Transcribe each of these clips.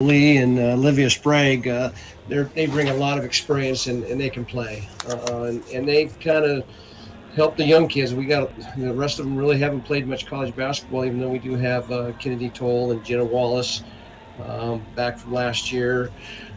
Lee and Livia Sprague, they bring a lot of experience and they can play. And they've kind of helped the young kids. We got the rest of them really haven't played much college basketball, even though we do have Kennedy Toll and Jenna Wallace back from last year.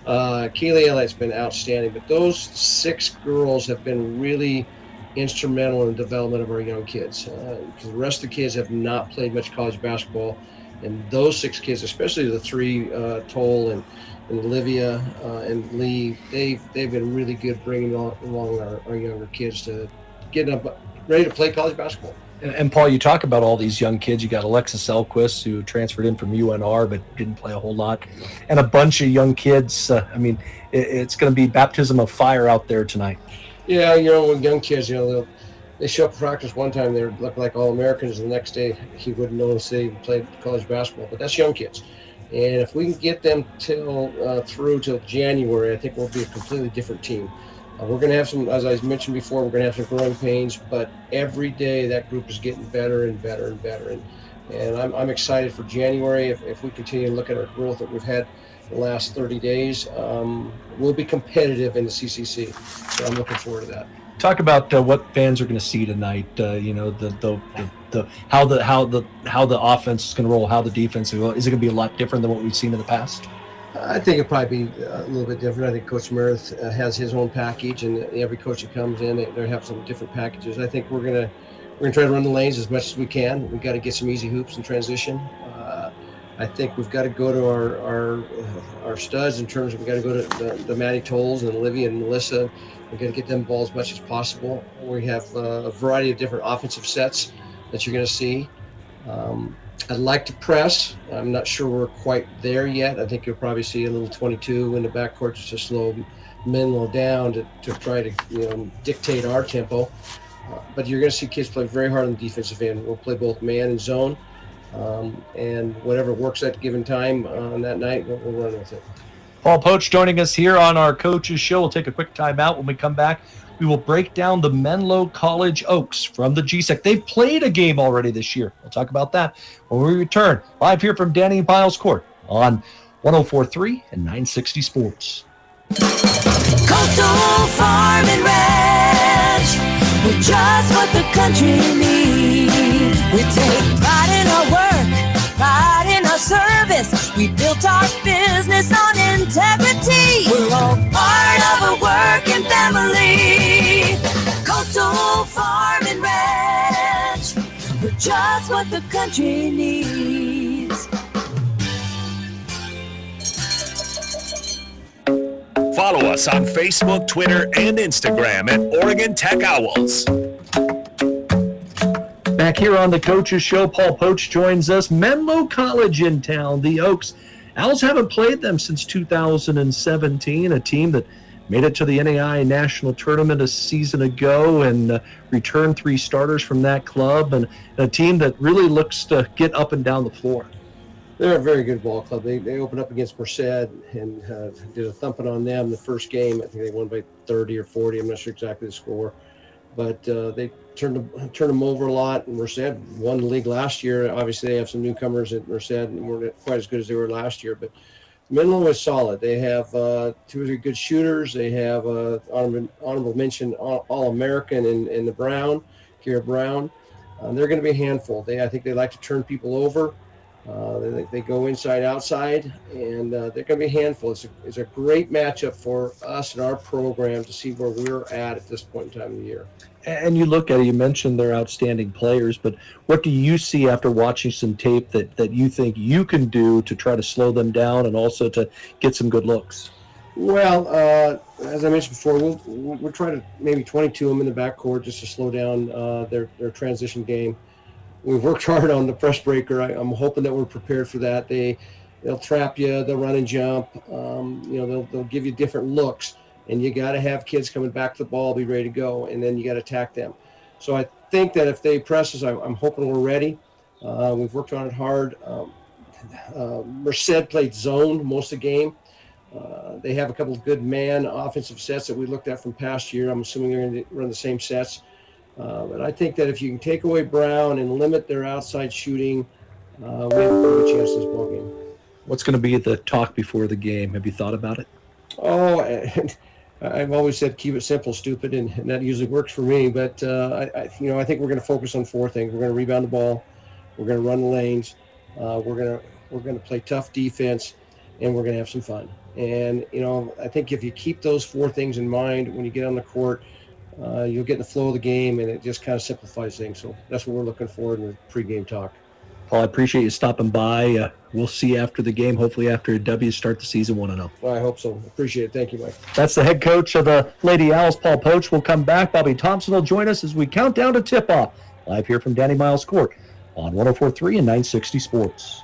Kaylee Elliott's been outstanding, but those six girls have been really instrumental in the development of our young kids because the rest of the kids have not played much college basketball. And those six kids, especially the three, Toll and Olivia and Lee, they've been really good bringing along our younger kids to get them ready to play college basketball. And Paul, you talk about all these young kids. You got Alexis Elquist, who transferred in from UNR but didn't play a whole lot, and a bunch of young kids. It's going to be baptism of fire out there tonight. Yeah, with young kids, they show up for practice one time, they look like All-Americans. The next day, you wouldn't notice they played college basketball. But that's young kids. And if we can get them through till January, I think we'll be a completely different team. We're going to have some, as I mentioned before, we're going to have some growing pains. But every day, that group is getting better and better and better. And I'm excited for January. If we continue to look at our growth that we've had the last 30 days, we'll be competitive in the CCC. So I'm looking forward to that. Talk about what fans are going to see tonight. How the offense is going to roll, how the defense will. Is it going to be a lot different than what we've seen in the past? I think it'll probably be a little bit different. I think Coach Meredith has his own package, and every coach that comes in, they have some different packages. I think we're gonna try to run the lanes as much as we can. We've got to get some easy hoops in transition. I think we've got to go to our studs in terms of we've got to go to the Maddie Tolles and Olivia and Melissa. We've got to get them ball as much as possible. We have a variety of different offensive sets that you're going to see. I'd like to press. I'm not sure we're quite there yet. I think you'll probably see a little 22 in the backcourt just to slow Menlo down to try to dictate our tempo. But you're going to see kids play very hard on the defensive end. We'll play both man and zone. And whatever works at a given time on that night, we'll run with it. Paul Poach joining us here on our Coaches Show. We'll take a quick time out. When we come back, we will break down the Menlo College Oaks from the GSEC. They've played a game already this year. We'll talk about that when we return. Live here from Danny and Piles Court on 104.3 and 960 Sports. Coastal Farm and Ranch, we're just what the country needs. We take pride in our work, pride in our service. We built our business on integrity. We're all part of a working family. Coastal Farm and Ranch, we're just what the country needs. Follow us on Facebook, Twitter, and Instagram at Oregon Tech Owls. Back here on the Coaches Show, Paul Poach joins us. Menlo College in town, the Oaks. Owls haven't played them since 2017, a team that made it to the NAI National Tournament a season ago and returned 3 starters from that club, and a team that really looks to get up and down the floor. They're a very good ball club. They opened up against Merced and did a thumping on them the first game. I think they won by 30 or 40. I'm not sure exactly the score. But they turned them over a lot. And Merced won the league last year. Obviously, they have some newcomers at Merced and weren't quite as good as they were last year. But Menlo is solid. They have 2 or 3 good shooters. They have honorable mention All-American in the Brown, Kira Brown. They're going to be a handful. I think they like to turn people over. They go inside, outside, and they're going to be a handful. It's a great matchup for us and our program to see where we're at this point in time of the year. And you look at it, you mentioned they're outstanding players, but what do you see after watching some tape that you think you can do to try to slow them down and also to get some good looks? Well, as I mentioned before, we'll try to maybe 22 them in the backcourt just to slow down their transition game. We've worked hard on the press breaker. I'm hoping that we're prepared for that. They'll trap you. They'll run and jump. They'll give you different looks, and you got to have kids coming back to the ball, be ready to go, and then you got to attack them. So I think that if they press us, I'm hoping we're ready. We've worked on it hard. Merced played zone most of the game. They have a couple of good man offensive sets that we looked at from past year. I'm assuming they're going to run the same sets. But I think that if you can take away Brown and limit their outside shooting, we have a chance in this ballgame. What's going to be the talk before the game? Have you thought about it? Oh, and I've always said keep it simple, stupid, and that usually works for me. But I think we're going to focus on 4 things. We're going to rebound the ball, we're going to run the lanes, we're going to play tough defense, and we're going to have some fun. And I think if you keep those 4 things in mind when you get on the court, you'll get in the flow of the game, and it just kind of simplifies things. So that's what we're looking for in the pregame talk. Paul, I appreciate you stopping by. We'll see you after the game, hopefully after a W, start the season 1-0. Well, I hope so. Appreciate it. Thank you, Mike. That's the head coach of the Lady Owls, Paul Poach. We'll come back. Bobby Thompson will join us as we count down to tip-off. Live here from Danny Miles Court on 104.3 and 960 Sports.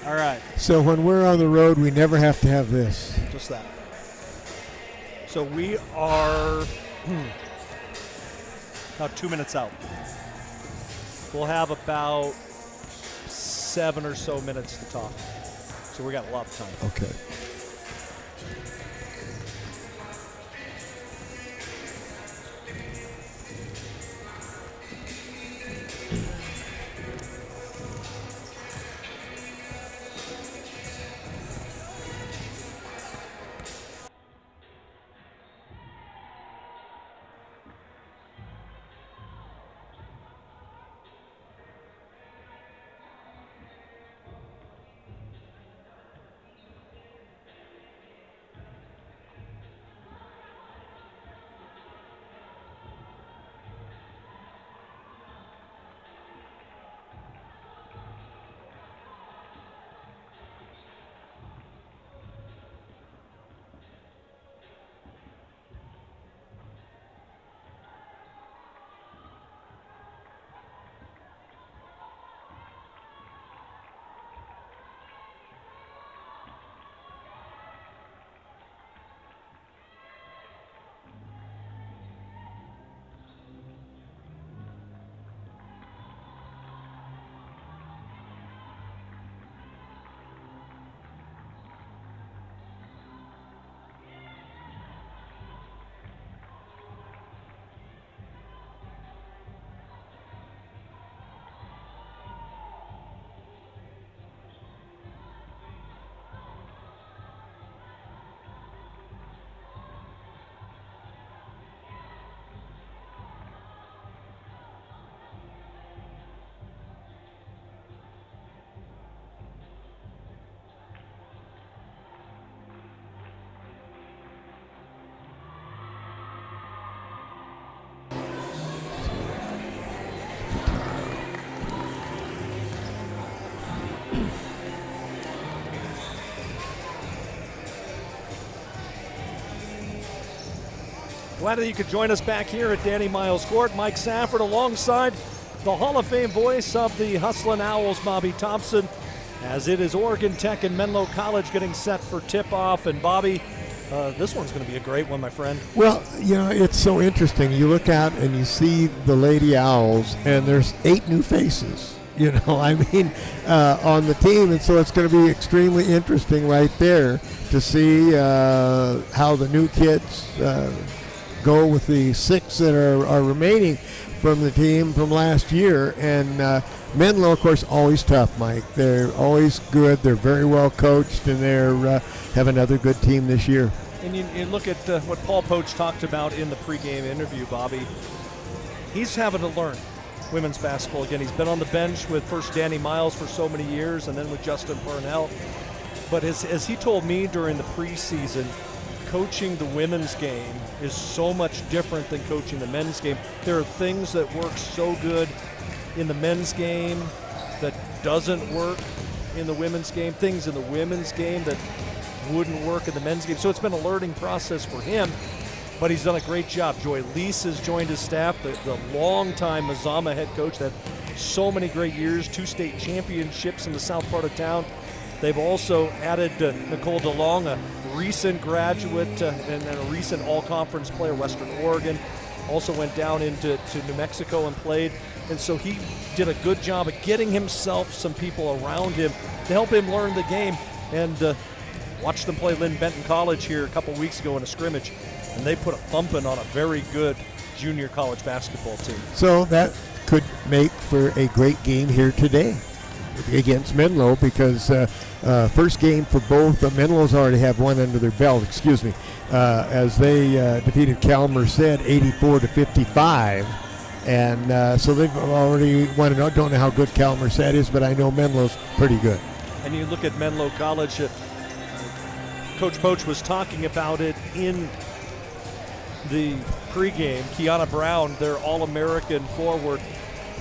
All right. So when we're on the road, we never have to have this. Just that. So we are about 2 minutes out. We'll have about 7 or so minutes to talk. So we got a lot of time. Okay. Glad that you could join us back here at Danny Miles Court. Mike Safford alongside the Hall of Fame voice of the Hustlin' Owls, Bobby Thompson, as it is Oregon Tech and Menlo College getting set for tip-off. And Bobby, this one's going to be a great one, my friend. Well, it's so interesting. You look out and you see the Lady Owls, and there's 8 new faces, on the team. And so it's going to be extremely interesting right there to see how the new kids go with the 6 that are remaining from the team from last year. And Menlo, of course, always tough, Mike. They're always good. They're very well coached, and they're have another good team this year. And you look at what Paul Poach talked about in the pregame interview, Bobby. He's having to learn women's basketball again. He's been on the bench with first Danny Miles for so many years, and then with Justin Purnell. But as he told me during the preseason, coaching the women's game is so much different than coaching the men's game. There are things that work so good in the men's game that doesn't work in the women's game, things in the women's game that wouldn't work in the men's game. So it's been a learning process for him, but he's done a great job. Joy Lease has joined his staff, the longtime Mazama head coach that had so many great years, 2 state championships in the south part of town. They've also added Nicole DeLong, a recent graduate and a recent all-conference player, Western Oregon. Also went down into New Mexico and played. And so he did a good job of getting himself some people around him to help him learn the game. And watched them play Lynn Benton College here a couple weeks ago in a scrimmage. And they put a thumping on a very good junior college basketball team. So that could make for a great game here today against Menlo, because first game for both. Menlo's already have one under their belt, as they defeated Cal Merced 84-55. And so they've already won. I don't know how good Cal Merced is, but I know Menlo's pretty good. And you look at Menlo College, Coach Poach was talking about it in the pregame. Kiana Brown, their All-American forward,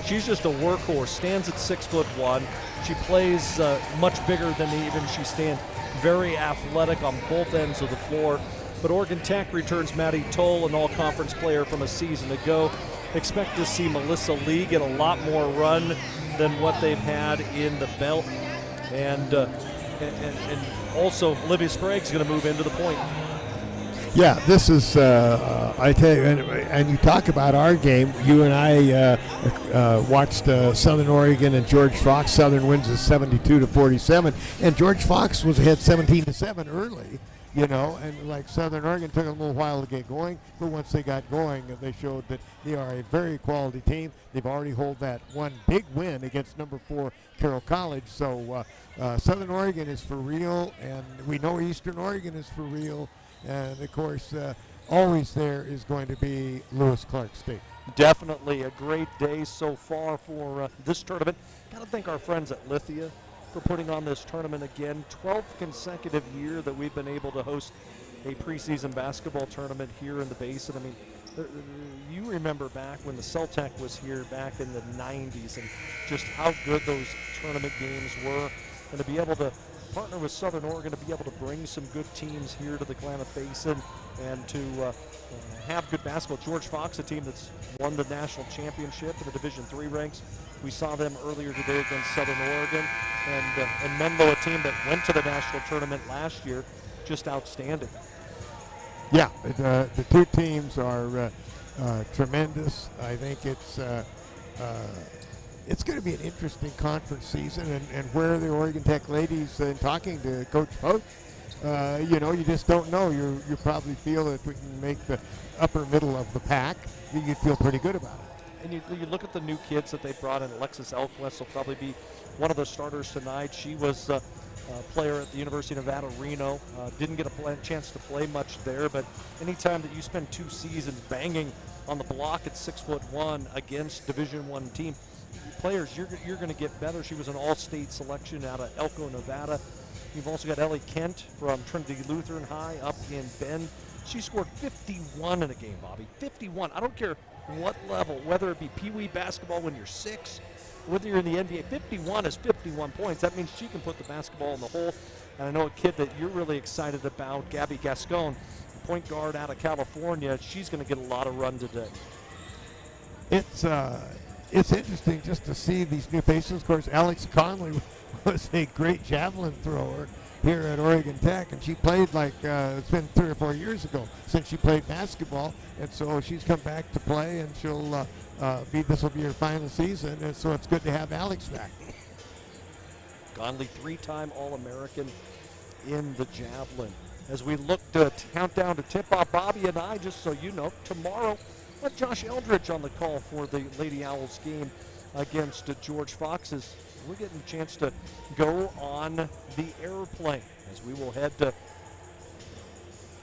she's just a workhorse, stands at 6'1". She plays much bigger than even she stands. Very athletic on both ends of the floor. But Oregon Tech returns Maddie Toll, an all-conference player from a season ago. Expect to see Melissa Lee get a lot more run than what they've had in the belt. And also Olivia Sprague's going to move into the point. Yeah, this is, I tell you, and you talk about our game. You and I watched Southern Oregon and George Fox. Southern wins at 72-47, and George Fox was ahead 17-7 early, and like Southern Oregon took a little while to get going, but once they got going, they showed that they are a very quality team. They've already hold that one big win against number 4 Carroll College. So Southern Oregon is for real, and we know Eastern Oregon is for real. And, of course, always there is going to be Lewis Clark State. Definitely a great day so far for this tournament. Got to thank our friends at Lithia for putting on this tournament again. 12th consecutive year that we've been able to host a preseason basketball tournament here in the Basin. I mean, you remember back when the Celtec was here back in the 90s and just how good those tournament games were. And to be able to partner with Southern Oregon to be able to bring some good teams here to the Klamath Basin and to have good basketball. George Fox, a team that's won the national championship in the Division III ranks. We saw them earlier today against Southern Oregon. And Menlo, a team that went to the national tournament last year, just outstanding. Yeah, the two teams are tremendous. I think it's going to be an interesting conference season, and where the Oregon Tech ladies, talking to Coach Poach, you just don't know. You probably feel that if we can make the upper middle of the pack, you'd feel pretty good about it. And you look at the new kids that they brought in. Alexis Elquist will probably be one of the starters tonight. She was a player at the University of Nevada, Reno. Didn't get a chance to play much there, but anytime that you spend 2 seasons banging on the block at 6'1" against Division I team, players, you're going to get better. She was an all-state selection out of Elko, Nevada. You've also got Ellie Kent from Trinity Lutheran High up in Bend. She scored 51 in a game, Bobby. 51. I don't care what level, whether it be Pee-wee basketball when you're 6, whether you're in the NBA. 51 is 51 points. That means she can put the basketball in the hole. And I know a kid that you're really excited about, Gabby Gascon, point guard out of California. She's going to get a lot of run today. It's interesting just to see these new faces. Of course, Alex Conley was a great javelin thrower here at Oregon Tech, and she played like it's been 3 or 4 years ago since she played basketball, and so she's come back to play, and she'll this will be her final season, and so it's good to have Alex back. Conley, 3-time All-American in the javelin. As we look to count down to tip-off, Bobby and I, just so you know, tomorrow, let Josh Eldridge on the call for the Lady Owls game against George Fox's. We're getting a chance to go on the airplane as we will head to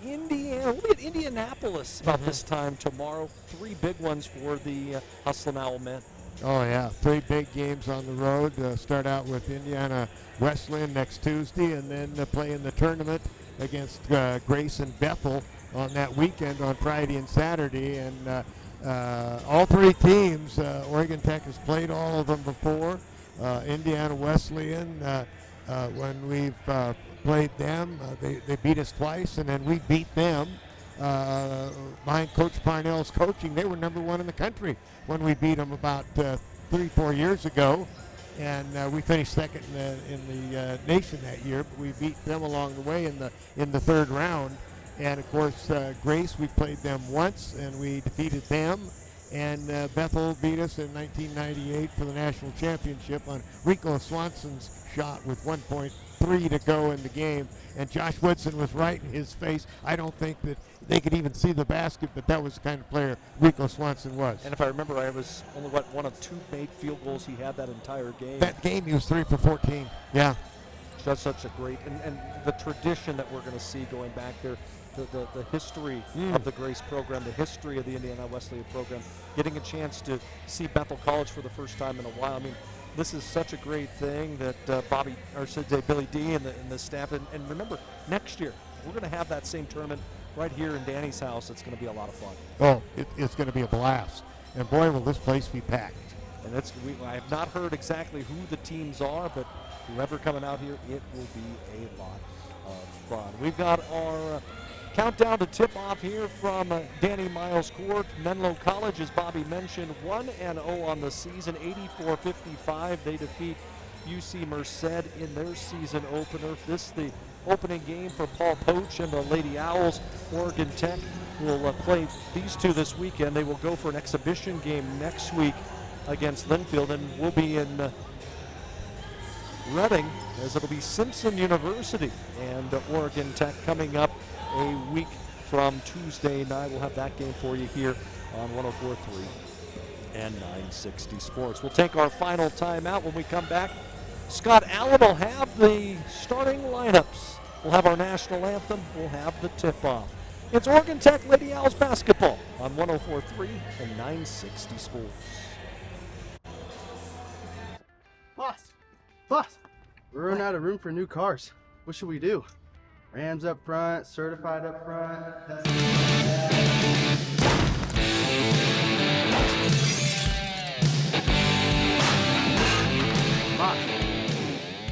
Indiana. We'll be at Indianapolis about this time tomorrow. 3 big ones for the Hustlin' Owl men. Oh, yeah. 3 big games on the road. Start out with Indiana Wesleyan next Tuesday, and then play in the tournament against Grace and Bethel on that weekend on Friday and Saturday. And all 3 teams, Oregon Tech has played all of them before. Indiana Wesleyan, when we've played them, they beat us twice, and then we beat them. Behind Coach Parnell's coaching, they were number 1 in the country when we beat them about 3-4 years ago, and we finished second in the nation that year. But we beat them along the way in the 3rd round, and of course Grace, we played them once and we defeated them, and Bethel beat us in 1998 for the national championship on Rico Swanson's shot with 1.3 to go in the game, and Josh Woodson was right in his face. I don't think that they could even see the basket, but that was the kind of player Rico Swanson was. And if I remember right, it was only one of 2 made field goals he had that entire game. That game he was 3 for 14. Yeah. That's such a great, and the tradition that we're going to see going back there, the history of the Grace program, the history of the Indiana Wesleyan program, getting a chance to see Bethel College for the first time in a while. I mean, this is such a great thing that Billy D and the staff, and remember, next year we're going to have that same tournament right here in Danny's house. It's going to be a lot of fun. Oh, it's going to be a blast, and boy, will this place be packed. And I have not heard exactly who the teams are, but whoever coming out here, it will be a lot of fun. We've got our countdown to tip-off here from Danny Miles Court. Menlo College, as Bobby mentioned, 1-0 on the season, 84-55. They defeat UC Merced in their season opener. This is the opening game for Paul Poach and the Lady Owls. Oregon Tech will play these 2 this weekend. They will go for an exhibition game next week against Linfield, and we'll be in Reading, as it'll be Simpson University and Oregon Tech coming up a week from Tuesday night. We'll have that game for you here on 104.3 and 960 Sports. We'll take our final timeout. When we come back, Scott Allen will have the starting lineups. We'll have our national anthem. We'll have the tip-off. It's Oregon Tech Lady Owls basketball on 104.3 and 960 Sports. Boss, we're running out of room for new cars. What should we do? Rams up front, certified up front.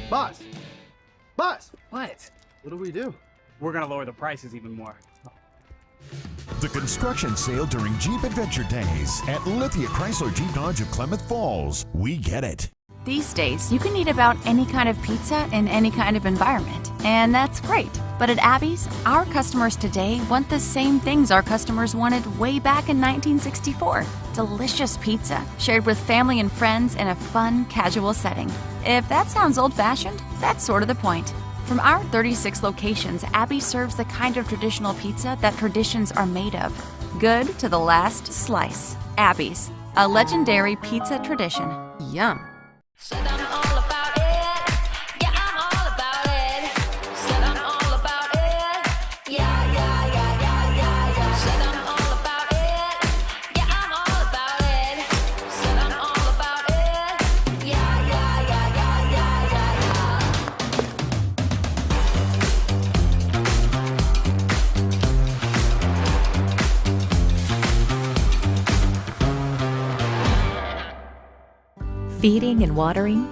Boss. What? What do we do? We're gonna lower the prices even more. The construction sale during Jeep Adventure Days at Lithia Chrysler Jeep Dodge of Klamath Falls. We get it. These days, you can eat about any kind of pizza in any kind of environment, and that's great. But at Abby's, our customers today want the same things our customers wanted way back in 1964. Delicious pizza, shared with family and friends in a fun, casual setting. If that sounds old-fashioned, that's sort of the point. From our 36 locations, Abby serves the kind of traditional pizza that traditions are made of. Good to the last slice. Abby's, a legendary pizza tradition. Yum. Said I'm all about it. Yeah, I'm all about it. Said I'm all about it. Yeah, yeah, yeah, yeah, yeah, yeah. Said I'm all about it. Yeah, I'm all about it. Said I'm all about it. Yeah, yeah, yeah, yeah, yeah, yeah. Feeding and watering,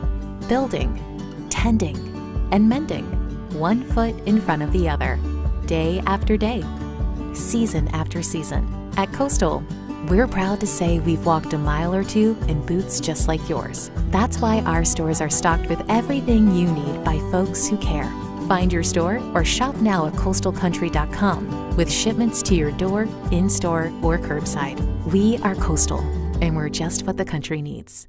building, tending, and mending, one foot in front of the other, day after day. season after season. At Coastal, we're proud to say we've walked a mile or two in boots just like yours. That's why our stores are stocked with everything you need by folks who care. Find your store or shop now at coastalcountry.com with shipments to your door, in-store, or curbside. We are Coastal, and we're just what the country needs.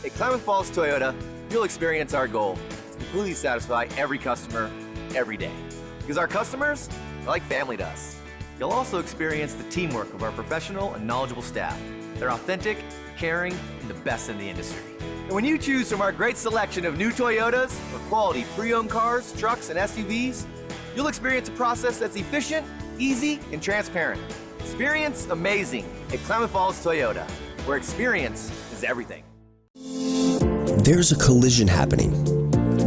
At Klamath Falls Toyota, you'll experience our goal to completely satisfy every customer, every day. Because our customers are like family to us. You'll also experience the teamwork of our professional and knowledgeable staff. They're authentic, caring, and the best in the industry. And when you choose from our great selection of new Toyotas or quality pre-owned cars, trucks, and SUVs, you'll experience a process that's efficient, easy, and transparent. Experience amazing at Klamath Falls Toyota, where experience is everything. There's a collision happening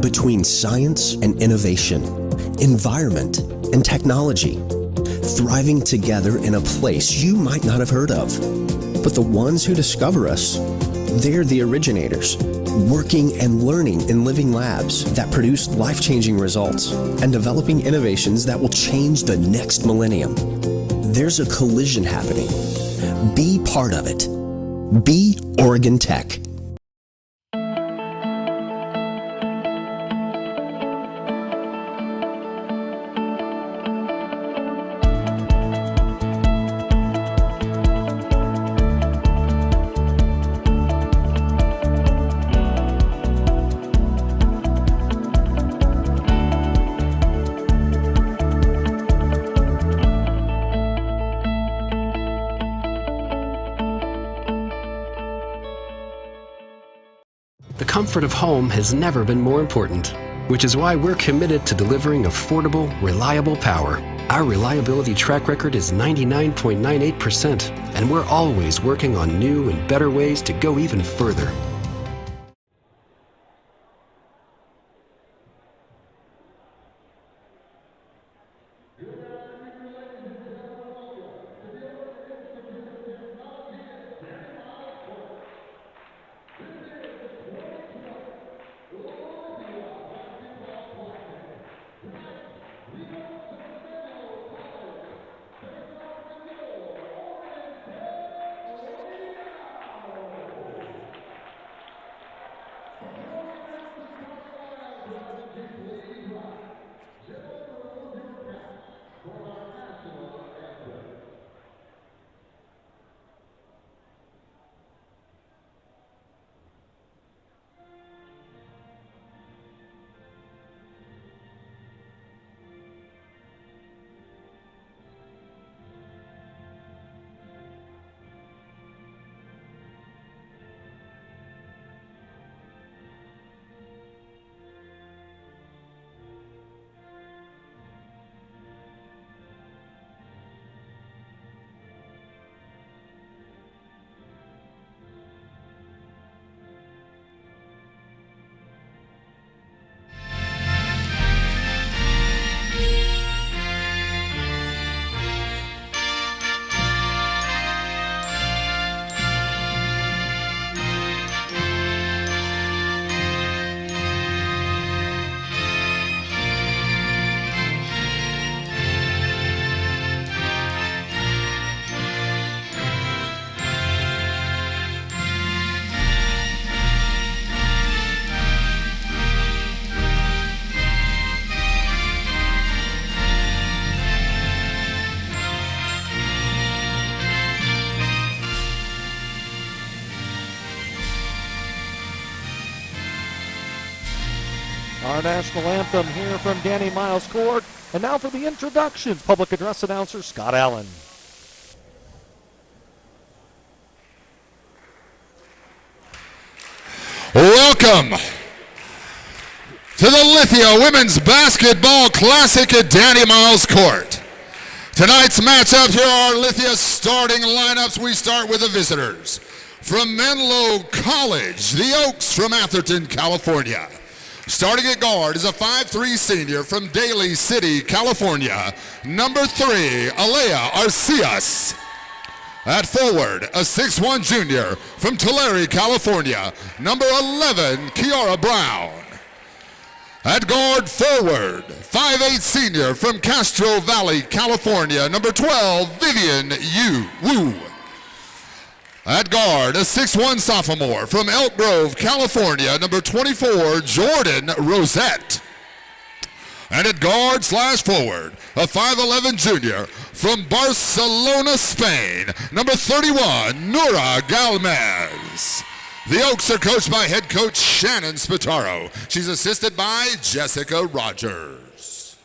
between science and innovation, environment and technology, thriving together in a place you might not have heard of. But the ones who discover us, they're the originators, working and learning in living labs that produce life-changing results and developing innovations that will change the next millennium. There's a collision happening. Be part of it. Be Oregon Tech. The comfort of home has never been more important, which is why we're committed to delivering affordable, reliable power. Our reliability track record is 99.98%, and we're always working on new and better ways to go even further. Our national anthem here from Danny Miles Court. And now for the introductions, public address announcer Scott Allen. Welcome to the Lithia Women's Basketball Classic at Danny Miles Court. Tonight's matchup, here are our Lithia starting lineups. We start with the visitors. From Menlo College, the Oaks from Atherton, California. Starting at guard is a 5'3" senior from Daly City, California, number 3, Alea Arcias. At forward, a 6'1" junior from Tulare, California, number 11, Kiara Brown. At guard forward, 5'8" senior from Castro Valley, California, number 12, Vivian Wu. At guard, a 6'1" sophomore from Elk Grove, California, number 24, Jordan Rosette. And at guard / forward, a 5'11" junior from Barcelona, Spain, number 31, Nura Galmez. The Oaks are coached by head coach Shannon Spataro. She's assisted by Jessica Rogers.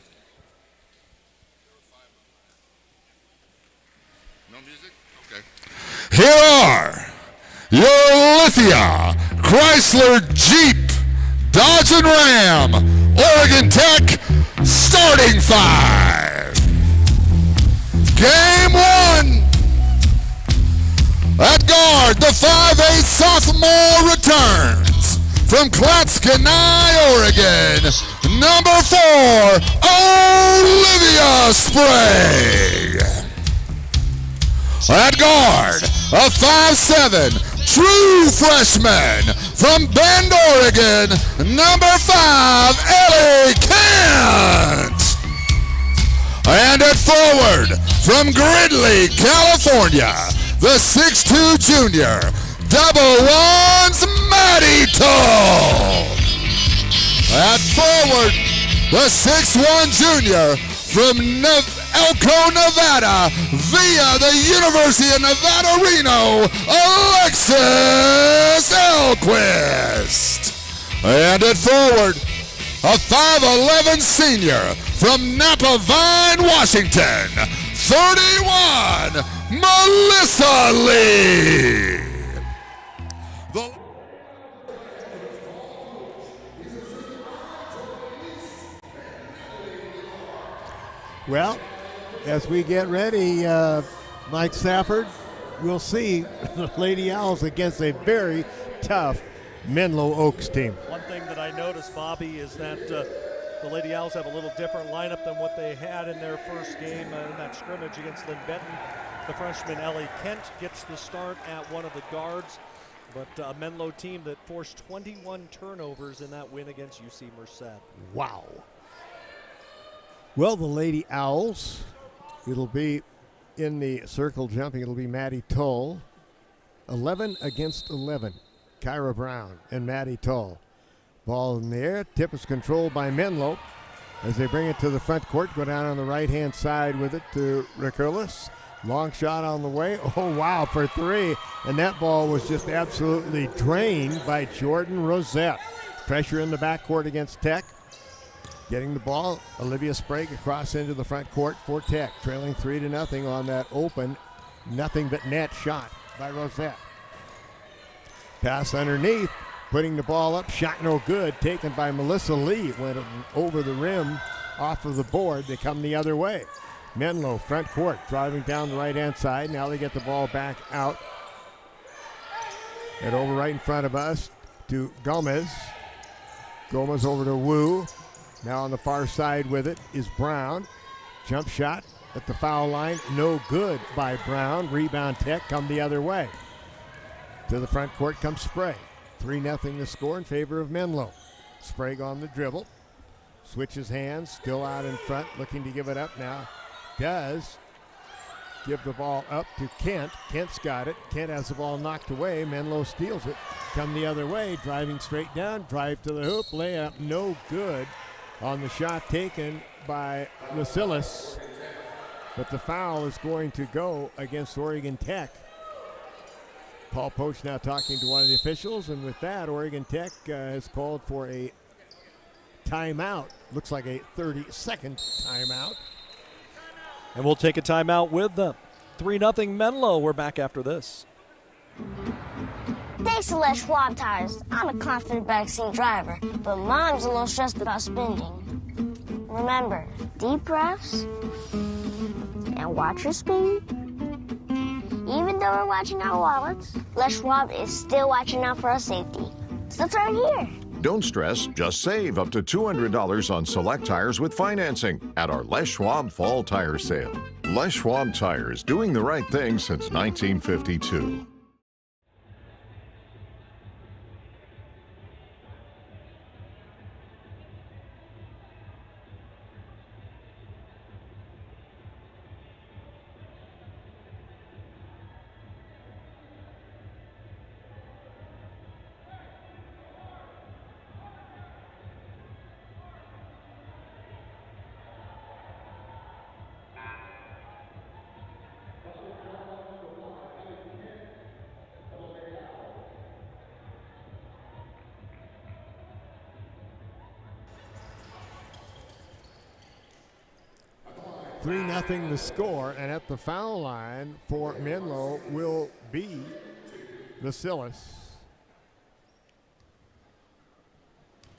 No music? Okay. Here are your Lithia, Chrysler, Jeep, Dodge and Ram, Oregon Tech starting 5. Game 1. At guard, the 5'8" sophomore returns from Clatskanie, Oregon, number 4, Olivia Sprague. At guard, a 5'7" true freshman from Bend, Oregon, number 5, Ellie Kent. And at forward, from Gridley, California, the 6'2" junior, double ones, Maddie Toll. At forward, the 6'1" junior from Elko, Nevada, via the University of Nevada, Reno, Alexis Elquist. And at forward, a 5'11" senior from Napa Vine, Washington, 31, Melissa Lee. Well, as we get ready, Mike Safford, we'll see the Lady Owls against a very tough Menlo Oaks team. One thing that I noticed, Bobby, is that the Lady Owls have a little different lineup than what they had in their first game in that scrimmage against Lynn Benton. The freshman Ellie Kent gets the start at one of the guards, but a Menlo team that forced 21 turnovers in that win against UC Merced. Wow. Well, the Lady Owls, it'll be in the circle jumping, it'll be Maddie Toll. 11 against 11. Kyra Brown and Maddie Toll. Ball in the air. Tip is controlled by Menlo as they bring it to the front court. Go down on the right-hand side with it to Riculis. Long shot on the way. Oh, wow, for 3. And that ball was just absolutely drained by Jordan Rosette. Pressure in the backcourt against Tech. Getting the ball, Olivia Sprague across into the front court for Tech. Trailing 3-0 on that open, nothing but net shot by Rosette. Pass underneath, putting the ball up, shot no good, taken by Melissa Lee. Went over the rim, off of the board. They come the other way. Menlo, front court, driving down the right-hand side. Now they get the ball back out. And over right in front of us to Gomez. Gomez over to Wu. Now on the far side with it is Brown. Jump shot at the foul line. No good by Brown. Rebound Tech, come the other way. To the front court comes Sprague. 3-0 the score in favor of Menlo. Sprague on the dribble. Switches hands, still out in front, looking to give it up now. Does give the ball up to Kent. Kent's got it. Kent has the ball knocked away. Menlo steals it. Come the other way, driving straight down. Drive to the hoop. Layup no good on the shot taken by Lucilis. But the foul is going to go against Oregon Tech. Paul Poach now talking to one of the officials, and with that, Oregon Tech has called for a timeout. Looks like a 30-second timeout. And we'll take a timeout with them. 3-0 Menlo. We're back after this. Thanks to Les Schwab Tires. I'm a confident backseat driver, but Mom's a little stressed about spending. Remember, deep breaths and watch your speed. Even though we're watching our wallets, Les Schwab is still watching out for our safety. So let's right here. Don't stress, just save up to $200 on select tires with financing at our Les Schwab Fall Tire Sale. Les Schwab Tires, doing the right thing since 1952. 3-0 the score, and at the foul line for Menlo will be Vasilis.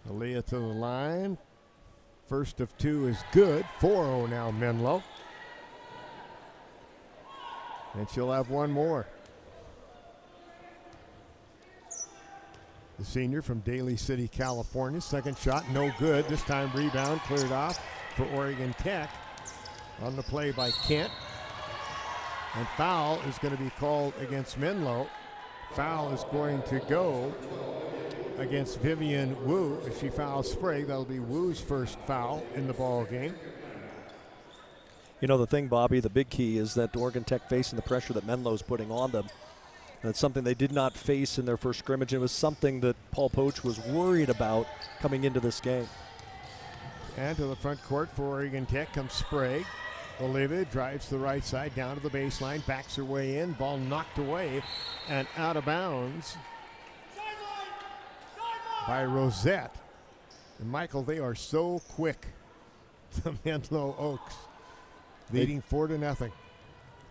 Aaliyah to the line. First of two is good. 4-0 now Menlo. And she'll have one more. The senior from Daly City, California. Second shot, no good. This time rebound cleared off for Oregon Tech. On the play by Kent. And foul is going to be called against Menlo. Foul is going to go against Vivian Wu. If she fouls Sprague, that'll be Wu's first foul in the ball game. You know, the thing, Bobby, the big key is that Oregon Tech facing the pressure that Menlo's putting on them. That's something they did not face in their first scrimmage. It was something that Paul Poach was worried about coming into this game. And to the front court for Oregon Tech comes Sprague. Olivia drives to the right side down to the baseline, backs her way in, ball knocked away and out of bounds by Rosette. And Michael, they are so quick, the Menlo Oaks, leading 4-0.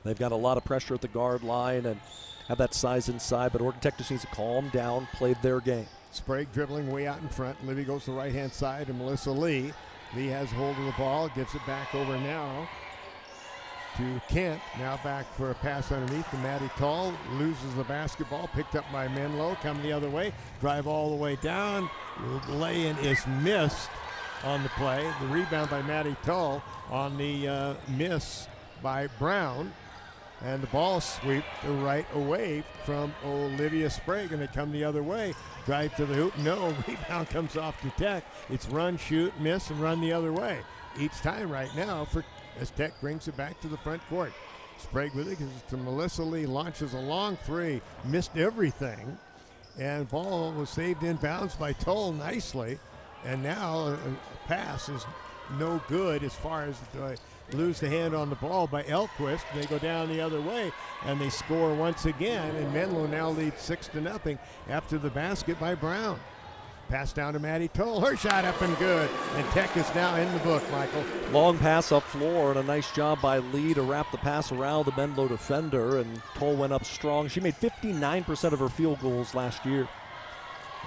They've got a lot of pressure at the guard line and have that size inside, but Oregon Tech just needs to calm down, play their game. Sprague dribbling way out in front. Livy goes to the right-hand side to Melissa Lee. Lee has hold of the ball, gives it back over now to Kent. Now back for a pass underneath to Maddie Tall. Loses the basketball, picked up by Menlo. Come the other way, drive all the way down. Lay-in is missed on the play. The rebound by Maddie Tall on the miss by Brown. And the ball sweep the right away from Olivia Sprague, and they come the other way. Drive to the hoop, no. Rebound comes off to Tech. It's run, shoot, miss, and run the other way. Each time right now as Tech brings it back to the front court. Sprague with it to Melissa Lee, launches a long three, missed everything. And ball was saved in bounds by Toll nicely. And now a pass is no good as far as lose the hand on the ball by Elquist. They go down the other way, and they score once again, and Menlo now leads 6-0 after the basket by Brown. Pass down to Maddie Toll. Her shot up and good, and Tech is now in the book, Michael. Long pass up floor, and a nice job by Lee to wrap the pass around the Menlo defender, and Toll went up strong. She made 59% of her field goals last year.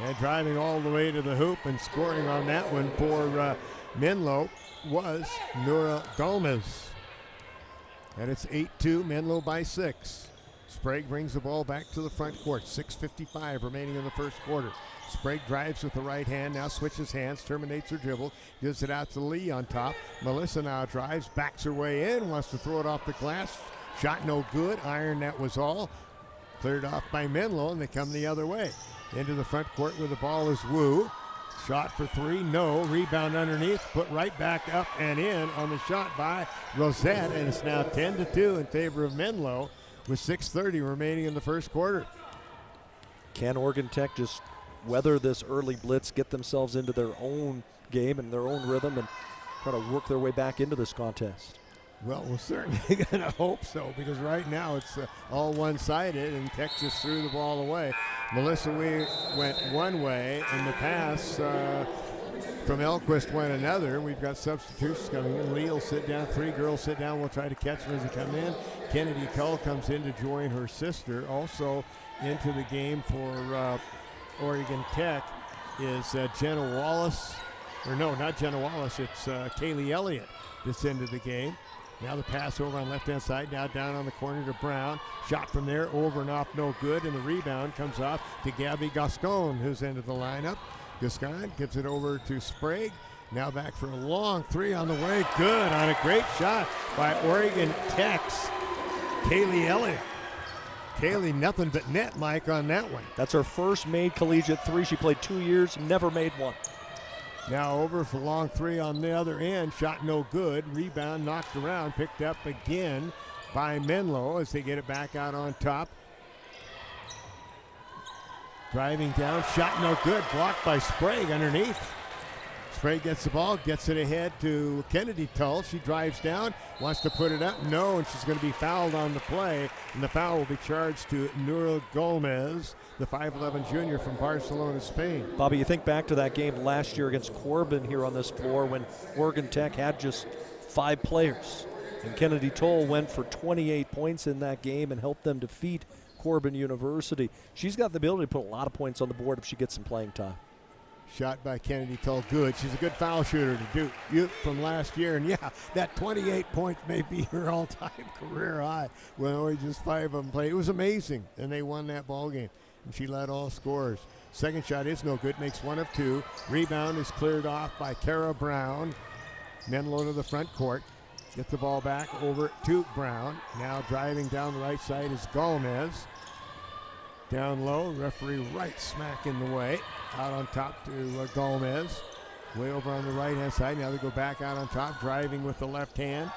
And driving all the way to the hoop and scoring on that one for Menlo was Nura Gomez. And it's 8-2, Menlo by 6. Sprague brings the ball back to the front court. 6:55 remaining in the first quarter. Sprague drives with the right hand, now switches hands, terminates her dribble, gives it out to Lee on top. Melissa now drives, backs her way in, wants to throw it off the glass. Shot no good, iron that was all. Cleared off by Menlo, and they come the other way. Into the front court where the ball is Wu. Shot for three, no. Rebound underneath, put right back up and in on the shot by Rosette, and it's now 10-2 in favor of Menlo with 6:30 remaining in the first quarter. Can Oregon Tech just weather this early blitz, get themselves into their own game and their own rhythm, and try to work their way back into this contest? Well, we're certainly going to hope so, because right now it's all one-sided, and Tech just threw the ball away. Melissa Lee went one way, and the pass from Elquist went another. We've got substitutions coming in. Lee will sit down. Three girls sit down. We'll try to catch them as they come in. Kennedy Cull comes in to join her sister. Also into the game for Oregon Tech is Jenna Wallace. Or no, not Jenna Wallace. It's Kaylee Elliott that's into the game. Now the pass over on left-hand side, now down on the corner to Brown. Shot from there, over and off, no good, and the rebound comes off to Gabby Gascon, who's into the lineup. Gascon gives it over to Sprague. Now back for a long three on the way. Good on a great shot by Oregon Tech's Kaylee Elliott. Kaylee, nothing but net, Mike, on that one. That's her first made collegiate three. She played 2 years, never made one. Now over for long three on the other end. Shot no good. Rebound knocked around. Picked up again by Menlo as they get it back out on top. Driving down. Shot no good. Blocked by Sprague underneath. Sprague gets the ball. Gets it ahead to Kennedy Tull. She drives down. Wants to put it up. No, and she's going to be fouled on the play. And the foul will be charged to Nura Gomez, the 5'11 junior from Barcelona, Spain. Bobby, you think back to that game last year against Corbin here on this floor when Oregon Tech had just 5 players. And Kennedy Toll went for 28 points in that game and helped them defeat Corbin University. She's got the ability to put a lot of points on the board if she gets some playing time. Shot by Kennedy Toll, good. She's a good foul shooter to do from last year. And yeah, that 28 points may be her all-time career high when only just 5 of them played. It was amazing, and they won that ball game. And she led all scorers. Second shot is no good, makes 1 of 2. Rebound is cleared off by Kara Brown. Menlo to the front court. Get the ball back over to Brown. Now driving down the right side is Gomez. Down low, referee right smack in the way. Out on top to Gomez. Way over on the right-hand side. Now they go back out on top. Driving with the left hand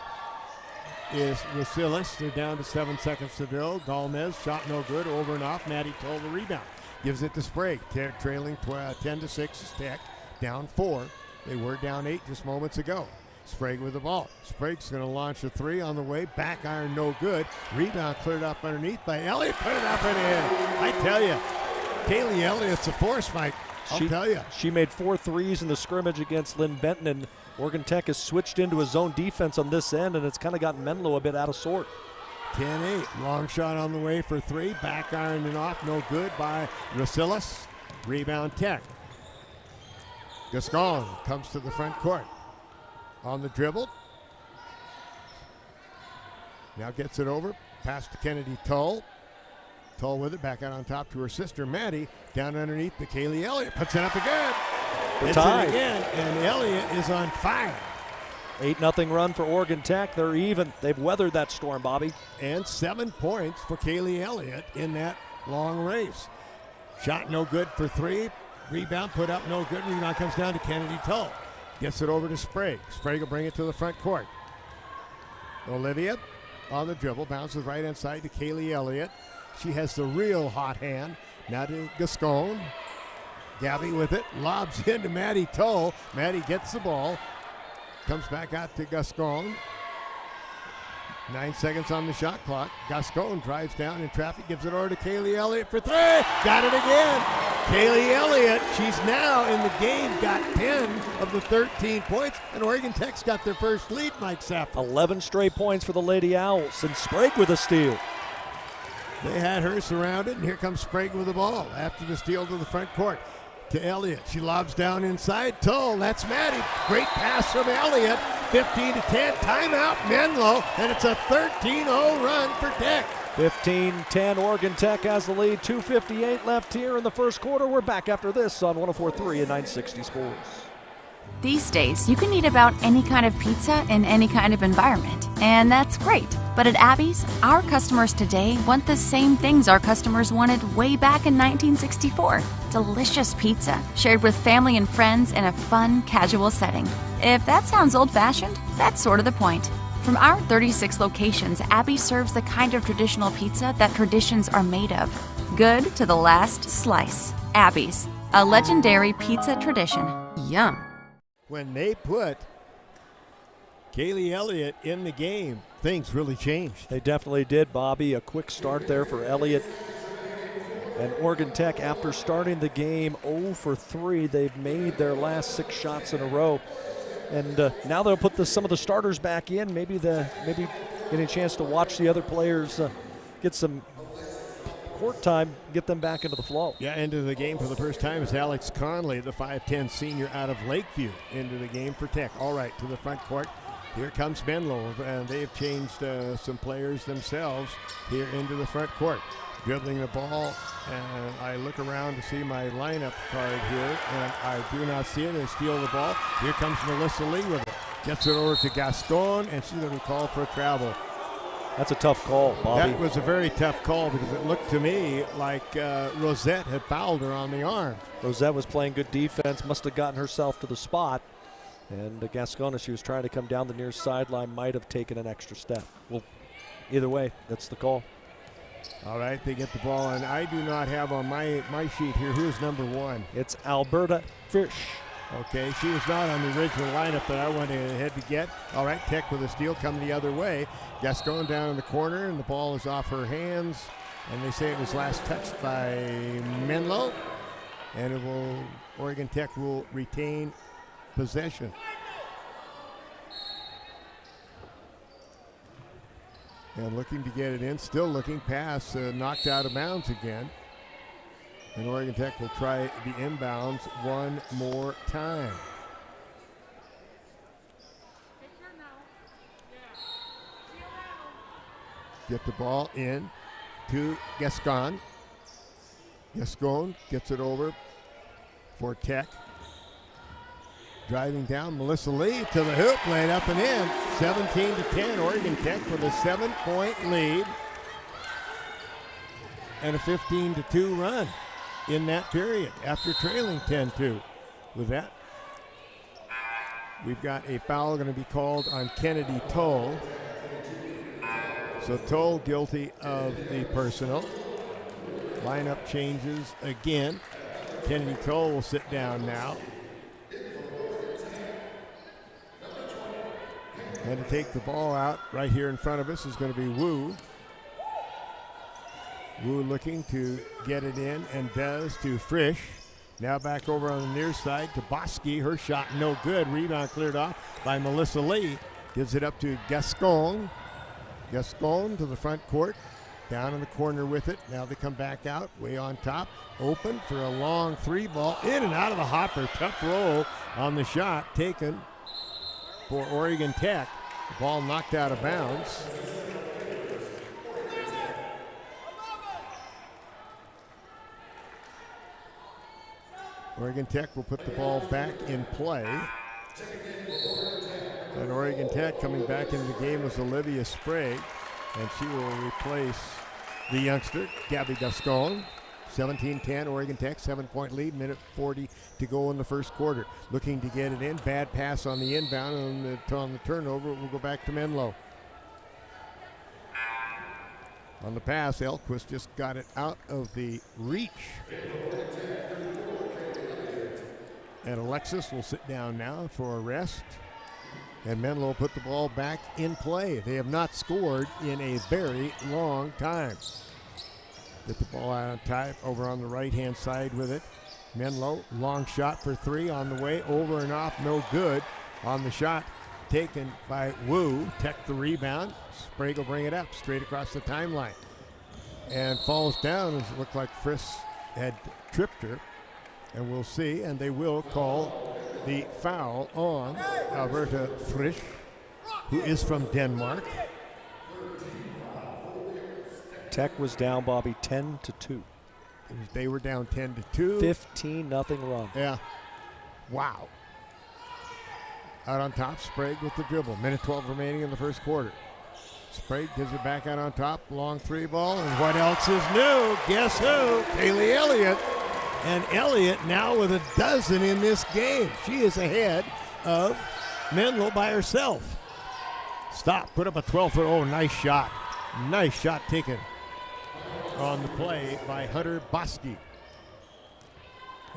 is Vasilis. They're down to 7 seconds to go. Gomez, shot no good. Over and off. Maddie Toll the rebound. Gives it to Sprague. Trailing 10-6 is Tech. Down 4. They were down 8 just moments ago. Sprague with the ball. Sprague's going to launch a 3 on the way. Back iron no good. Rebound cleared up underneath by Elliott. Put it up and in. I tell you, Kaylee Elliott's a force, Mike. I'll tell you. She made 4 threes in the scrimmage against Lynn Benton, and Oregon Tech has switched into a zone defense on this end, and it's kind of gotten Menlo a bit out of sort. 10-8. Long shot on the way for 3. Back iron and off. No good by Vasilis. Rebound Tech. Gascon comes to the front court. On the dribble. Now gets it over. Pass to Kennedy Toll. Toll with it. Back out on top to her sister, Maddie. Down underneath to Kaylee Elliott. Puts it up again. It's it again. And Elliott is on fire. 8-0 run for Oregon Tech. They're even. They've weathered that storm, Bobby. And 7 points for Kaylee Elliott in that long race. Shot no good for 3. Rebound put up no good. Rebound comes down to Kennedy Toll. Gets it over to Sprague. Sprague will bring it to the front court. Olivia on the dribble. Bounces right-hand side to Kaylee Elliott. She has the real hot hand. Now to Gascon. Gabby with it. Lobs into Maddie Toll. Maddie gets the ball. Comes back out to Gascon. 9 seconds on the shot clock. Gascon drives down in traffic. Gives it over to Kaylee Elliott for 3. Got it again. Kaylee Elliott, she's now in the game, got 10 of the 13 points, and Oregon Tech's got their first lead, Mike Sapp. 11 straight points for the Lady Owls, and Sprague with a steal. They had her surrounded, and here comes Sprague with the ball after the steal to the front court. To Elliott, she lobs down inside. Toll, that's Maddie. Great pass from Elliott. 15-10, timeout Menlo, and it's a 13-0 run for Tech. 15-10, Oregon Tech has the lead. 2:58 left here in the first quarter. We're back after this on 104.3 and 960 Sports. These days, you can eat about any kind of pizza in any kind of environment, and that's great. But at Abby's, our customers today want the same things our customers wanted way back in 1964. Delicious pizza, shared with family and friends in a fun, casual setting. If that sounds old-fashioned, that's sort of the point. From our 36 locations, Abby serves the kind of traditional pizza that traditions are made of. Good to the last slice. Abby's, a legendary pizza tradition. Yum. When they put Kaylee Elliott in the game, things really changed. They definitely did, Bobby. A quick start there for Elliott. And Oregon Tech, after starting the game 0 for 3, they've made their last 6 shots in a row. And now they'll put some of the starters back in. Maybe getting a chance to watch the other players get some court time, get them back into the flow. Yeah, into the game for the first time is Alex Conley, the 5'10 senior out of Lakeview, into the game for Tech. All right, to the front court. Here comes Menlo, and they've changed some players themselves here into the front court. Dribbling the ball, and I look around to see my lineup card here, and I do not see it. They steal the ball. Here comes Melissa Lee with it. Gets it over to Gascon, and she's going to call for a travel. That's a tough call, Bobby. That was a very tough call because it looked to me like Rosette had fouled her on the arm. Rosette was playing good defense, must have gotten herself to the spot. And Gascon, as she was trying to come down the near sideline, might have taken an extra step. Well, either way, that's the call. All right, they get the ball, and I do not have on my sheet here who's number 1. It's Alberta Fish. Okay, she was not on the original lineup that I went ahead to get. All right, Tech with a steal coming the other way. Gascon down in the corner, and the ball is off her hands. And they say it was last touched by Menlo. And Oregon Tech will retain possession. And looking to get it in, still looking, pass knocked out of bounds again. And Oregon Tech will try the inbounds one more time. Get the ball in to Gascon. Gascon gets it over for Tech. Driving down, Melissa Lee to the hoop, laid up and in. 17-10, Oregon Tech with a 7-point lead. And a 15-2 run in that period after trailing 10-2. With that, we've got a foul going to be called on Kennedy Toll. So Toll guilty of the personal. Lineup changes again. Kennedy Toll will sit down now. And to take the ball out right here in front of us is going to be Wu. Wu looking to get it in and does to Frisch. Now back over on the near side to Bosky. Her shot no good. Rebound cleared off by Melissa Lee. Gives it up to Gascon. Gascon to the front court. Down in the corner with it. Now they come back out way on top. Open for a long three ball. In and out of the hopper. Tough roll on the shot taken for Oregon Tech. The ball knocked out of bounds. Oregon Tech will put the ball back in play. And Oregon Tech coming back into the game was Olivia Sprague, and she will replace the youngster, Gabby Gascon. 17-10, Oregon Tech, 7-point lead, minute 40 to go in the first quarter. Looking to get it in, bad pass on the inbound, and on the turnover, we'll go back to Menlo. On the pass, Elquist just got it out of the reach. And Alexis will sit down now for a rest. And Menlo put the ball back in play. They have not scored in a very long time. Get the ball out on top over on the right-hand side with it. Menlo, long shot for three on the way, over and off, no good. On the shot taken by Wu. Tech the rebound. Sprague will bring it up straight across the timeline. And falls down as it looked like Frisch had tripped her. And we'll see, and they will call the foul on Alberta Frisch, who is from Denmark. Tech was down, Bobby, 10-2. They were down 10-2. 15-0 run. Yeah. Wow. Out on top, Sprague with the dribble. Minute 12 remaining in the first quarter. Sprague gives it back out on top. Long three ball. And what else is new? Guess who? Kaylee Elliott. And Elliott now with a dozen in this game. She is ahead of Menlo by herself. Stop. Put up a 12-foot. Oh, nice shot. Nice shot taken on the play by Hunter Bosky.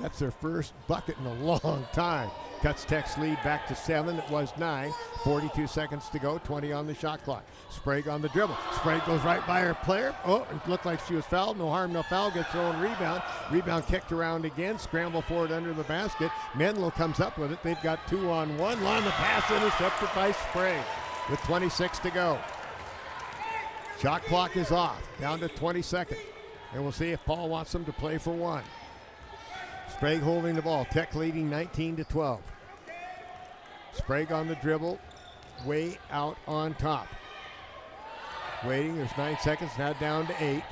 That's their first bucket in a long time. Cuts Tech's lead back to 7. It was 9. 42 seconds to go. 20 on the shot clock. Sprague on the dribble. Sprague goes right by her player. Oh, it looked like she was fouled. No harm, no foul. Gets her own rebound. Rebound kicked around again. Scramble for it under the basket. Menlo comes up with it. They've got 2-on-1. Line the pass intercepted by Sprague with 26 to go. Shot clock is off. Down to 20 seconds. And we'll see if Paul wants them to play for one. Sprague holding the ball. Tech leading 19-12. Sprague on the dribble. Way out on top. Waiting. There's 9 seconds. Now down to 8.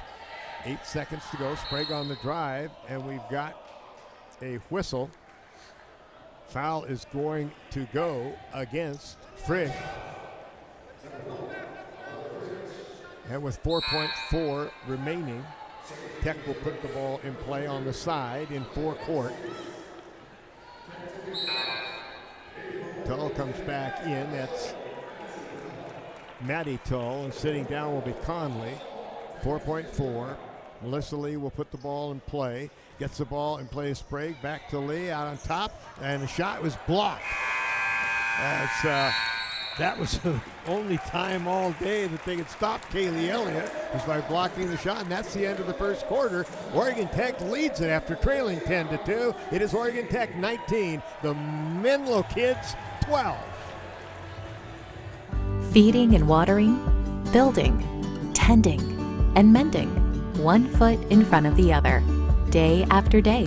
8 seconds to go. Sprague on the drive. And we've got a whistle. Foul is going to go against Frisch. And with 4.4 remaining, Tech will put the ball in play on the side in forecourt. Tull comes back in. That's Maddie Tull. And sitting down will be Conley. 4.4. Melissa Lee will put the ball in play. Gets the ball and plays Sprague. Back to Lee out on top. And the shot was blocked. That was the only time all day that they could stop Kaylee Elliott was by blocking the shot, and that's the end of the first quarter. Oregon Tech leads it after trailing 10-2. It is Oregon Tech 19, the Menlo Kids 12. Feeding and watering, building, pretending and mending, one foot in front of the other, day after day,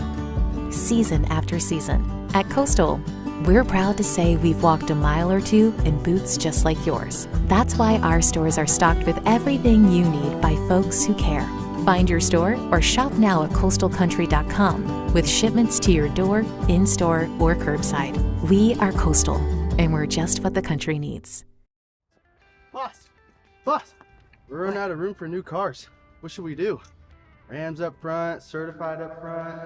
season after season. At Coastal, we're proud to say we've walked a mile or two in boots just like yours. That's why our stores are stocked with everything you need by folks who care. Find your store or shop now at coastalcountry.com with shipments to your door, in-store, or curbside. We are Coastal, and we're just what the country needs. Boss, we're running out of room for new cars. What should we do? Rams up front, certified up front.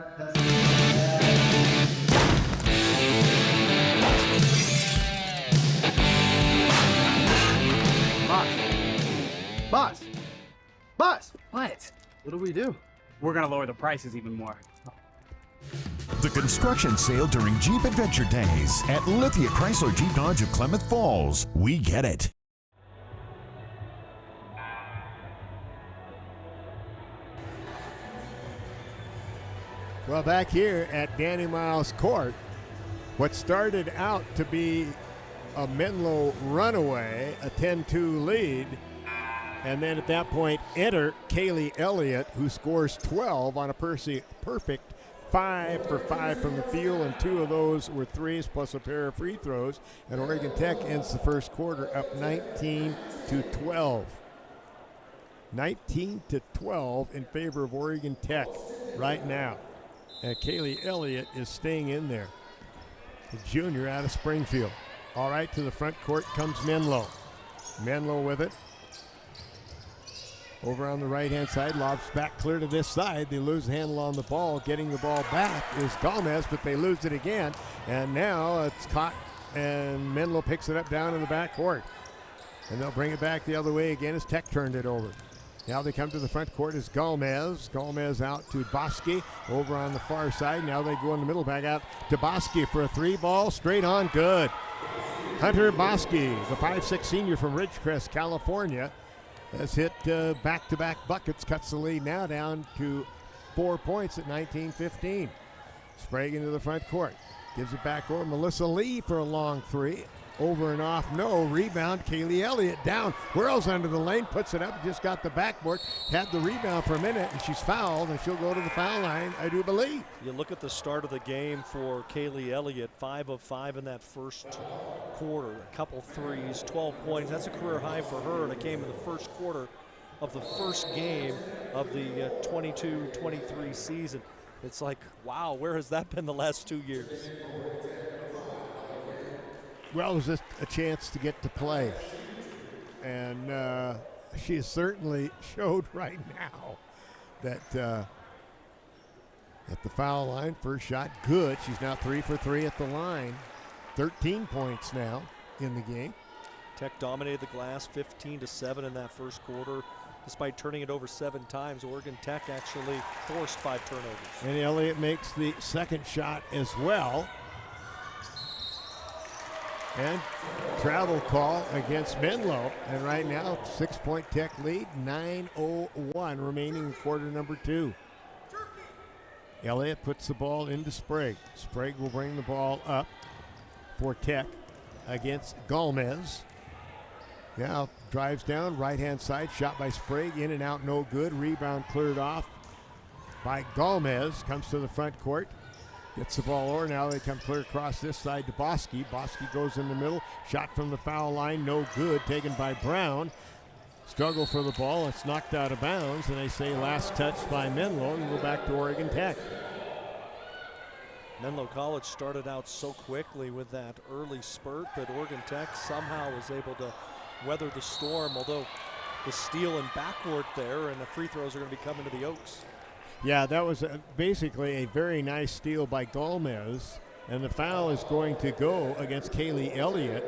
Boss! What? What do we do? We're gonna lower the prices even more. The construction sale during Jeep Adventure Days at Lithia Chrysler Jeep Dodge of Klamath Falls. We get it. Well, back here at Danny Miles Court, what started out to be a Menlo runaway, a 10-2 lead, and then at that point, enter Kaylee Elliott, who scores 12 on a perfect 5 for 5 from the field, and 2 of those were threes plus a pair of free throws. And Oregon Tech ends the first quarter up 19-12. 19-12 in favor of Oregon Tech right now. And Kaylee Elliott is staying in there. The junior out of Springfield. All right, to the front court comes Menlo. Menlo with it. Over on the right-hand side, lobs back clear to this side. They lose the handle on the ball. Getting the ball back is Gomez, but they lose it again. And now it's caught, and Menlo picks it up down in the back court. And they'll bring it back the other way again as Tech turned it over. Now they come to the front court is Gomez. Gomez out to Bosky over on the far side. Now they go in the middle, back out to Bosky for a 3-ball. Straight on, good. Hunter Bosky, the 5'6" senior from Ridgecrest, California, has hit back-to-back buckets, cuts the lead now down to 4 points at 19-15. Sprague into the front court. Gives it back over Melissa Lee for a long 3. Over and off, no. Rebound, Kaylee Elliott down. Whirls under the lane, puts it up, just got the backboard. Had the rebound for a minute, and she's fouled, and she'll go to the foul line, I do believe. You look at the start of the game for Kaylee Elliott, 5 of 5 in that first quarter. A couple threes, 12 points. That's a career high for her, and it came in the first quarter of the first game of the 22-23 season. It's like, wow, where has that been the last 2 years? Well, it was just a chance to get to play. And she has certainly showed right now that at the foul line, first shot good. She's now 3 for 3 at the line. 13 points now in the game. Tech dominated the glass 15-7 in that first quarter. Despite turning it over 7 times, Oregon Tech actually forced 5 turnovers. And Elliott makes the second shot as well. And travel call against Menlo. And right now, 6-point Tech lead, 9:01 remaining in quarter number 2. Elliott puts the ball into Sprague. Sprague will bring the ball up for Tech against Gomez. Now drives down, right-hand side, shot by Sprague, in and out, no good. Rebound cleared off by Gomez, comes to the front court. Gets the ball over. Now they come clear across this side to Bosky. Bosky goes in the middle. Shot from the foul line. No good. Taken by Brown. Struggle for the ball. It's knocked out of bounds. And they say last touch by Menlo and go back to Oregon Tech. Menlo College started out so quickly with that early spurt, but Oregon Tech somehow was able to weather the storm, although the steal and backcourt there, and the free throws are going to be coming to the Oaks. Yeah, that was basically a very nice steal by Gomez, and the foul is going to go against Kaylee Elliott.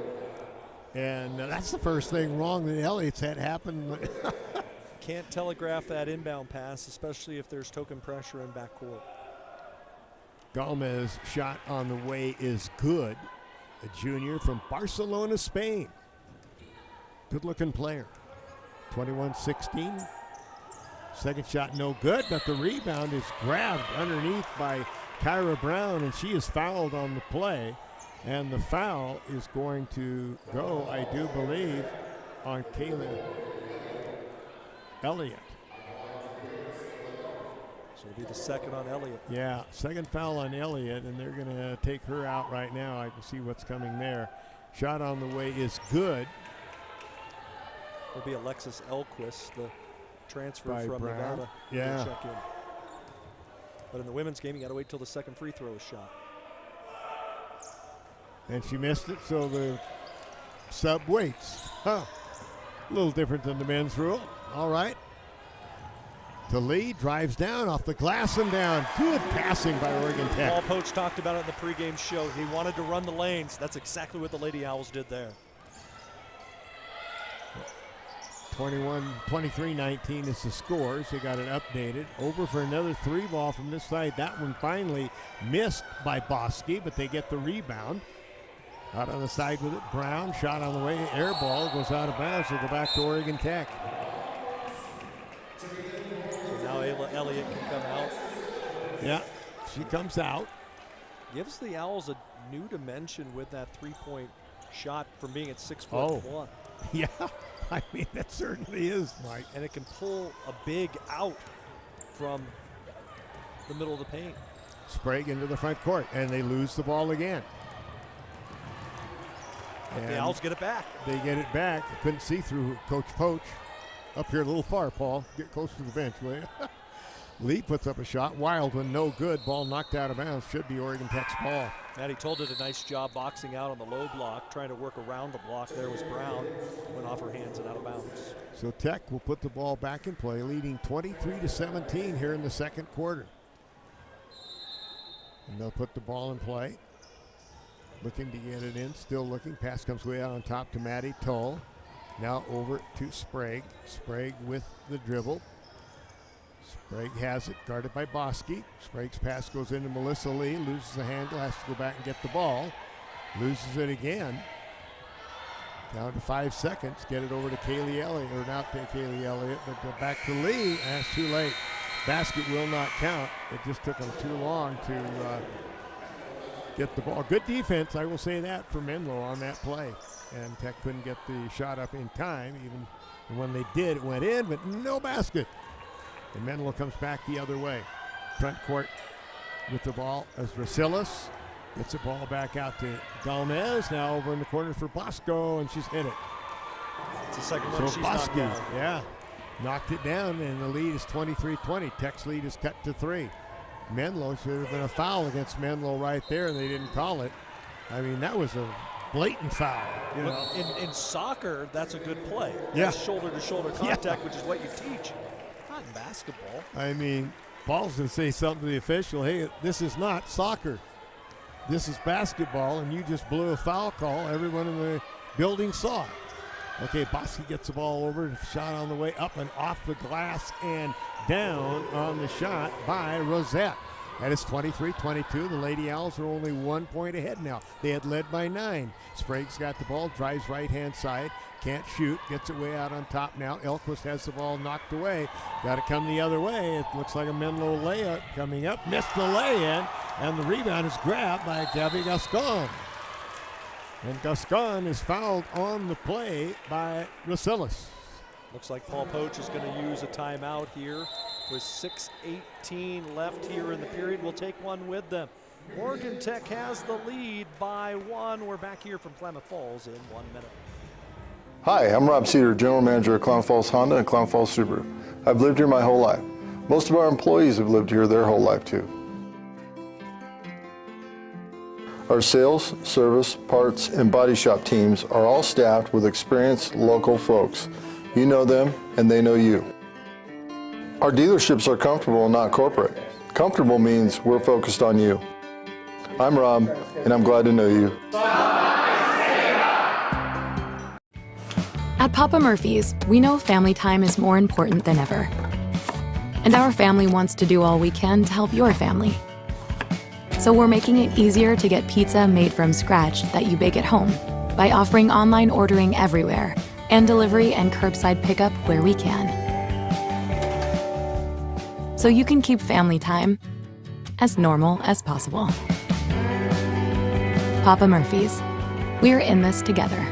And that's the first thing wrong that Elliott's had happen. Can't telegraph that inbound pass, especially if there's token pressure in backcourt. Gomez shot on the way is good. A junior from Barcelona, Spain. Good-looking player. 21-16. Second shot no good, but the rebound is grabbed underneath by Kyra Brown, and she is fouled on the play. And the foul is going to go, I do believe, on Kaylee Elliott. So it'll be the second on Elliott. Yeah, second foul on Elliott, and they're going to take her out right now. I can see what's coming there. Shot on the way is good. It'll be Alexis Elquist, the transfer By from Brown. Nevada. Yeah. Check in. But in the women's game, you got to wait till the second free throw is shot. And she missed it, so the sub waits. Huh. A little different than the men's rule. All right. To lead, drives down off the glass and down. Good passing by Oregon Tech. Paul Poach talked about it in the pregame show. He wanted to run the lanes. That's exactly what the Lady Owls did there. 23-19 is the scores. They got it updated. Over for another 3 ball from this side. That one finally missed by Bosky, but they get the rebound. Out on the side with it. Brown, shot on the way. Air ball goes out of bounds. Will go back to Oregon Tech. So now Elliott can come out. Yeah, she comes out. Gives the Owls a new dimension with that three-point shot from being at 6'1". Yeah, I mean, that certainly is, Mike. And it can pull a big out from the middle of the paint. Sprague into the front court, and they lose the ball again. And the Owls get it back. They get it back. Couldn't see through Coach Poach. Up here a little far, Paul. Get close to the bench, will you? Lee puts up a shot. Wild one, no good. Ball knocked out of bounds. Should be Oregon Tech's ball. Maddie Toll did a nice job boxing out on the low block, trying to work around the block. There was Brown. Went off her hands and out of bounds. So Tech will put the ball back in play, leading 23-17 here in the second quarter. And they'll put the ball in play. Looking to get it in, still looking. Pass comes way out on top to Maddie Toll. Now over to Sprague. Sprague with the dribble. Sprague has it, guarded by Bosky. Sprague's pass goes into Melissa Lee, loses the handle, has to go back and get the ball. Loses it again. Down to 5 seconds. Get it over to Kaylee Elliott, or not to Kaylee Elliott, but back to Lee. That's too late. Basket will not count. It just took them too long to get the ball. Good defense, I will say that, for Menlo on that play. And Tech couldn't get the shot up in time. Even when they did, it went in, but no basket. And Menlo comes back the other way. Front court with the ball as Rasilis gets the ball back out to Galmez. Now over in the corner for Bosco, and she's hit it. It's the second one she's knocked Bosco, down. yeah, knocked it down, and the lead is 23-20. Tech's lead is cut to 3. Menlo, should have been a foul against Menlo right there, and they didn't call it. I mean, that was a blatant foul. You know? In soccer, that's a good play. Yeah. That's shoulder-to-shoulder contact, which is what you teach. Not in basketball. I mean, Paul's going to say something to the official. Hey, this is not soccer. This is basketball, and you just blew a foul call. Everyone in the building saw it. Okay, Bosky gets the ball over. Shot on the way up and off the glass and down on the shot by Rosette. That is 23-22. The Lady Owls are only 1 point ahead now. They had led by 9. Sprague's got the ball, drives right-hand side, can't shoot, gets it way out on top now. Elquist has the ball knocked away. Got to come the other way. It looks like a Menlo layup coming up. Missed the lay-in, and the rebound is grabbed by Gabby Gascon. And Gascon is fouled on the play by Rasilis. Looks like Paul Poach is going to use a timeout here with 6:18 left here in the period. We'll take one with them. Oregon Tech has the lead by 1. We're back here from Klamath Falls in 1 minute. Hi, I'm Rob Cedar, General Manager of Klamath Falls Honda and Klamath Falls Subaru. I've lived here my whole life. Most of our employees have lived here their whole life too. Our sales, service, parts, and body shop teams are all staffed with experienced local folks. You know them, and they know you. Our dealerships are comfortable and not corporate. Comfortable means we're focused on you. I'm Rob, and I'm glad to know you. At Papa Murphy's, we know family time is more important than ever. And our family wants to do all we can to help your family. So we're making it easier to get pizza made from scratch that you bake at home by offering online ordering everywhere and delivery and curbside pickup where we can. So you can keep family time as normal as possible. Papa Murphy's. We're in this together.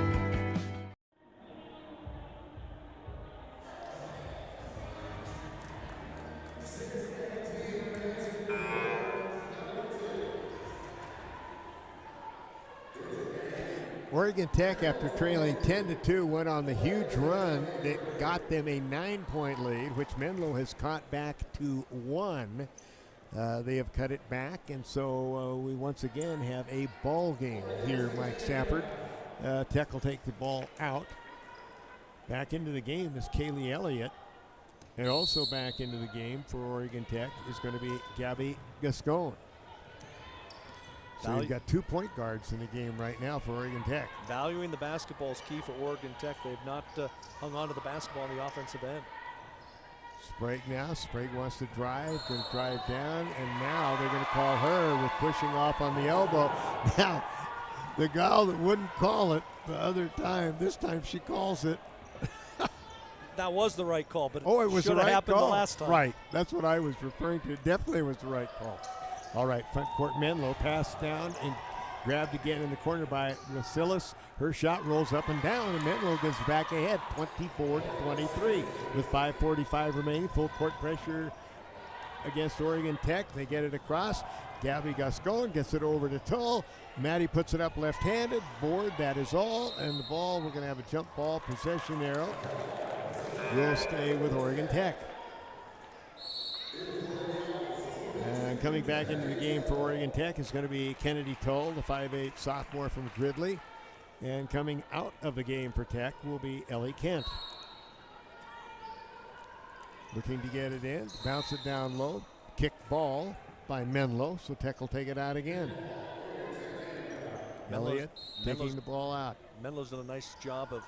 Oregon Tech, after trailing 10-2, went on the huge run that got them a 9-point lead, which Menlo has caught back to 1. They have cut it back, and so we once again have a ball game here, Mike Safford. Tech will take the ball out. Back into the game is Kaylee Elliott. And also back into the game for Oregon Tech is going to be Gabby Gascon. So you've got 2 point guards in the game right now for Oregon Tech. Valuing the basketball is key for Oregon Tech. They've not hung on to the basketball on the offensive end. Sprague now. Sprague wants to drive, going to drive down, and now they're going to call her with pushing off on the elbow. Now, the gal that wouldn't call it the other time, this time she calls it. That was the right call, but it was the right happened call. The last time. Right, that's what I was referring to. It definitely was the right call. All right, front court Menlo passed down and grabbed again in the corner by Rasilis. Her shot rolls up and down, and Menlo gets back ahead, 24-23 with 5:45 remaining. Full court pressure against Oregon Tech. They get it across. Gabby Gascon gets it over to Tull. Maddie puts it up left-handed. Board, that is all. And the ball, we're going to have a jump ball possession arrow. Will stay with Oregon Tech. And coming back into the game for Oregon Tech is going to be Kennedy Tull, the 5'8 sophomore from Gridley. And coming out of the game for Tech will be Ellie Kent. Looking to get it in, bounce it down low, kick ball by Menlo, so Tech will take it out again. Elliott taking the ball out. Menlo's done a nice job of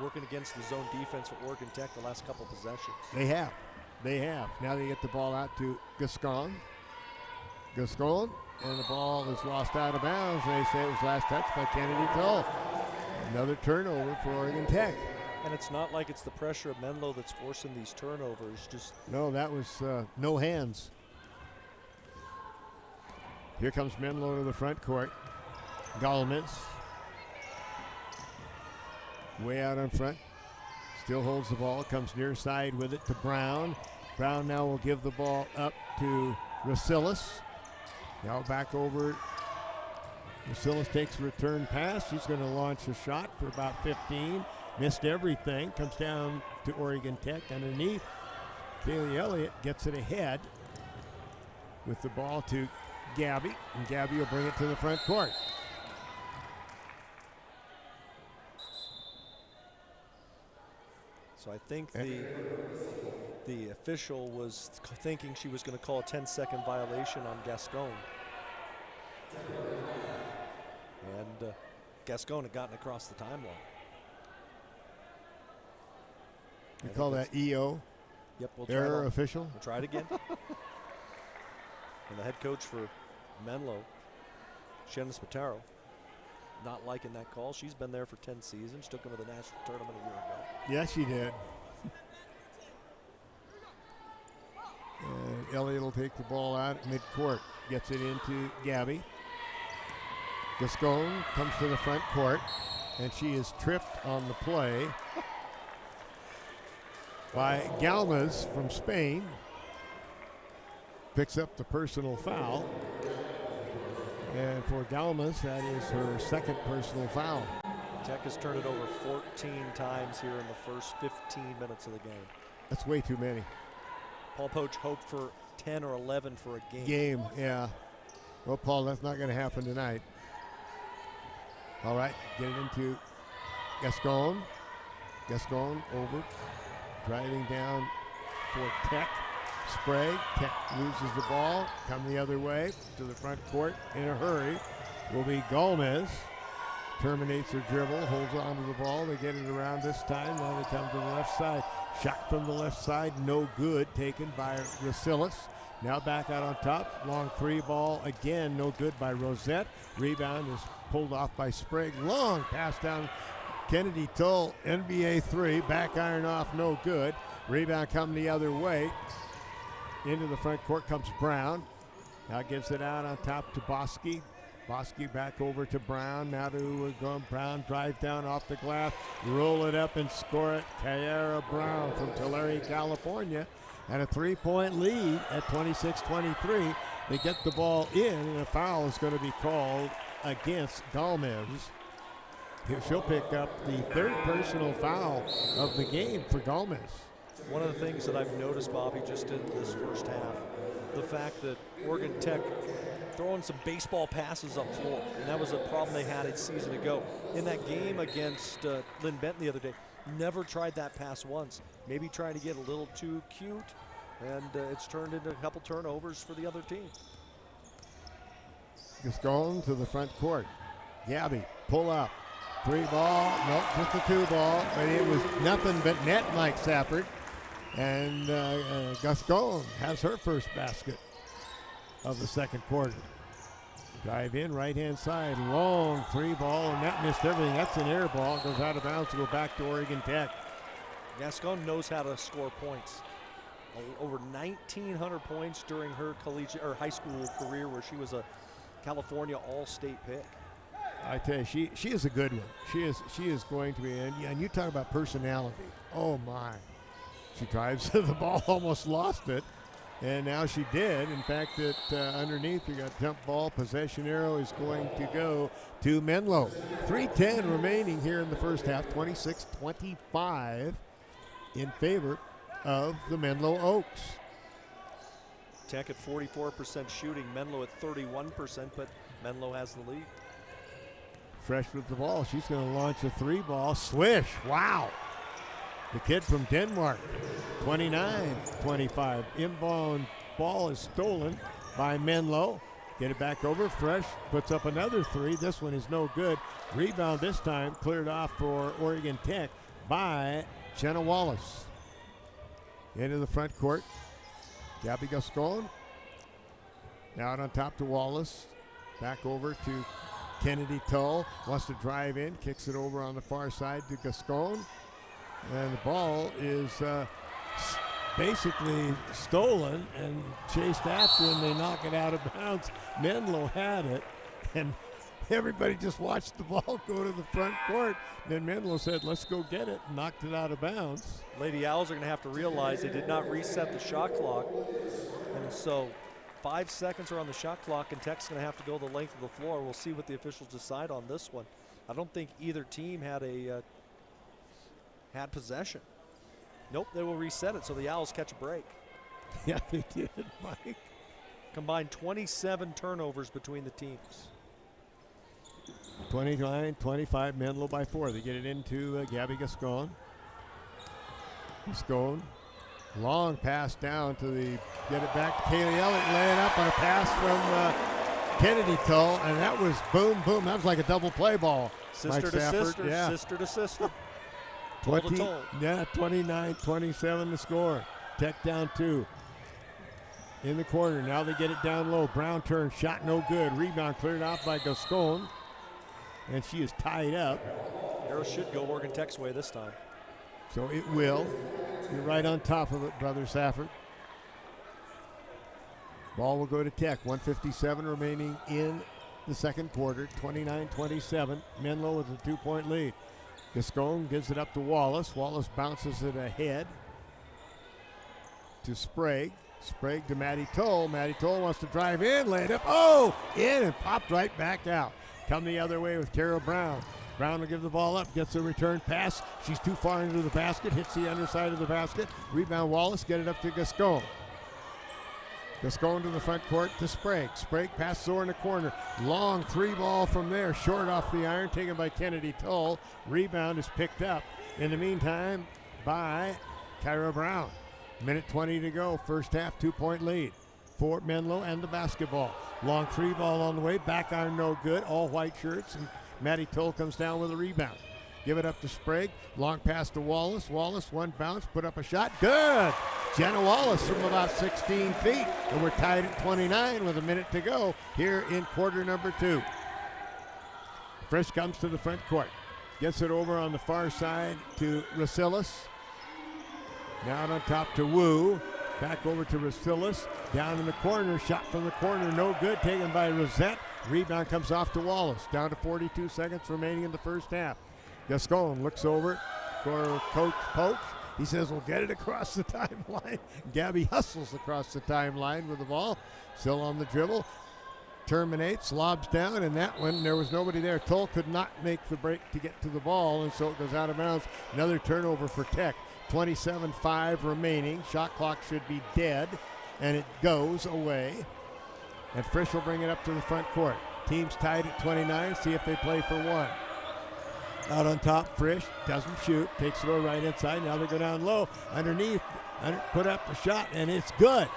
working against the zone defense for Oregon Tech the last couple possessions. They have. Now they get the ball out to Gascon. Gascon, and the ball is lost out of bounds. They say it was last touched by Kennedy Tull. Another turnover for Oregon Tech. And it's not like it's the pressure of Menlo that's forcing these turnovers. No, that was no hands. Here comes Menlo to the front court. Gallmans way out in front. Still holds the ball. Comes near side with it to Brown. Brown now will give the ball up to Rasilis. Now back over. Rasilis takes a return pass. He's going to launch a shot for about 15. Missed everything. Comes down to Oregon Tech underneath. Kaylee Elliott gets it ahead with the ball to Gabby. And Gabby will bring it to the front court. So I think the official was thinking she was going to call a 10-second violation on Gascon. And Gascon had gotten across the timeline. You call that EO? Yep, we'll try error official? We'll try it again. And the head coach for Menlo, Shannon Spataro, not liking that call. She's been there for 10 seasons. Took him to the national tournament a year ago. Yes, she did. And Elliott will take the ball out at midcourt. Gets it into Gabby. Gascon comes to the front court, and she is tripped on the play by Galmaz from Spain. Picks up the personal foul. And for Galmaz, that is her second personal foul. Tech has turned it over 14 times here in the first 15 minutes of the game. That's way too many. Paul Poach hoped for 10 or 11 for a game. Yeah. Well, Paul, that's not going to happen tonight. All right, get it into Gascon. Gascon over, driving down for Tech. Sprague. Tech loses the ball. Come the other way to the front court in a hurry. Will be Gomez. Terminates her dribble, holds on to the ball. They get it around this time. Now they come to the left side. Shot from the left side, no good. Taken by Rasilis. Now back out on top. Long three ball again, no good by Rosette. Rebound is pulled off by Sprague. Long pass down Kennedy Tull, NBA three. Back iron off, no good. Rebound coming the other way. Into the front court comes Brown. Now gives it out on top to Bosky. Bosky back over to Brown. Now to Brown. Drive down off the glass. Roll it up and score it. Kyara Brown from Tulare, California. And a three-point lead at 26-23. They get the ball in, and a foul is going to be called against Galmez. She'll pick up the third personal foul of the game for Gomez. One of the things that I've noticed, Bobby, just in this first half, the fact that Oregon Tech throwing some baseball passes up floor, and that was a problem they had a season ago. In that game against Lynn Benton the other day, never tried that pass once. Maybe trying to get a little too cute, and it's turned into a couple turnovers for the other team. Just going to the front court. Gabby, pull up. 3 ball, nope, just a 2 ball, but it was nothing but net, Mike Safford. And Gascon has her first basket of the second quarter. Drive in, right-hand side, long 3 ball, and that missed everything. That's an air ball, goes out of bounds to go back to Oregon Tech. Gascon knows how to score points. Over 1,900 points during her collegiate or high school career, where she was a California All-State pick. I tell you, she is a good one. She is going to be, and you talk about personality. Oh my. She drives to the ball, almost lost it, and now she did. In fact, underneath you got jump ball, possession arrow is going to go to Menlo. 3:10 remaining here in the first half, 26-25 in favor of the Menlo Oaks. Tech at 44% shooting, Menlo at 31%, but Menlo has the lead. Fresh with the ball. She's going to launch a 3 ball. Swish. Wow. The kid from Denmark. 29-25. Inbound ball is stolen by Menlo. Get it back over. Fresh puts up another 3. This one is no good. Rebound this time cleared off for Oregon Tech by Jenna Wallace. Into the front court. Gabby Gascon. Out on top to Wallace. Back over to Kennedy Tull. Wants to drive in. Kicks it over on the far side to Gascon. And the ball is basically stolen and chased after, and they knock it out of bounds. Menlo had it, and everybody just watched the ball go to the front court. Then Menlo said, let's go get it, and knocked it out of bounds. Lady Owls are going to have to realize they did not reset the shot clock, and so 5 seconds are on the shot clock, and Tech's going to have to go the length of the floor. We'll see what the officials decide on this one. I don't think either team had possession. Nope, they will reset it, so the Owls catch a break. Yeah, they did, Mike. Combined 27 turnovers between the teams. 29-25, Menlo by 4. They get it into Gabby Gascon. Gascon, long pass down to get it back to Kaylee Elliott, laying up on a pass from Kennedy Tull, and that was boom, boom. That was like a double play ball. Sister to sister, yeah. sister to sister. 29-27 to score. Tech down 2. In the corner, now they get it down low. Brown turn, shot no good. Rebound cleared off by Gascon, and she is tied up. Arrow should go Oregon Tech's way this time. So it will. You're right on top of it, Brother Safford. Ball will go to Tech. 1:57 remaining in the second quarter. 29-27. Menlo with a 2-point lead. Gascon gives it up to Wallace. Wallace bounces it ahead to Sprague. Sprague to Maddie Tull. Maddie Tull wants to drive in, lay it up. Oh, in and popped right back out. Come the other way with Carol Brown. Brown will give the ball up, gets a return pass. She's too far into the basket, hits the underside of the basket. Rebound Wallace, get it up to Gascon. Gascon to the front court to Sprague. Sprague passes over in the corner. Long 3 ball from there, short off the iron, taken by Kennedy Tull. Rebound is picked up in the meantime by Kyra Brown. Minute 20 to go, first half, 2-point lead for Menlo and the basketball. Long 3 ball on the way, back iron no good, all white shirts, and Maddie Tull comes down with a rebound. Give it up to Sprague. Long pass to Wallace. Wallace, one bounce, put up a shot. Good! Jenna Wallace from about 16 feet. And we're tied at 29 with a minute to go here in quarter number 2. Frisch comes to the front court. Gets it over on the far side to Rasilis. Down on top to Wu. Back over to Rasilis. Down in the corner. Shot from the corner. No good. Taken by Rosette. Rebound comes off to Wallace. Down to 42 seconds remaining in the first half. Gascon looks over for Coach Poach. He says, we'll get it across the timeline. Gabby hustles across the timeline with the ball. Still on the dribble. terminates, lobs down, and that one, there was nobody there. Toll could not make the break to get to the ball, and so it goes out of bounds. Another turnover for Tech. 27-5 remaining. Shot clock should be dead, and it goes away. And Frisch will bring it up to the front court. Team's tied at 29. See if they play for one. Out on top, Frisch doesn't shoot. Takes it over right inside. Now they go down low. Underneath, put up a shot, and it's good.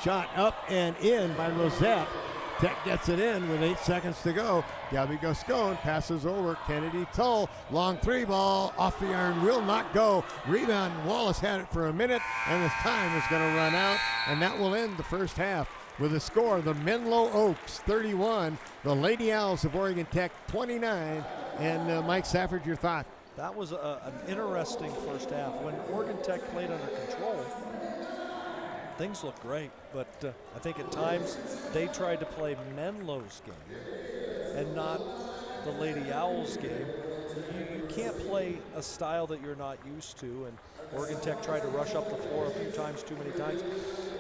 Shot up and in by Rosette. Tech gets it in with 8 seconds to go. Gabby Gascon passes over Kennedy Tull. Long three ball off the iron, will not go. Rebound, Wallace had it for a minute, and his time is going to run out, and that will end the first half. With a score, the Menlo Oaks 31, the Lady Owls of Oregon Tech 29. And Mike Safford, your thought? That was an interesting first half. When Oregon Tech played under control, things looked great, but I think at times they tried to play Menlo's game and not the Lady Owls game. You can't play a style that you're not used to, and Oregon Tech tried to rush up the floor a few times, too many times,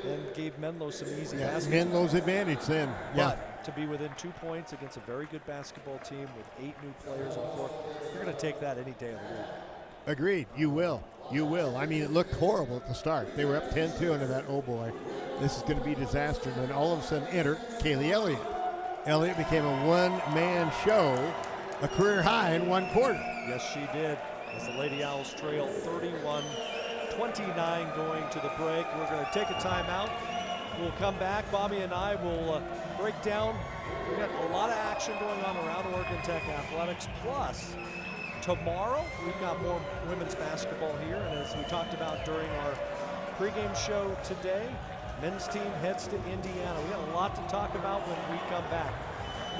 and gave Menlo some easy baskets. Menlo's advantage then. But to be within 2 points against a very good basketball team with 8 new players on the floor, you're going to take that any day of the week. Agreed. You will. You will. I mean, it looked horrible at the start. They were up 10-2 into that, oh boy, this is going to be disaster. And then all of a sudden enter Kaylee Elliott. Elliott became a one-man show, a career high in one quarter. Yes, she did. As the Lady Owls trail 31-29 going to the break. We're going to take a timeout. We'll come back. Bobby and I will break down. We got a lot of action going on around Oregon Tech athletics. Plus, tomorrow we've got more women's basketball here. And as we talked about during our pregame show today, men's team heads to Indiana. We got a lot to talk about when we come back.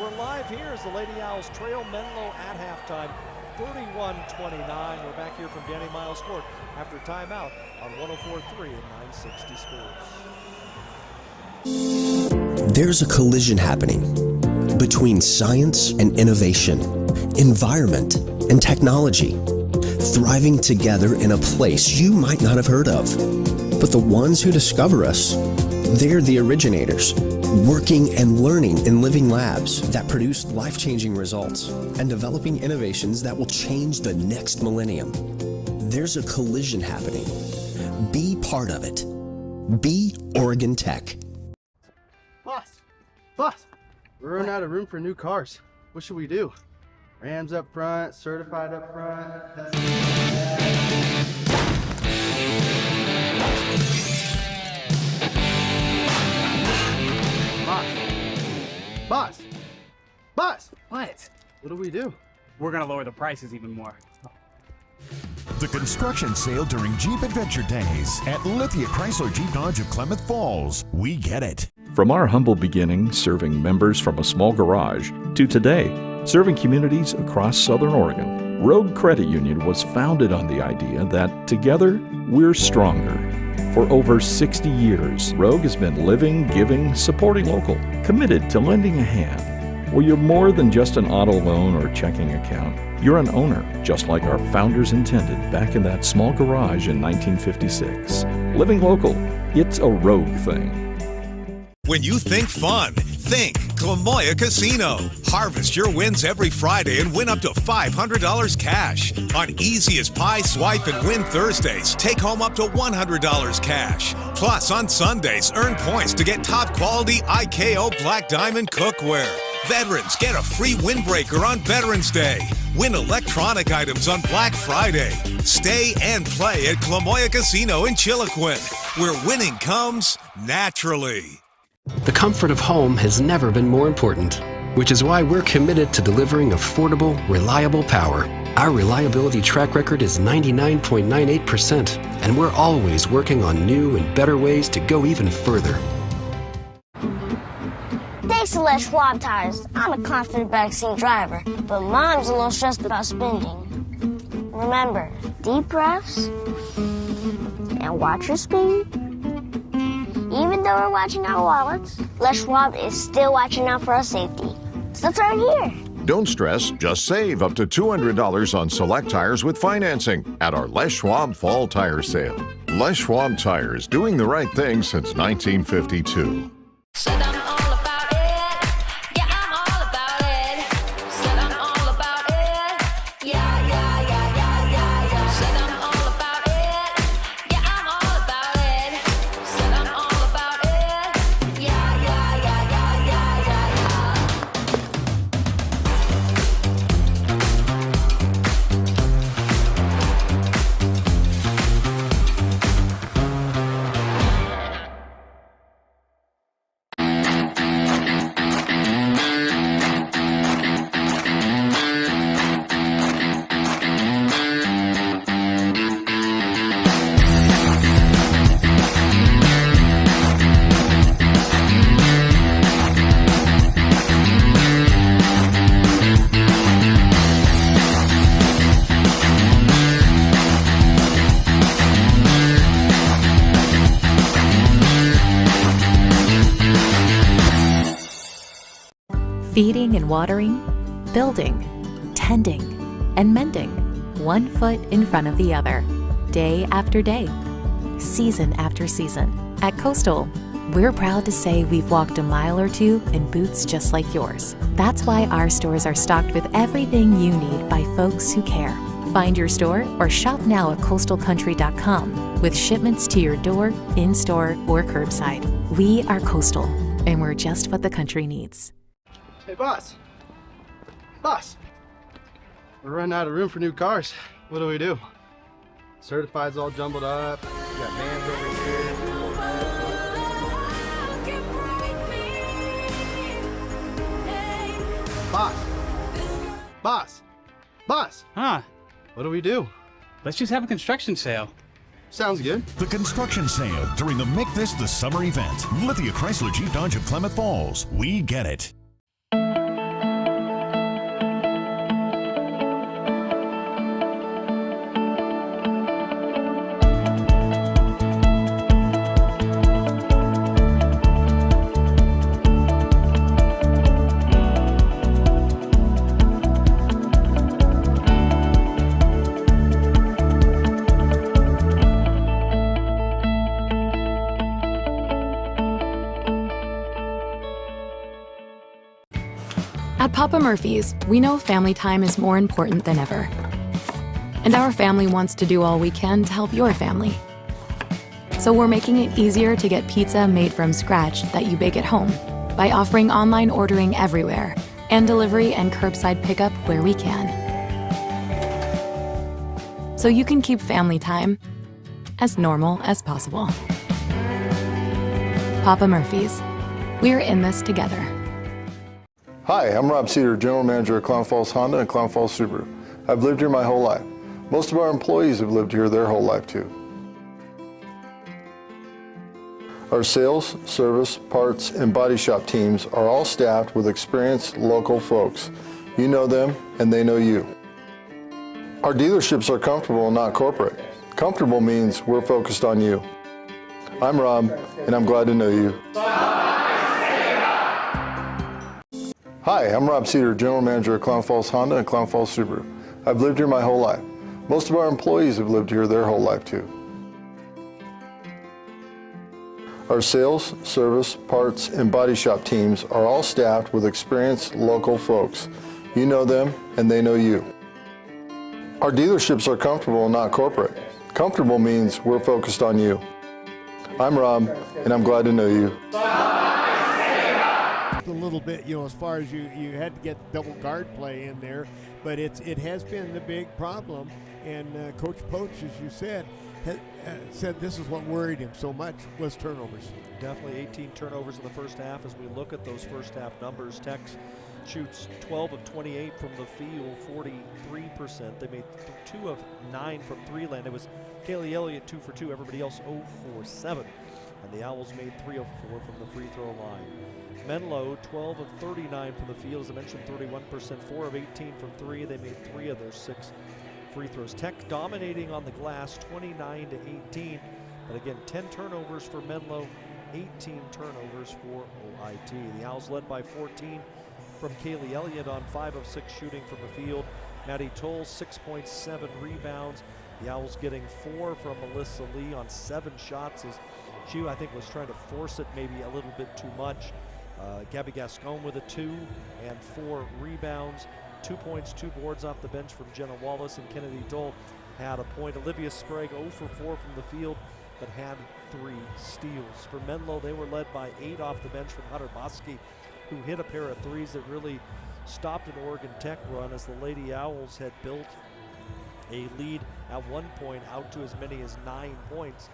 We're live here as the Lady Owls trail Menlo at halftime. 31-29. We're back here from Danny Miles Court after timeout on 104.3 and 960 Sports. There's a collision happening between science and innovation, environment and technology, thriving together in a place you might not have heard of. But the ones who discover us, they're the originators, working and learning in living labs that produce life-changing results and developing innovations that will change the next millennium. There's a collision happening. Be part of it. Be Oregon Tech. Boss, we're running out of room for new cars. What should we do? Rams up front, certified up front. Boss! What? What do we do? We're gonna lower the prices even more. The construction sale during Jeep Adventure Days at Lithia Chrysler Jeep Dodge of Klamath Falls. We get it. From our humble beginnings serving members from a small garage to today, serving communities across Southern Oregon, Rogue Credit Union was founded on the idea that together, we're stronger. For over 60 years, Rogue has been living, giving, supporting local, committed to lending a hand. Where you're more than just an auto loan or checking account. You're an owner, just like our founders intended back in that small garage in 1956. Living local, it's a Rogue thing. When you think fun, think Clamoya Casino. Harvest your wins every Friday and win up to $500 cash. On Easy as Pie, Swipe, and Win Thursdays, take home up to $100 cash. Plus, on Sundays, earn points to get top quality IKO Black Diamond cookware. Veterans get a free windbreaker on Veterans Day. Win electronic items on Black Friday. Stay and play at Clamoya Casino in Chiloquin, where winning comes naturally. The comfort of home has never been more important, which is why we're committed to delivering affordable, reliable power. Our reliability track record is 99.98%, and we're always working on new and better ways to go even further. Thanks to Les Schwab Tires, I'm a confident backseat driver, but Mom's a little stressed about spending. Remember, deep breaths and watch your speed. Even though we're watching our wallets, Les Schwab is still watching out for our safety. So turn here. Don't stress, just save up to $200 on select tires with financing at our Les Schwab Fall Tire Sale. Les Schwab Tires, doing the right thing since 1952. Said I'm all about it. Feeding and watering, building, tending, and mending, one foot in front of the other, day after day, season after season. At Coastal, we're proud to say we've walked a mile or two in boots just like yours. That's why our stores are stocked with everything you need by folks who care. Find your store or shop now at coastalcountry.com with shipments to your door, in-store, or curbside. We are Coastal, and we're just what the country needs. Hey, boss. Boss. We're running out of room for new cars. What do we do? Certified's all jumbled up. We got vans over here. Boss. Huh? What do we do? Let's just have a construction sale. Sounds good. The construction sale during the Make This the Summer event. Lithia Chrysler Jeep Dodge of Klamath Falls. We get it. At Papa Murphy's, we know family time is more important than ever. And our family wants to do all we can to help your family. So we're making it easier to get pizza made from scratch that you bake at home by offering online ordering everywhere and delivery and curbside pickup where we can. So you can keep family time as normal as possible. Papa Murphy's, we're in this together. Hi, I'm Rob Cedar, General Manager of Klamath Falls Honda and Klamath Falls Subaru. I've lived here my whole life. Most of our employees have lived here their whole life too. Our sales, service, parts, and body shop teams are all staffed with experienced local folks. You know them and they know you. Our dealerships are comfortable and not corporate. Comfortable means we're focused on you. I'm Rob, and I'm glad to know you. Hi, I'm Rob Cedar, General Manager of Klamath Falls Honda and Klamath Falls Subaru. I've lived here my whole life. Most of our employees have lived here their whole life too. Our sales, service, parts, and body shop teams are all staffed with experienced local folks. You know them and they know you. Our dealerships are comfortable and not corporate. Comfortable means we're focused on you. I'm Rob, and I'm glad to know you. A little bit, as far as you had to get double guard play in there, but it has been the big problem. And Coach Poach, as you said, said this is what worried him so much was turnovers. Definitely 18 turnovers in the first half. As we look at those first half numbers, Tex shoots 12 of 28 from the field, 43%. They made 2 of 9 from three land. It was Kaylee Elliott 2 for 2. Everybody else 0 for 7. And the Owls made 3 of 4 from the free throw line. Menlo 12 of 39 from the field. As I mentioned, 31%, 4 of 18 from 3. They made 3 of their 6 free throws. Tech dominating on the glass, 29 to 18. But again, 10 turnovers for Menlo, 18 turnovers for OIT. The Owls led by 14 from Kaylee Elliott on 5 of 6 shooting from the field. Maddie Toll, 6.7 rebounds. The Owls getting 4 from Melissa Lee on 7 shots, as she, I think, was trying to force it maybe a little bit too much. Gabby Gascon with a 2 and 4 rebounds. 2 points, 2 boards off the bench from Jenna Wallace, and Kennedy Dole had a point. Olivia Sprague 0 for 4 from the field, but had 3 steals. For Menlo, they were led by 8 off the bench from Hunter Bosky, who hit a pair of threes that really stopped an Oregon Tech run, as the Lady Owls had built a lead at one point out to as many as 9 points.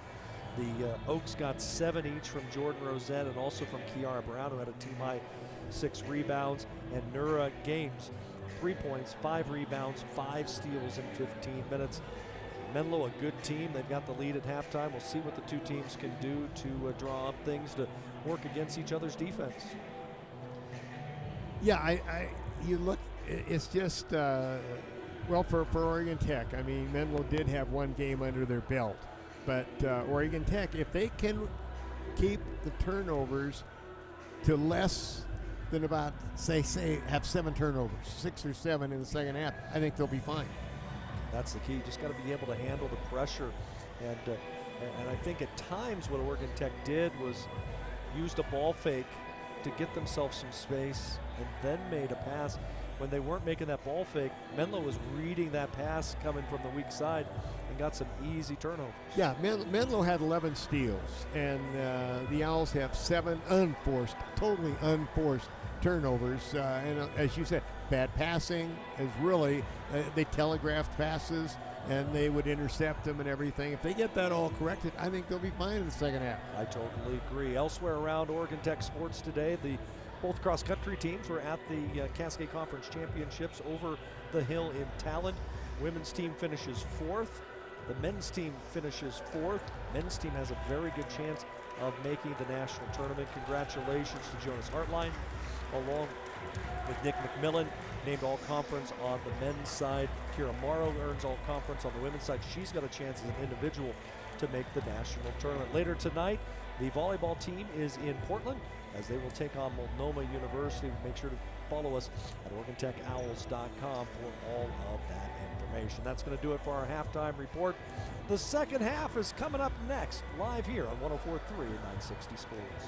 The Oaks got 7 each from Jordan Rosette and also from Kiara Brown, who had a team-high 6 rebounds, and Nura Games 3 points, 5 rebounds, 5 steals in 15 minutes. Menlo, a good team. They've got the lead at halftime. We'll see what the two teams can do to draw up things to work against each other's defense. Yeah, you look, it's just, well, for Oregon Tech, I mean, Menlo did have one game under their belt. But Oregon Tech, if they can keep the turnovers to less than about, say, have 7 turnovers, 6 or 7 in the second half. I think they'll be fine. That's the key. Just got to be able to handle the pressure. And I think at times what Oregon Tech did was used a ball fake to get themselves some space and then made a pass. When they weren't making that ball fake, Menlo was reading that pass coming from the weak side and got some easy turnovers. Yeah, Menlo had 11 steals, and the Owls have 7 totally unforced turnovers. And as you said, bad passing is really, they telegraphed passes, and they would intercept them and everything. If they get that all corrected, I think they'll be fine in the second half. I totally agree. Elsewhere around Oregon Tech sports today, both cross-country teams were at the Cascade Conference Championships over the hill in Talent. Women's team finishes 4th. The men's team finishes 4th. Men's team has a very good chance of making the national tournament. Congratulations to Jonas Hartline, along with Nick McMillan, named all-conference on the men's side. Kira Morrow earns all-conference on the women's side. She's got a chance as an individual to make the national tournament. Later tonight, the volleyball team is in Portland as they will take on Multnomah University. Make sure to follow us at OregonTechOwls.com for all of that information. That's going to do it for our halftime report. The second half is coming up next, live here on 104.3 and 960 Sports.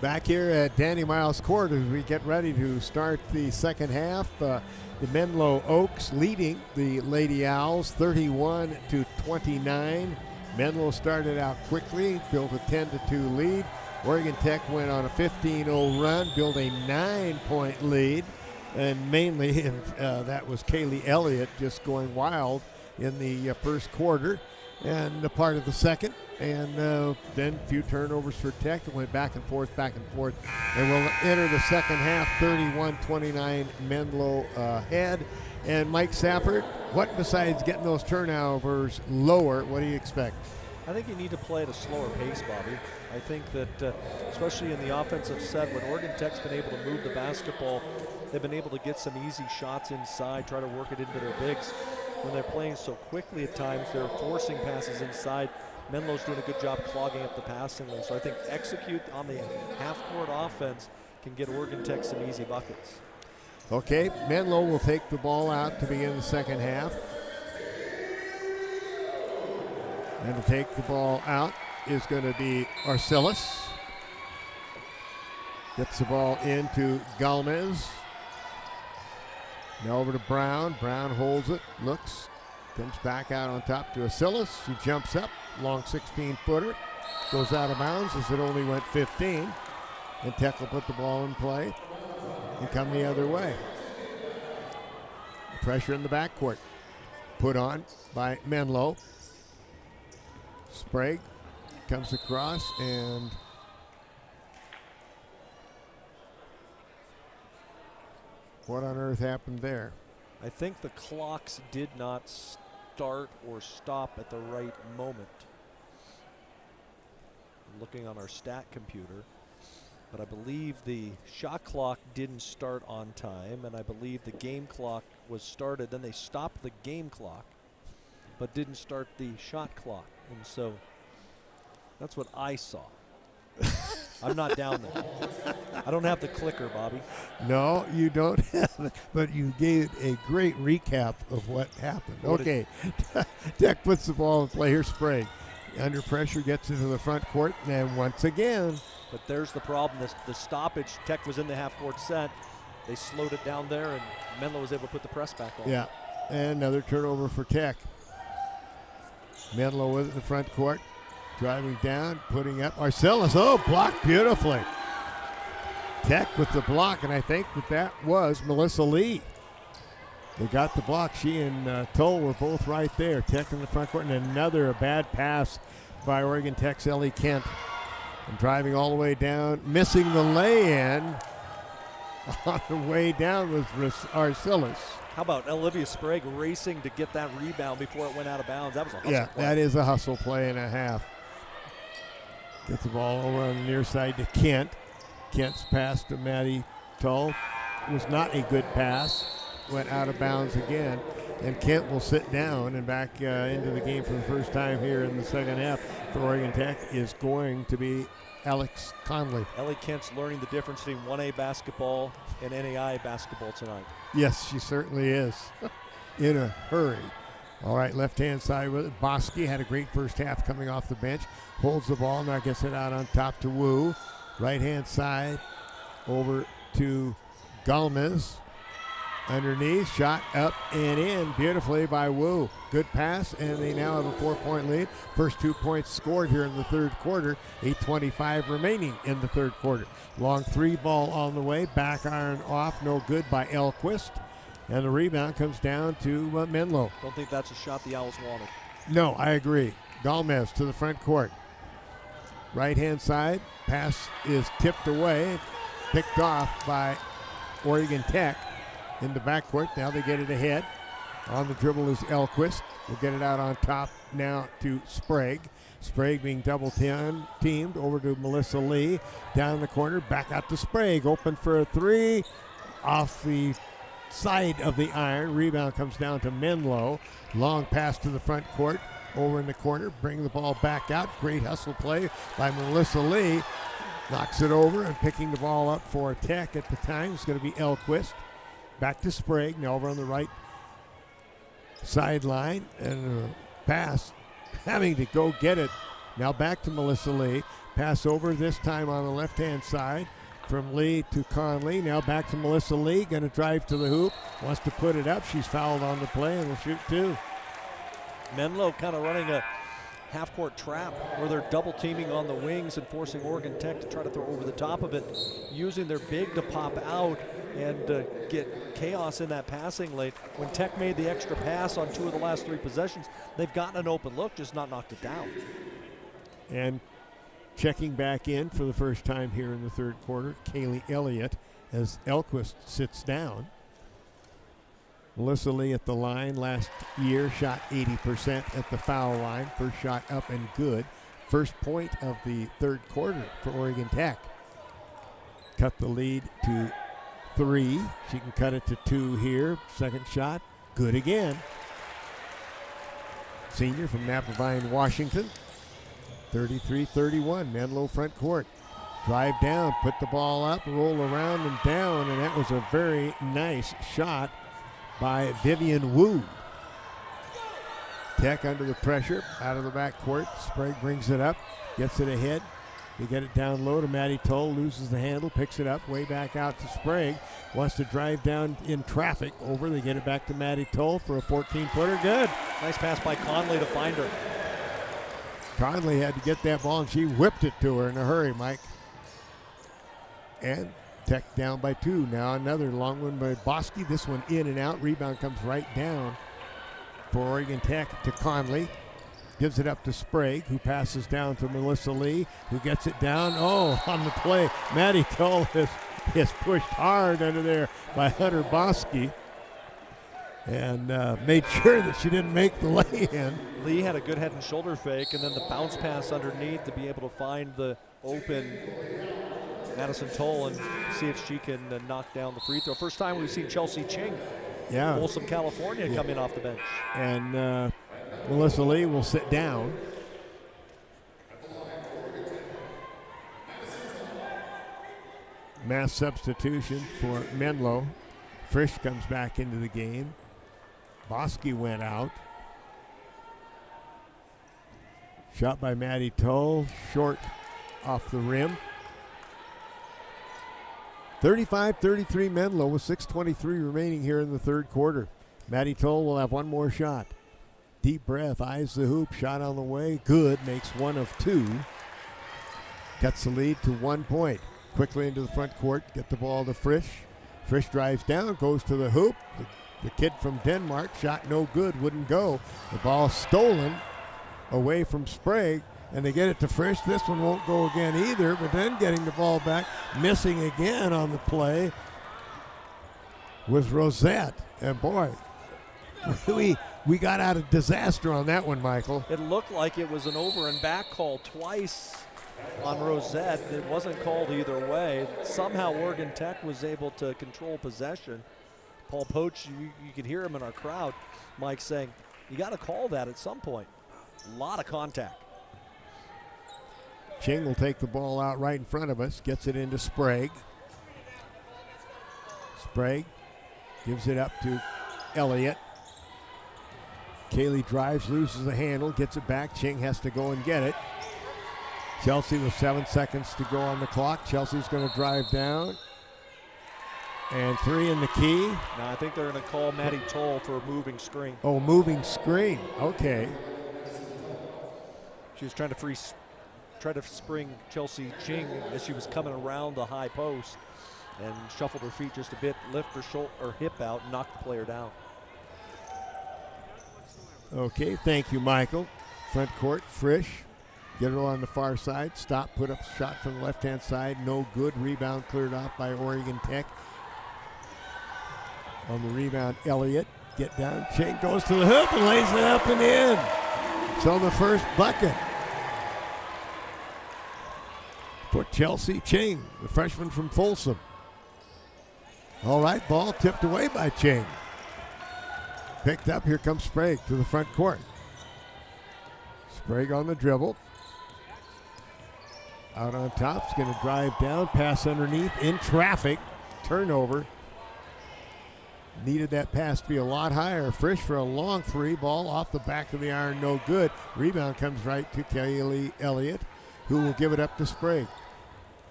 Back here at Danny Miles Court as we get ready to start the second half. The Menlo Oaks leading the Lady Owls 31-29. Menlo started out quickly, built a 10-2 lead. Oregon Tech went on a 15-0 run, built a 9-point lead, and mainly that was Kaylee Elliott just going wild in the first quarter and a part of the second. and then a few turnovers for Tech. It went back and forth. And we'll enter the second half, 31-29 Menlo ahead. And Mike Safford, what besides getting those turnovers lower, what do you expect? I think you need to play at a slower pace, Bobby. I think that, especially in the offensive set, when Oregon Tech's been able to move the basketball, they've been able to get some easy shots inside, try to work it into their bigs. When they're playing so quickly at times, they're forcing passes inside. Menlo's doing a good job clogging up the passing lane. So I think execute on the half-court offense can get Oregon Tech some easy buckets. Okay, Menlo will take the ball out to begin the second half. And to take the ball out is going to be Arcellus. Gets the ball into Galmez. Now over to Brown. Brown holds it, looks, comes back out on top to Arcellus. He jumps up, long 16-footer. Goes out of bounds as it only went 15. And Tech will put the ball in play and come the other way. Pressure in the backcourt. Put on by Menlo. Sprague comes across, and what on earth happened there? I think the clocks did not start or stop at the right moment. I'm looking on our stat computer, but I believe the shot clock didn't start on time, and I believe the game clock was started. Then they stopped the game clock, but didn't start the shot clock. And so that's what I saw. I'm not down there. I don't have the clicker, Bobby. No, you don't have it, but you gave a great recap of what happened. Okay, Tech puts the ball in play. Here's Sprague. Under pressure, gets into the front court, and once again. But there's the problem. The stoppage, Tech was in the half-court set. They slowed it down there, and Menlo was able to put the press back on. Yeah, and another turnover for Tech. Menlo with it in the front court. Driving down, putting up Arcellus. Oh, blocked beautifully. Tech with the block, and I think that was Melissa Lee. They got the block. She and Toll were both right there. Tech in the front court, and another bad pass by Oregon Tech's Ellie Kent. And driving all the way down, missing the lay-in. On the way down was Arcellus. How about Olivia Sprague racing to get that rebound before it went out of bounds? That was a hustle play. That is a hustle play and a half. Gets the ball over on the near side to Kent. Kent's pass to Maddie Tull was not a good pass. Went out of bounds again. And Kent will sit down, and back into the game for the first time here in the second half for Oregon Tech is going to be Alex Conley. Ellie Kent's learning the difference between 1A basketball and NAI basketball tonight. Yes, she certainly is. In a hurry. All right, left-hand side with it. Bosky had a great first half coming off the bench. Holds the ball, now gets it out on top to Wu. Right-hand side over to Galmez. Underneath, shot up and in beautifully by Wu. Good pass, and they now have a 4-point lead. First 2 points scored here in the third quarter. 8:25 remaining in the third quarter. Long three ball on the way. Back iron off, no good by Elquist. And the rebound comes down to Menlo. Don't think that's a shot the Owls wanted. No, I agree. Galmez to the front court. Right-hand side, pass is tipped away, picked off by Oregon Tech in the backcourt. Now they get it ahead. On the dribble is Elquist. We'll get it out on top now to Sprague. Sprague being double teamed over to Melissa Lee. Down the corner, back out to Sprague. Open for a three. Off the side of the iron. Rebound comes down to Menlo. Long pass to the front court. Over in the corner, bring the ball back out. Great hustle play by Melissa Lee. Knocks it over, and picking the ball up for Tech at the time is going to be Elquist. Back to Sprague, now over on the right sideline, and a pass, having to go get it. Now back to Melissa Lee. Pass over this time on the left-hand side from Lee to Conley. Now back to Melissa Lee, going to drive to the hoop. Wants to put it up. She's fouled on the play and will shoot two. Menlo kind of running a half-court trap where they're double teaming on the wings and forcing Oregon Tech to try to throw over the top of it, using their big to pop out and get chaos in that passing lane. When Tech made the extra pass on 2 of the last 3 possessions, they've gotten an open look, just not knocked it down. And checking back in for the first time here in the third quarter, Kaylee Elliott, as Elquist sits down. Melissa Lee at the line last year, shot 80% at the foul line. First shot up and good. First point of the third quarter for Oregon Tech. Cut the lead to 3. She can cut it to 2 here. Second shot, good again. Senior from Napavine, Washington. 33-31, Menlo front court. Drive down, put the ball up, roll around and down, and that was a very nice shot by Vivian Wu. Tech under the pressure, out of the back court. Sprague brings it up, gets it ahead. They get it down low to Maddie Toll, loses the handle, picks it up, way back out to Sprague. Wants to drive down in traffic over. They get it back to Maddie Toll for a 14-footer. Good. Nice pass by Conley to find her. Conley had to get that ball, and she whipped it to her in a hurry, Mike. And Tech down by 2. Now another long one by Bosky. This one in and out. Rebound comes right down for Oregon Tech to Conley. Gives it up to Sprague, who passes down to Melissa Lee, who gets it down. Oh, on the play, Maddie Toll is pushed hard under there by Hunter Bosky, and made sure that she didn't make the lay-in. Lee had a good head and shoulder fake, and then the bounce pass underneath to be able to find the open Madison Toll and see if she can knock down the free throw. First time we've seen Chelsea Ching, Folsom, California, come in off the bench. And Melissa Lee will sit down. Mass substitution for Menlo. Frisch comes back into the game. Bosky went out. Shot by Maddie Toll, short off the rim. 35-33 Menlo with 6:23 remaining here in the third quarter. Maddie Toll will have one more shot. Deep breath, eyes the hoop, shot on the way, good, makes 1 of 2. Cuts the lead to 1 point. Quickly into the front court, get the ball to Frisch. Frisch drives down, goes to the hoop. The kid from Denmark, shot no good, wouldn't go. The ball stolen away from Sprague, and they get it to Frisch. This one won't go again either, but then getting the ball back, missing again on the play was Rosette. And boy, we got out of disaster on that one, Michael. It looked like it was an over and back call twice on Rosette. It wasn't called either way. Somehow Oregon Tech was able to control possession. Paul Poach, you could hear him in our crowd, Mike, saying, you got to call that at some point. A lot of contact. Ching will take the ball out right in front of us, gets it into Sprague. Sprague gives it up to Elliott. Kaylee drives, loses the handle, gets it back. Ching has to go and get it. Chelsea with 7 seconds to go on the clock. Chelsea's going to drive down. And 3 in the key. No, I think they're going to call Maddie Toll for a moving screen. Oh, moving screen. Okay. She was trying to spring Chelsea Ching as she was coming around the high post and shuffled her feet just a bit, lift her hip out, and knocked the player down. Okay, thank you, Michael. Front court, Frisch. Get it on the far side. Stop, put up a shot from the left-hand side. No good. Rebound cleared off by Oregon Tech. On the rebound, Elliott. Get down. Ching goes to the hoop and lays it up and in. So the first bucket for Chelsea Ching, the freshman from Folsom. All right, ball tipped away by Ching. Picked up, here comes Sprague to the front court. Sprague on the dribble. Out on top, is going to drive down, pass underneath, in traffic, turnover. Needed that pass to be a lot higher. Frisch for a long 3, ball off the back of the iron, no good. Rebound comes right to Kaylee Elliott, who will give it up to Sprague.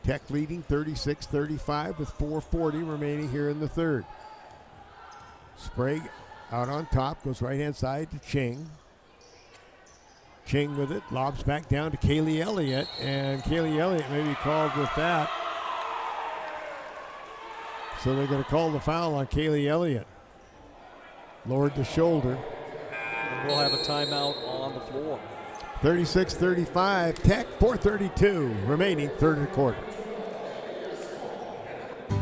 Tech leading 36-35 with 4:40 remaining here in the third. Sprague out on top, goes right-hand side to Ching. Ching with it, lobs back down to Kaylee Elliott, and Kaylee Elliott may be called with that. So they're going to call the foul on Kaylee Elliott. Lowered the shoulder. And we'll have a timeout on the floor. 36-35, Tech, 4:32 remaining, third quarter.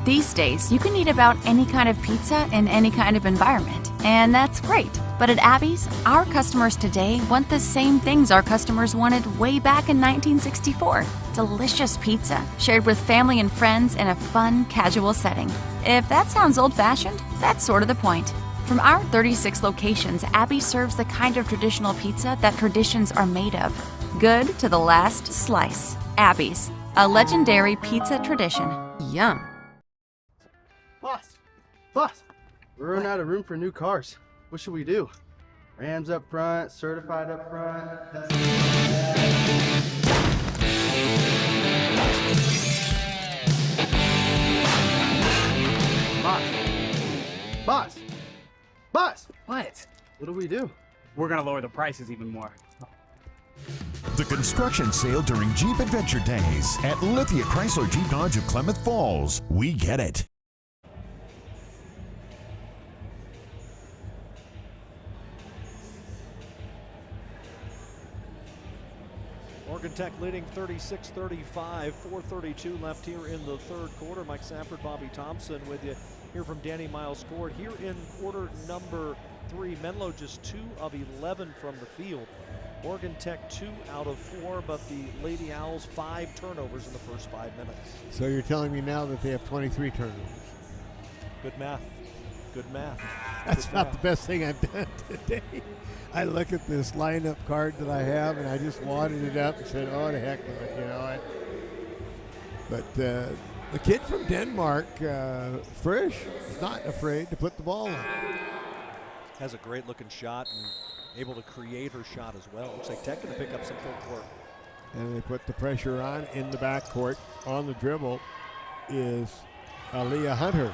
These days, you can eat about any kind of pizza in any kind of environment, and that's great. But at Abby's, our customers today want the same things our customers wanted way back in 1964. Delicious pizza, shared with family and friends in a fun, casual setting. If that sounds old-fashioned, that's sort of the point. From our 36 locations, Abby serves the kind of traditional pizza that traditions are made of. Good to the last slice. Abby's, a legendary pizza tradition. Yum. Boss, we're running out of room for new cars. What should we do? Rams up front, certified up front. Boss! What? What do we do? We're gonna lower the prices even more. The construction sale during Jeep Adventure Days at Lithia Chrysler Jeep Dodge of Klamath Falls. We get it. Oregon Tech leading 36-35, 4:32 left here in the third quarter. Mike Safford, Bobby Thompson with you. Hear from Danny Miles scored here in quarter number 3. Menlo just 2 of 11 from the field. Oregon Tech 2 out of 4, but the Lady Owls 5 turnovers in the first 5 minutes. So you're telling me now that they have 23 turnovers? Good math. Good math. That's Good not math. the best thing I've done today. I look at this lineup card that I have, and I just wadded it up and said, "Oh, the heck with it," you know. But the kid from Denmark, Frisch, is not afraid to put the ball in. Has a great looking shot and able to create her shot as well. Looks like Tech going to pick up some full court. And they put the pressure on in the backcourt. On the dribble is Aaliyah Hunter.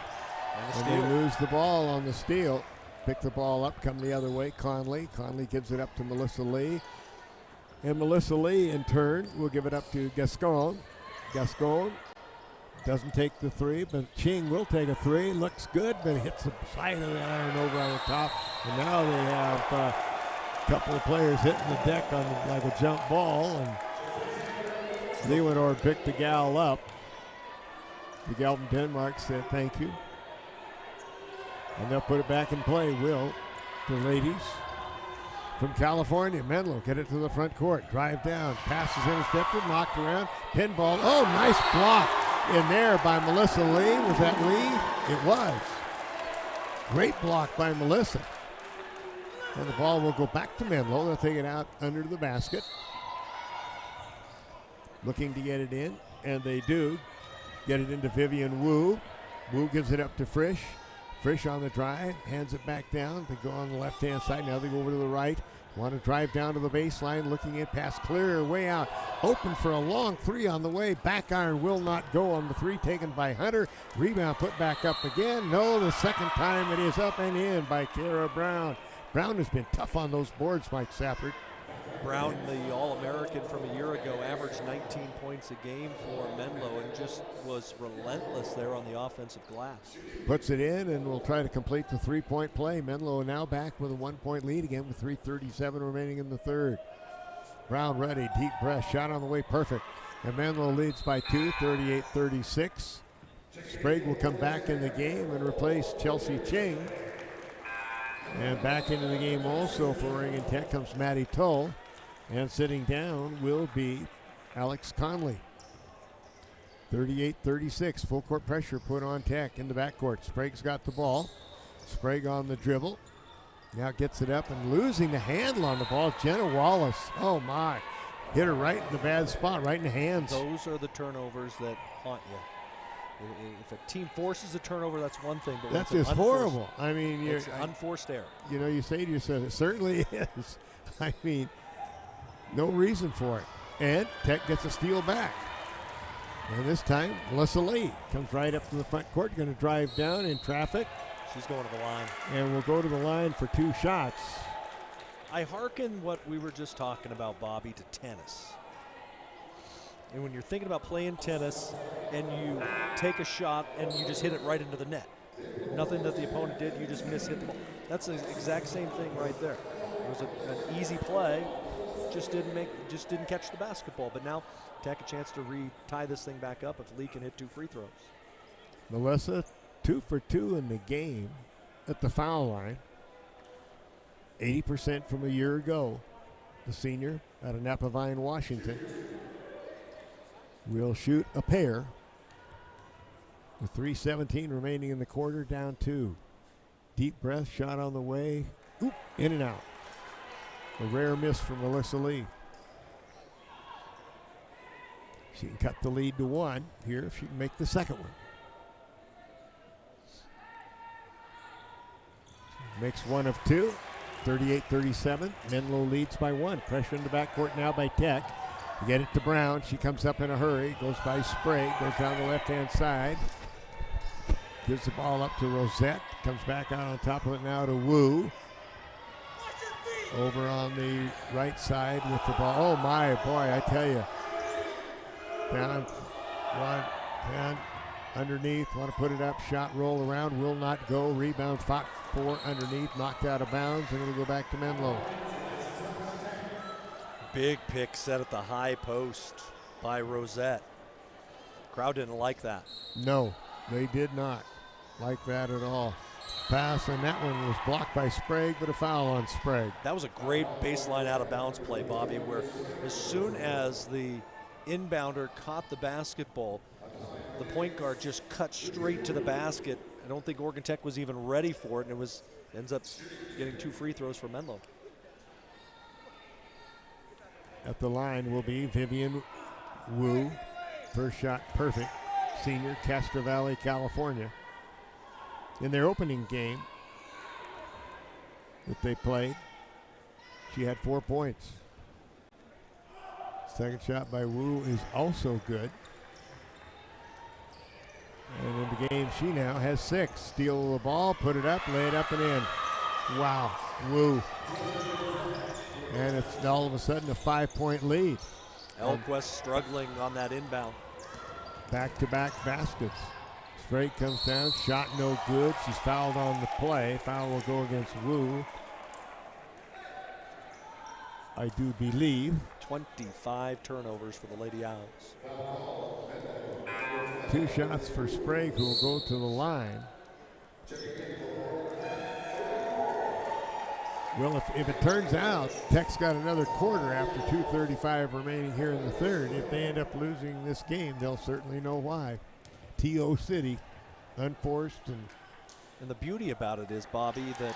And they lose the ball on the steal. Pick the ball up, come the other way. Conley gives it up to Melissa Lee. And Melissa Lee, in turn, will give it up to Gascon. Gascon doesn't take the three, but Ching will take a three. Looks good, but hits the side of the iron over on the top. And now they have a couple of players hitting the deck on like a jump ball. And Leeuwenhoek picked the gal up. The gal from Denmark said thank you. And they'll put it back in play, the ladies from California. Menlo get it to the front court. Drive down. Pass is intercepted, knocked around. Pinball. Oh, nice block in there by Melissa Lee. Was that Lee? It was. Great block by Melissa. And the ball will go back to Menlo. They'll take it out under the basket. Looking to get it in, and they do. Get it into Vivian Wu. Wu gives it up to Frisch. Frisch on the drive, hands it back down. They go on the left-hand side. Now they go over to the right. Want to drive down to the baseline, looking at pass clear, way out. Open for a long three on the way. Back iron will not go on the three, taken by Hunter. Rebound put back up again. No, the second time it is up and in by Kara Brown. Brown has been tough on those boards, Mike Safford. Brown, the All-American from a year ago, averaged 19 points a game for Menlo and just was relentless there on the offensive glass. Puts it in and will try to complete the three-point play. Menlo now back with a 1-point lead again with 3:37 remaining in the third. Brown ready, deep breath, shot on the way, perfect. And Menlo leads by 2, 38-36. Sprague will come back in the game and replace Chelsea Ching. And back into the game also for Oregon Tech comes Maddie Tull. And sitting down will be Alex Conley. 38-36, full court pressure put on Tech in the backcourt. Sprague's got the ball. Sprague on the dribble. Now gets it up and losing the handle on the ball. Jenna Wallace, oh my. Hit her right in the bad spot, right in the hands. Those are the turnovers that haunt you. If a team forces a turnover, that's one thing. But that's just horrible. I mean, it's unforced error. You know, you say to yourself, it certainly is. I mean, no reason for it. And Tech gets a steal back. And this time, Melissa Lee comes right up to the front court. Going to drive down in traffic. She's going to the line. And will go to the line for 2 shots. I hearken what we were just talking about, Bobby, to tennis. And when you're thinking about playing tennis and you take a shot and you just hit it right into the net, nothing that the opponent did, you just hit the ball. That's the exact same thing right there. It was an easy play, just didn't catch the basketball. But now Tech a chance to tie this thing back up if Lee can hit 2 free throws. Melissa, 2 for 2 in the game at the foul line. 80% from a year ago. The senior out of Napavine, Washington, will shoot a pair with 3:17 remaining in the quarter, down 2. Deep breath, shot on the way. Oop, in and out. A rare miss from Melissa Lee. She can cut the lead to 1 here if she can make the second one. She makes 1 of 2. 38-37. Menlo leads by 1. Pressure in the backcourt now by Tech. Get it to Brown. She comes up in a hurry. Goes by Sprague. Goes down the left-hand side. Gives the ball up to Rosette. Comes back out on top of it now to Wu. Over on the right side with the ball. Oh, my boy, I tell you. Down 1, 10. Underneath, want to put it up, shot roll around, will not go. Rebound fought for underneath, knocked out of bounds, and it'll go back to Menlo. Big pick set at the high post by Rosette. Crowd didn't like that. No, they did not like that at all. Pass, and that one was blocked by Sprague, but a foul on Sprague. That was a great baseline out of bounds play, Bobby, where as soon as the inbounder caught the basketball, the point guard just cut straight to the basket. I don't think Oregon Tech was even ready for it, and ends up getting 2 free throws for Menlo. At the line will be Vivian Wu. First shot perfect. Senior, Castro Valley, California. In their opening game that they played, she had 4 points. Second shot by Wu is also good. And in the game, she now has 6. Steal the ball, put it up, lay it up and in. Wow, Wu. And it's all of a sudden a 5-point lead. Elquest struggling on that inbound. Back-to-back baskets. Sprague comes down, shot no good. She's fouled on the play. Foul will go against Wu, I do believe. 25 turnovers for the Lady Owls. 2 shots for Sprague, who will go to the line. Well, if it turns out Tech's got another quarter after 2:35 remaining here in the third, if they end up losing this game, they'll certainly know why. T.O. City, unforced. And the beauty about it is, Bobby, that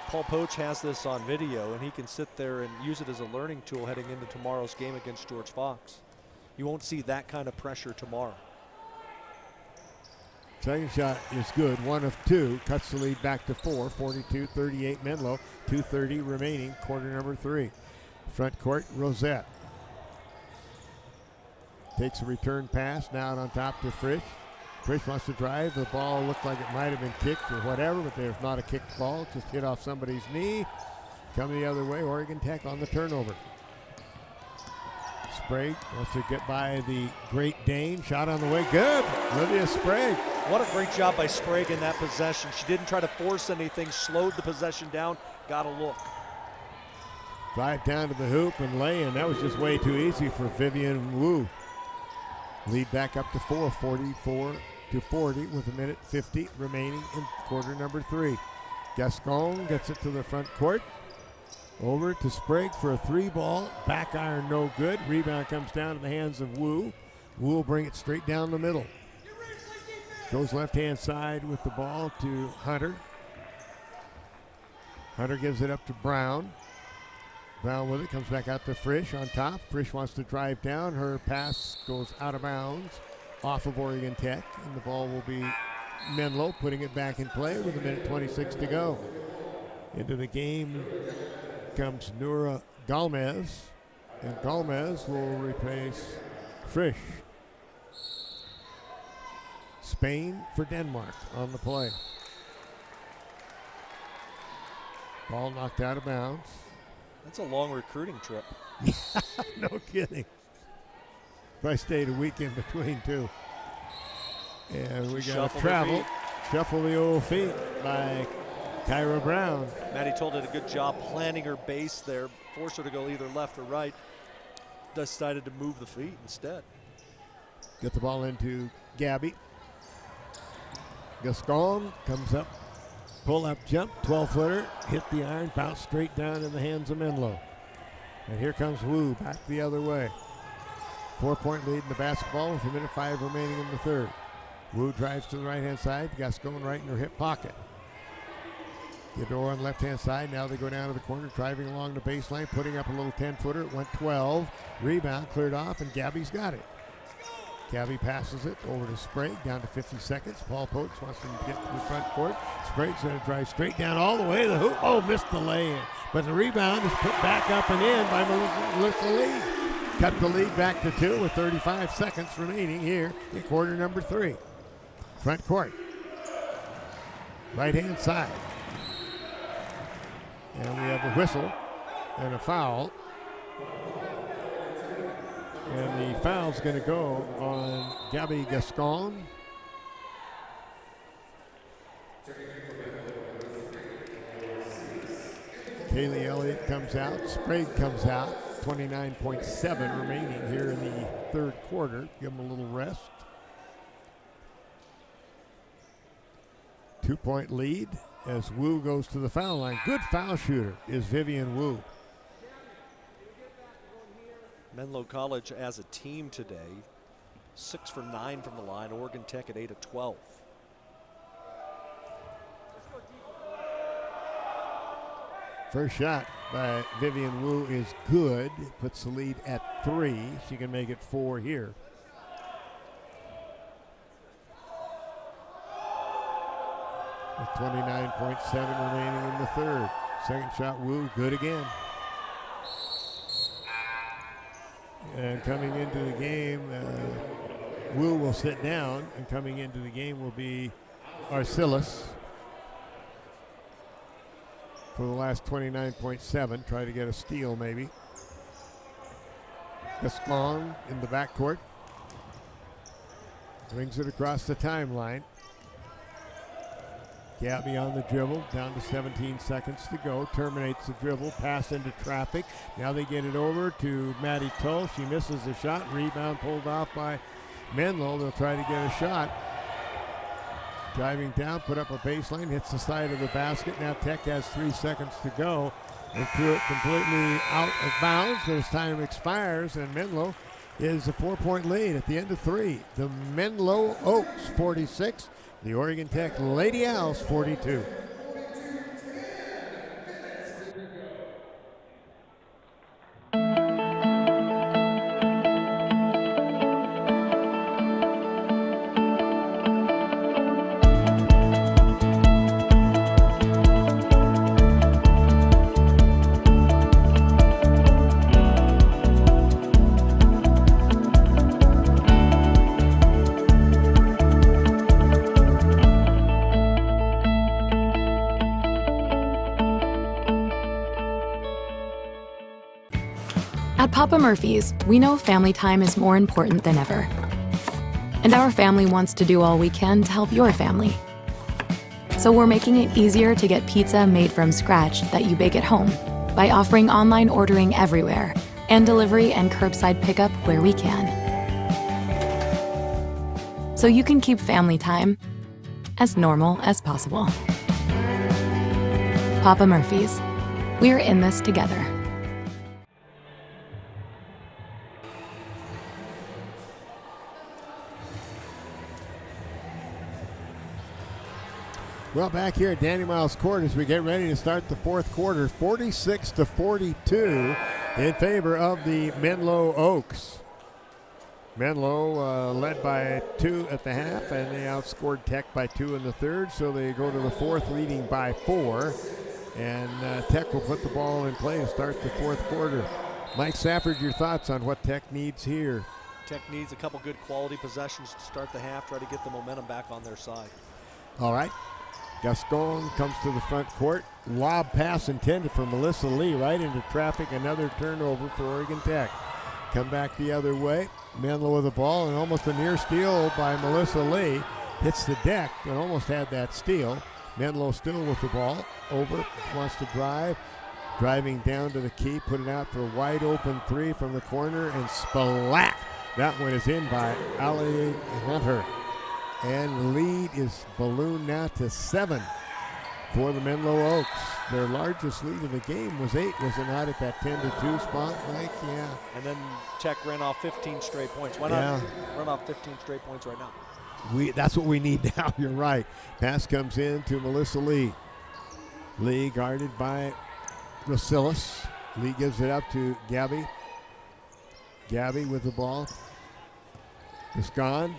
Paul Poach has this on video, and he can sit there and use it as a learning tool heading into tomorrow's game against George Fox. You won't see that kind of pressure tomorrow. Second shot is good, 1 of 2, cuts the lead back to 4, 42-38 Menlo, 2:30 remaining, quarter number 3. Front court, Rosette. Takes a return pass, now out on top to Frisch. Frisch wants to drive, the ball looked like it might have been kicked or whatever, but there's not a kicked ball, just hit off somebody's knee. Coming the other way, Oregon Tech on the turnover. Sprague wants to get by the Great Dane, shot on the way, good, Olivia Sprague. What a great job by Sprague in that possession. She didn't try to force anything, slowed the possession down, got a look. Drive down to the hoop and lay in. That was just way too easy for Vivian Wu. Lead back up to 4, 44-40 with 1:50 remaining in quarter number 3. Gascon gets it to the front court. Over to Sprague for a 3-ball. Back iron no good. Rebound comes down to the hands of Wu. Wu will bring it straight down the middle. Goes left-hand side with the ball to Hunter. Hunter gives it up to Brown. Brown with it, comes back out to Frisch on top. Frisch wants to drive down. Her pass goes out of bounds off of Oregon Tech, and the ball will be Menlo putting it back in play with 1:26 to go. Into the game comes Nura Galmez, and Galmez will replace Frisch. Spain for Denmark on the play. Ball knocked out of bounds. That's a long recruiting trip. No kidding. If I stayed a week in between, too. And we got to travel. Shuffle the old feet by Kyra Brown. Maddie Toll did a good job planning her base there force her to go either left or right, decided to move the feet instead. Get the ball into Gabby. Gascon comes up, pull up jump, 12-footer, hit the iron, bounce straight down in the hands of Menlo. And here comes Wu back the other way. 4-point lead in the basketball with 1:05 remaining in the third. Wu drives to the right-hand side. Gascon right in her hip pocket. Theodore on the left-hand side. Now they go down to the corner, driving along the baseline, putting up a little 10-footer. It went 12. Rebound cleared off, and Gabby's got it. Gabby passes it over to Sprague, down to 50 seconds. Paul Poach wants him to get to the front court. Sprague's going to drive straight down all the way to the hoop. Oh, missed the lay-in. But the rebound is put back up and in by Melissa Lee. Cut the lead back to 2 with 35 seconds remaining here in quarter number 3. Front court. Right-hand side. And we have a whistle and a foul. And the foul's going to go on Gabby Gascon. Kaylee Elliott comes out. Sprague comes out. 29.7 remaining here in the third quarter. Give them a little rest. 2-point lead as Wu goes to the foul line. Good foul shooter is Vivian Wu. Menlo College as a team today, 6 for 9 from the line. Oregon Tech at 8 of 12. First shot by Vivian Wu is good. Puts the lead at 3. She can make it 4 here. With 29.7 remaining in the third. Second shot, Wu, good again. And coming into the game, Wu will sit down, and coming into the game will be Arcilis for the last 29.7. Try to get a steal, maybe. Gascon in the backcourt. Brings it across the timeline. Gabby on the dribble, down to 17 seconds to go. Terminates the dribble, pass into traffic. Now they get it over to Maddie Tull. She misses the shot. Rebound pulled off by Menlo. They'll try to get a shot. Driving down, put up a baseline, hits the side of the basket. Now Tech has 3 seconds to go. They threw it completely out of bounds. As time expires, and Menlo is a 4-point lead at the end of 3. The Menlo Oaks 46. The Oregon Tech Lady Owls 42. At Papa Murphy's, we know family time is more important than ever. And our family wants to do all we can to help your family. So we're making it easier to get pizza made from scratch that you bake at home by offering online ordering everywhere and delivery and curbside pickup where we can. So you can keep family time as normal as possible. Papa Murphy's. We're in this together. Well, back here at Danny Miles Court as we get ready to start the fourth quarter, 46-42 in favor of the Menlo Oaks. Menlo led by 2 at the half, and they outscored Tech by 2 in the third, so they go to the fourth leading by 4. And Tech will put the ball in play to start the fourth quarter. Mike Safford, your thoughts on what Tech needs here? Tech needs a couple good quality possessions to start the half, try to get the momentum back on their side. All right. Gascon comes to the front court. Lob pass intended for Melissa Lee right into traffic. Another turnover for Oregon Tech. Come back the other way. Menlo with the ball and almost a near steal by Melissa Lee. Hits the deck and almost had that steal. Menlo still with the ball. Over, wants to drive. driving down to the key, put it out for a wide open three from the corner, and splat. That one is in by Ali Hunter. And the lead is ballooned now to 7 for the Menlo Oaks. Their largest lead of the game was 8, was it not, at that 10-2 spot, Mike? Yeah. And then Tech ran off 15 straight points. Why not run off 15 straight points right now? That's what we need now. You're right. Pass comes in to Melissa Lee. Lee guarded by Rosilis. Lee gives it up to Gabby. Gabby with the ball. It's gone.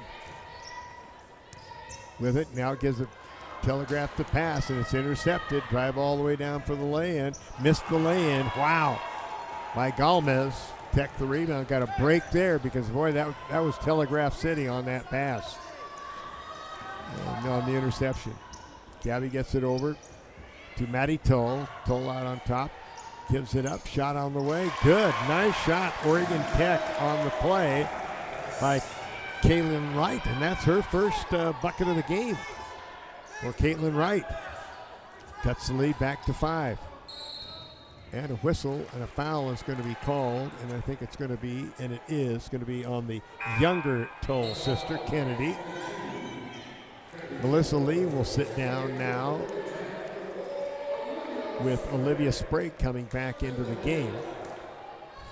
With it. Now gives it telegraph to pass, and it's intercepted. Drive all the way down for the lay-in. Missed the lay-in. Wow. By Galmez. Tech the rebound. Got a break there because, boy, that was Telegraph City on that pass. And on the interception. Gabby gets it over to Maddie Toll. Toll out on top. Gives it up. Shot on the way. Good. Nice shot. Oregon Tech on the play by Caitlin Wright. And that's her first bucket of the game for Caitlin Wright. Cuts the lead back to 5. And a whistle and a foul is going to be called. And I think it's going to be, and it is going to be on the younger Toll sister, Kennedy. Melissa Lee will sit down now with Olivia Sprague coming back into the game.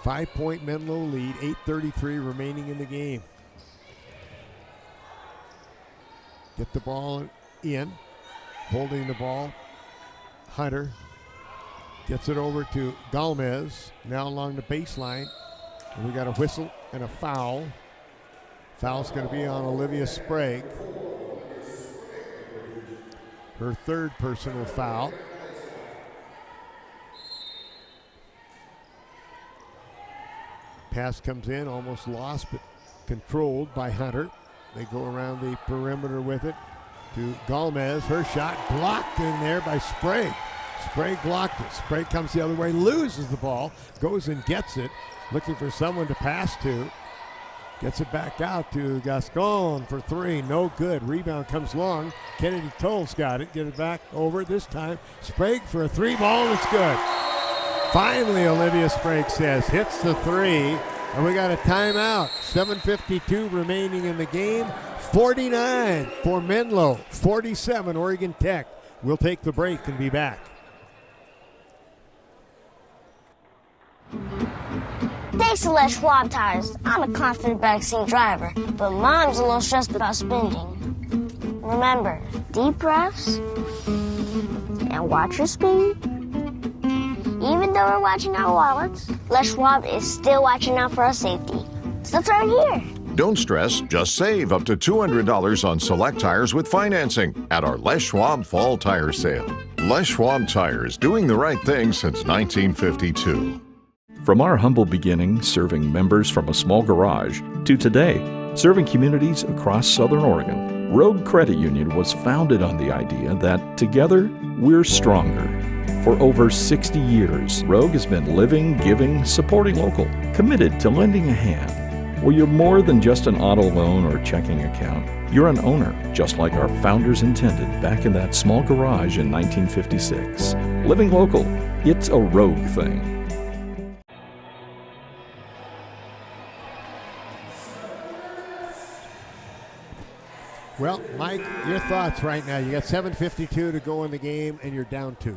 5-point Menlo lead, 8:33 remaining in the game. Get the ball in, holding the ball. Hunter gets it over to Galmez, now along the baseline. And we got a whistle and a foul. Foul's going to be on Olivia Sprague. Her third personal foul. Pass comes in, almost lost, but controlled by Hunter. They go around the perimeter with it to Galmez. Her shot blocked in there by Sprague. Sprague blocked it. Sprague comes the other way, loses the ball, goes and gets it, looking for someone to pass to. Gets it back out to Gascon for 3. No good. Rebound comes long. Kennedy Toll's got it. Get it back over this time. Sprague for a 3 ball. It's good. Finally, Olivia Sprague says, hits the 3. And we got a timeout. 7:52 remaining in the game. 49 for Menlo. 47 Oregon Tech. We'll take the break and be back. Thanks to Les Schwab Tires, I'm a confident backseat driver, but Mom's a little stressed about spending. Remember, deep breaths and watch your speed. Even though we're watching our wallets, Les Schwab is still watching out for our safety. So let's right here. Don't stress, just save up to $200 on select tires with financing at our Les Schwab Fall Tire Sale. Les Schwab Tires, doing the right thing since 1952. From our humble beginnings serving members from a small garage to today, serving communities across Southern Oregon, Rogue Credit Union was founded on the idea that together, we're stronger. For over 60 years, Rogue has been living, giving, supporting local, committed to lending a hand. Where you're more than just an auto loan or checking account, you're an owner, just like our founders intended back in that small garage in 1956. Living local, it's a Rogue thing. Well, Mike, your thoughts right now. You got 7:52 to go in the game, and you're down 2.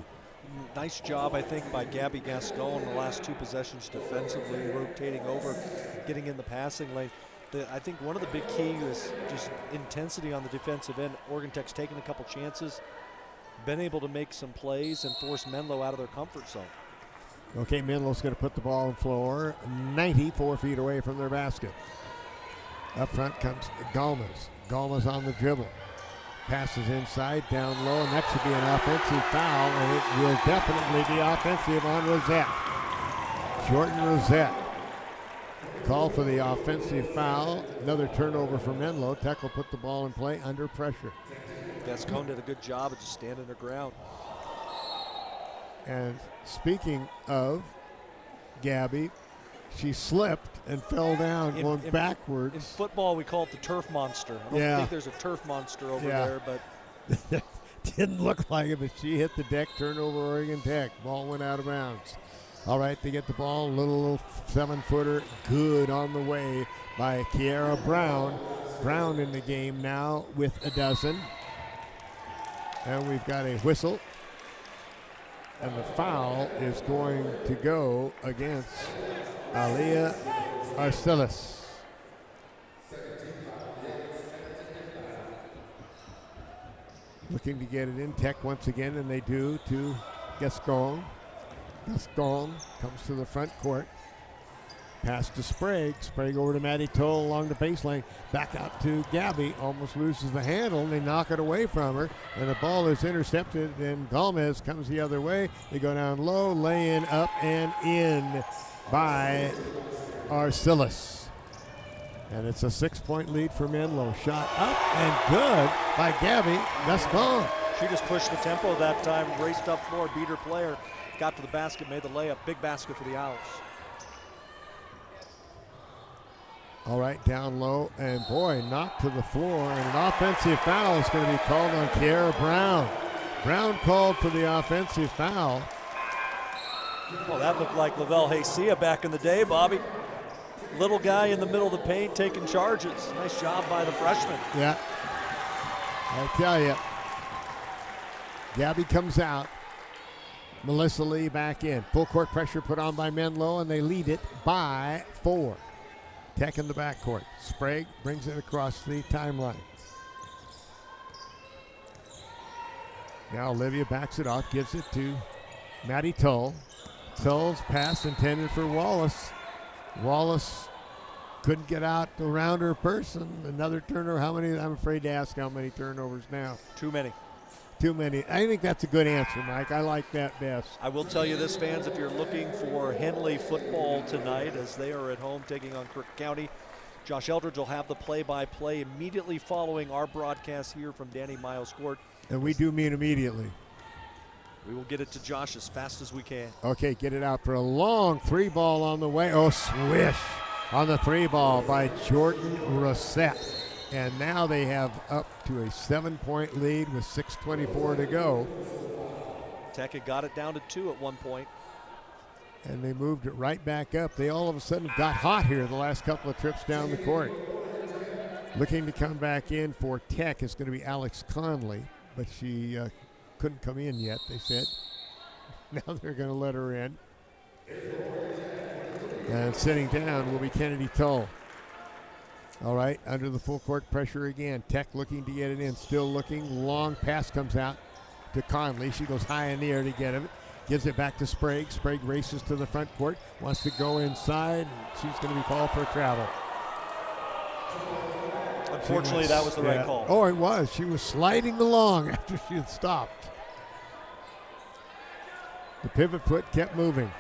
Nice job, I think, by Gabby Gascon in the last 2 possessions defensively, rotating over, getting in the passing lane. I think one of the big keys is just intensity on the defensive end. Oregon Tech's taken a couple chances, been able to make some plays and force Menlo out of their comfort zone. Okay, Menlo's going to put the ball on the floor, 94 feet away from their basket. Up front comes Galmez. Galmez on the dribble. Passes inside, down low, and that should be an offensive foul, and it will definitely be offensive on Rosette. Jordan Rosette. Call for the offensive foul. Another turnover for Menlo. Tech will put the ball in play under pressure. Gascon did a good job of just standing their ground. And speaking of Gabby, she slipped and fell down going backwards. In football, we call it the turf monster. I don't think there's a turf monster over there, but Didn't look like it, but she hit the deck, turnover Oregon Tech. Ball went out of bounds. All right, they get the ball, little 7-footer, good on the way by Kiara Brown. Brown in the game now with a dozen. And we've got a whistle. And the foul is going to go against Aliyah Arcelis. Looking to get it in. Tech once again, and they do to Gascon. Gascon comes to the front court. Pass to Sprague. Sprague over to Maddie Toll along the baseline. Back out to Gabby. Almost loses the handle, and they knock it away from her. And the ball is intercepted, and Gomez comes the other way. They go down low, lay in, up, and in by Arcelis. And it's a 6-point lead for Menlo. Shot up and good by Gabby Gascon. She just pushed the tempo that time, raced up floor, beat her player, got to the basket, made the layup. Big basket for the Owls. All right, down low, and boy, knocked to the floor, and an offensive foul is going to be called on Kiara Brown. Brown called for the offensive foul. Well, that looked like Lavelle Haysia back in the day, Bobby. Little guy in the middle of the paint taking charges. Nice job by the freshman. Yeah, I tell you. Gabby comes out. Melissa Lee back in. Full court pressure put on by Menlo, and they lead it by 4. Tech in the backcourt. Sprague brings it across the timeline. Now Olivia backs it off, gives it to Maddie Tull. Tull's pass intended for Wallace. Wallace couldn't get out around her person. Another turnover. How many? I'm afraid to ask how many turnovers now. Too many. Too many. I think that's a good answer, Mike. I like that best. I will tell you this, fans, if you're looking for Henley football tonight as they are at home taking on Kirk County, Josh Eldridge will have the play-by-play immediately following our broadcast here from Danny Miles Court. And we do mean immediately. We will get it to Josh as fast as we can. Okay, get it out for a long 3-ball on the way. Oh, swish on the 3-ball by Jordan Rossette. And now they have up to a 7-point lead with 6:24 to go. Tech had got it down to 2 at one point. And they moved it right back up. They all of a sudden got hot here the last couple of trips down the court. Looking to come back in for Tech is going to be Alex Conley, but she couldn't come in yet, they said. Now they're going to let her in. And sitting down will be Kennedy Tull. All right, under the full court pressure again. Tech looking to get it in, still looking. Long pass comes out to Conley. She goes high in the air to get it. Gives it back to Sprague. Sprague races to the front court, wants to go inside. She's going to be called for a travel. Unfortunately, that was the right call. Oh, it was. She was sliding along after she had stopped. The pivot foot kept moving.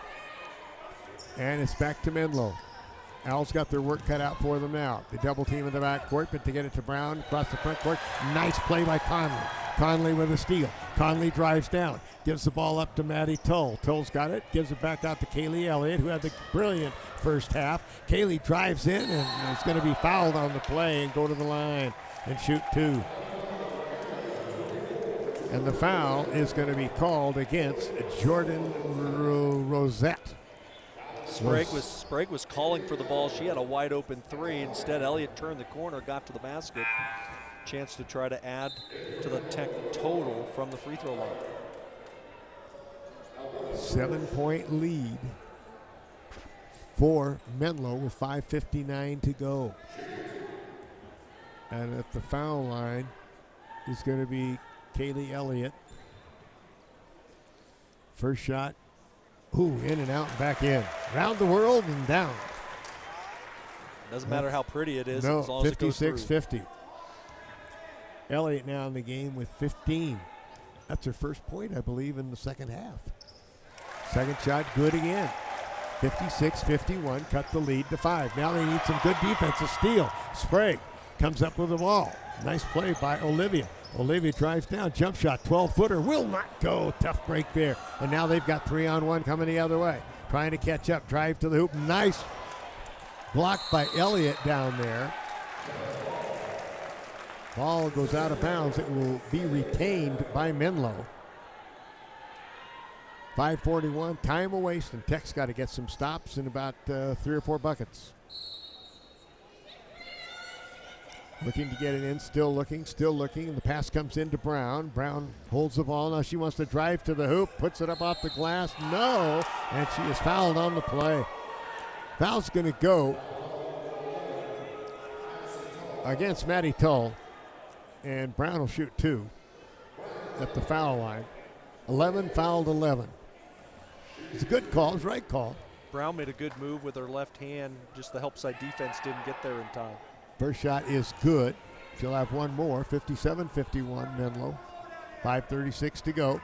And it's back to Menlo. Owls got their work cut out for them now. They double team in the backcourt, but to get it to Brown across the front court. Nice play by Conley. Conley with a steal. Conley drives down, gives the ball up to Maddie Tull. Tull's got it, gives it back out to Kaylee Elliott, who had the brilliant first half. Kaylee drives in and is going to be fouled on the play and go to the line and shoot 2. And the foul is going to be called against Jordan Rosette. Sprague was calling for the ball. She had a wide open 3. Instead, Elliott turned the corner, got to the basket. Chance to try to add to the Tech total from the free throw line. 7-point lead for Menlo with 5:59 to go. And at the foul line is going to be Kaylee Elliott. First shot. Ooh, in and out and back in. Round the world and down. Doesn't matter how pretty it is, no, as long as it goes through. 56-50. Elliott now in the game with 15. That's her first point, I believe, in the second half. Second shot, good again. 56-51, cut the lead to 5. Now they need some good defense. A steal. Sprague comes up with the ball. Nice play by Olivia. Olivia drives down, jump shot, 12-footer, will not go. Tough break there. And now they've got 3-on-1 coming the other way. Trying to catch up, drive to the hoop. Nice block by Elliott down there. Ball goes out of bounds. It will be retained by Menlo. 5:41, time a waste, and Tech's got to get some stops in about 3 or 4 buckets. Looking to get it in, still looking, and the pass comes into Brown. Brown holds the ball. Now she wants to drive to the hoop, puts it up off the glass. No, and she is fouled on the play. Foul's going to go against Maddie Tull, and Brown will shoot 2 at the foul line. 11 fouled 11. It's a good call. It's the right call. Brown made a good move with her left hand. Just the help side defense didn't get there in time. First shot is good. She'll have one more. 57-51 Menlo. 5:36 to go.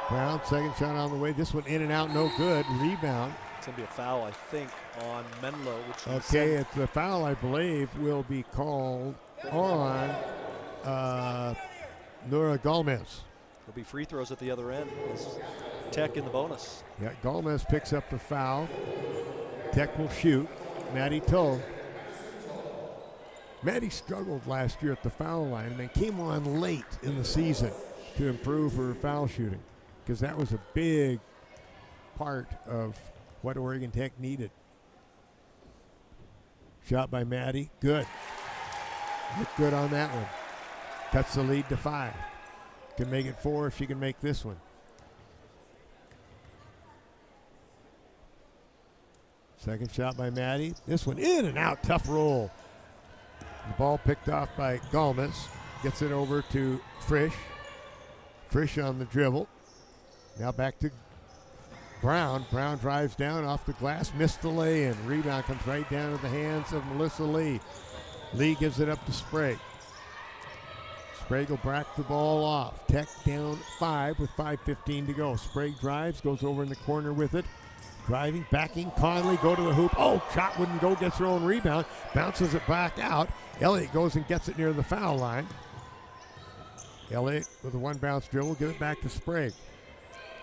Brown, second shot on the way. This one in and out, no good. Rebound. It's going to be a foul, I think, on Menlo. Okay, it's a foul, I believe, will be called on Nora Gomez. There'll be free throws at the other end. Tech in the bonus. Yeah, Gomez picks up the foul. Tech will shoot. Maddie Tull. Maddie struggled last year at the foul line and then came on late in the season to improve her foul shooting, because that was a big part of what Oregon Tech needed. Shot by Maddie. Good. Looked good on that one. Cuts the lead to 5. Can make it 4 if she can make this one. Second shot by Maddie. This one in and out. Tough roll. The ball picked off by Gomez. Gets it over to Frisch. Frisch on the dribble. Now back to Brown. Brown drives down off the glass. Missed the lay-in. Rebound comes right down to the hands of Melissa Lee. Lee gives it up to Sprague. Sprague will back the ball off. Tech down 5 with 5:15 to go. Sprague drives, goes over in the corner with it. Driving, backing, Conley, go to the hoop. Oh, shot wouldn't go, gets her own rebound. Bounces it back out. Elliott goes and gets it near the foul line. Elliott with a one bounce dribble, give it back to Sprague.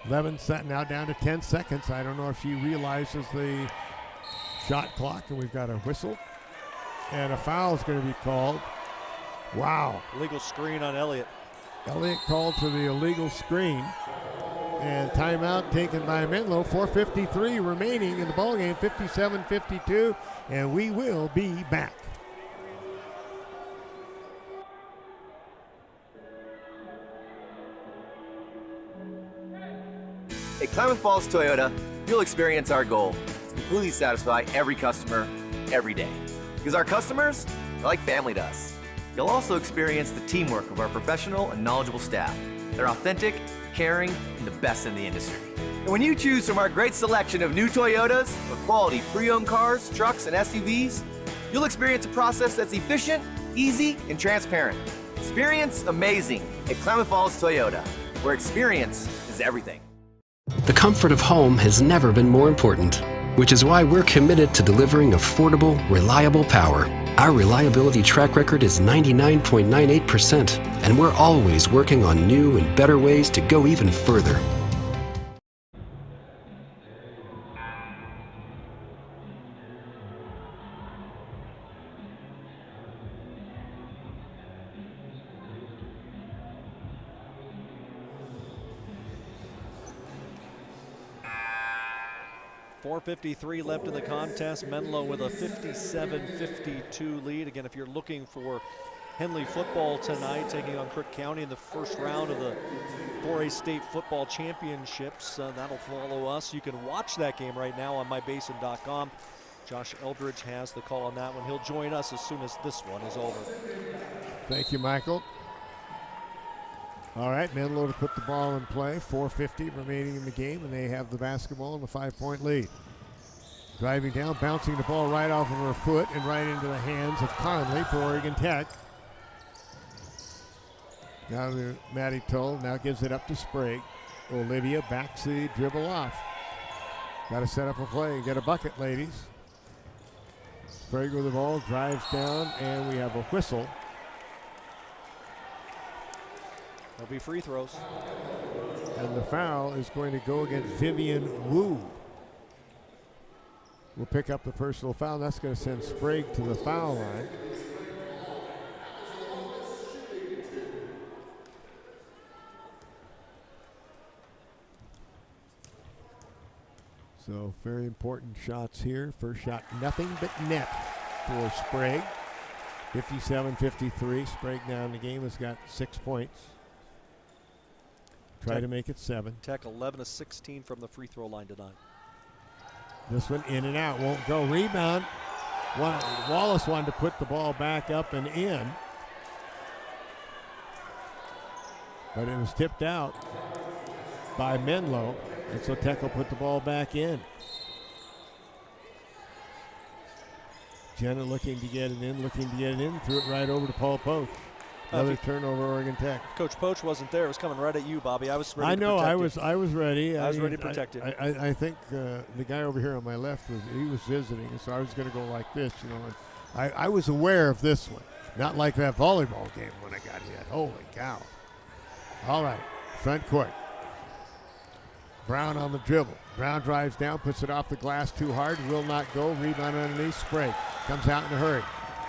11 set now down to 10 seconds. I don't know if she realizes the shot clock, and we've got a whistle. And a foul is going to be called. Wow. Illegal screen on Elliott. Elliott called for the illegal screen. And timeout taken by Menlo. 4:53 remaining in the ballgame. 57-52. And we will be back. At Klamath Falls Toyota, you'll experience our goal to completely satisfy every customer every day. Because our customers are like family to us. You'll also experience the teamwork of our professional and knowledgeable staff. They're authentic, caring, and the best in the industry. And when you choose from our great selection of new Toyotas or quality pre-owned cars, trucks, and SUVs, you'll experience a process that's efficient, easy, and transparent. Experience amazing at Klamath Falls Toyota, where experience is everything. The comfort of home has never been more important, which is why we're committed to delivering affordable, reliable power. Our reliability track record is 99.98%, and we're always working on new and better ways to go even further. .453 left in the contest. Menlo with a 57-52 lead. Again, if you're looking for Henley football tonight, taking on Crook County in the first round of the 4A State Football Championships, that'll follow us. You can watch that game right now on mybasin.com. Josh Eldridge has the call on that one. He'll join us as soon as this one is over. Thank you, Michael. All right, Menlo to put the ball in play. 4:50 remaining in the game, and they have the basketball in the 5-point lead. Driving down, bouncing the ball right off of her foot and right into the hands of Conley for Oregon Tech. Now to Maddie Tull, now gives it up to Sprague. Olivia backs the dribble off. Got to set up a play, get a bucket, ladies. Sprague with the ball, drives down, and we have a whistle. There'll be free throws. And the foul is going to go against Vivian Wu. will pick up the personal foul. That's going to send Sprague to the foul line. So very important shots here. First shot, nothing but net for Sprague. 57-53. Sprague now in the game has got 6 points. Try to make it 7. Tech 11 of 16 from the free throw line tonight. This one in and out, won't go. Rebound. Wallace wanted to put the ball back up and in, but it was tipped out by Menlo, and so Tech will put the ball back in. Jenna looking to get it in, threw it right over to Paul Poach. Another turnover, Oregon Tech. Coach Poach wasn't there. It was coming right at you, Bobby. I was ready. I know. To protect I was ready. I was ready to protect it. I think the guy over here on my left was visiting, so I was going to go like this, you know. And I was aware of this one, not like that volleyball game when I got hit. Holy cow! All right, front court. Brown on the dribble. Brown drives down, puts it off the glass too hard, will not go. Rebound underneath. Sprague comes out in a hurry.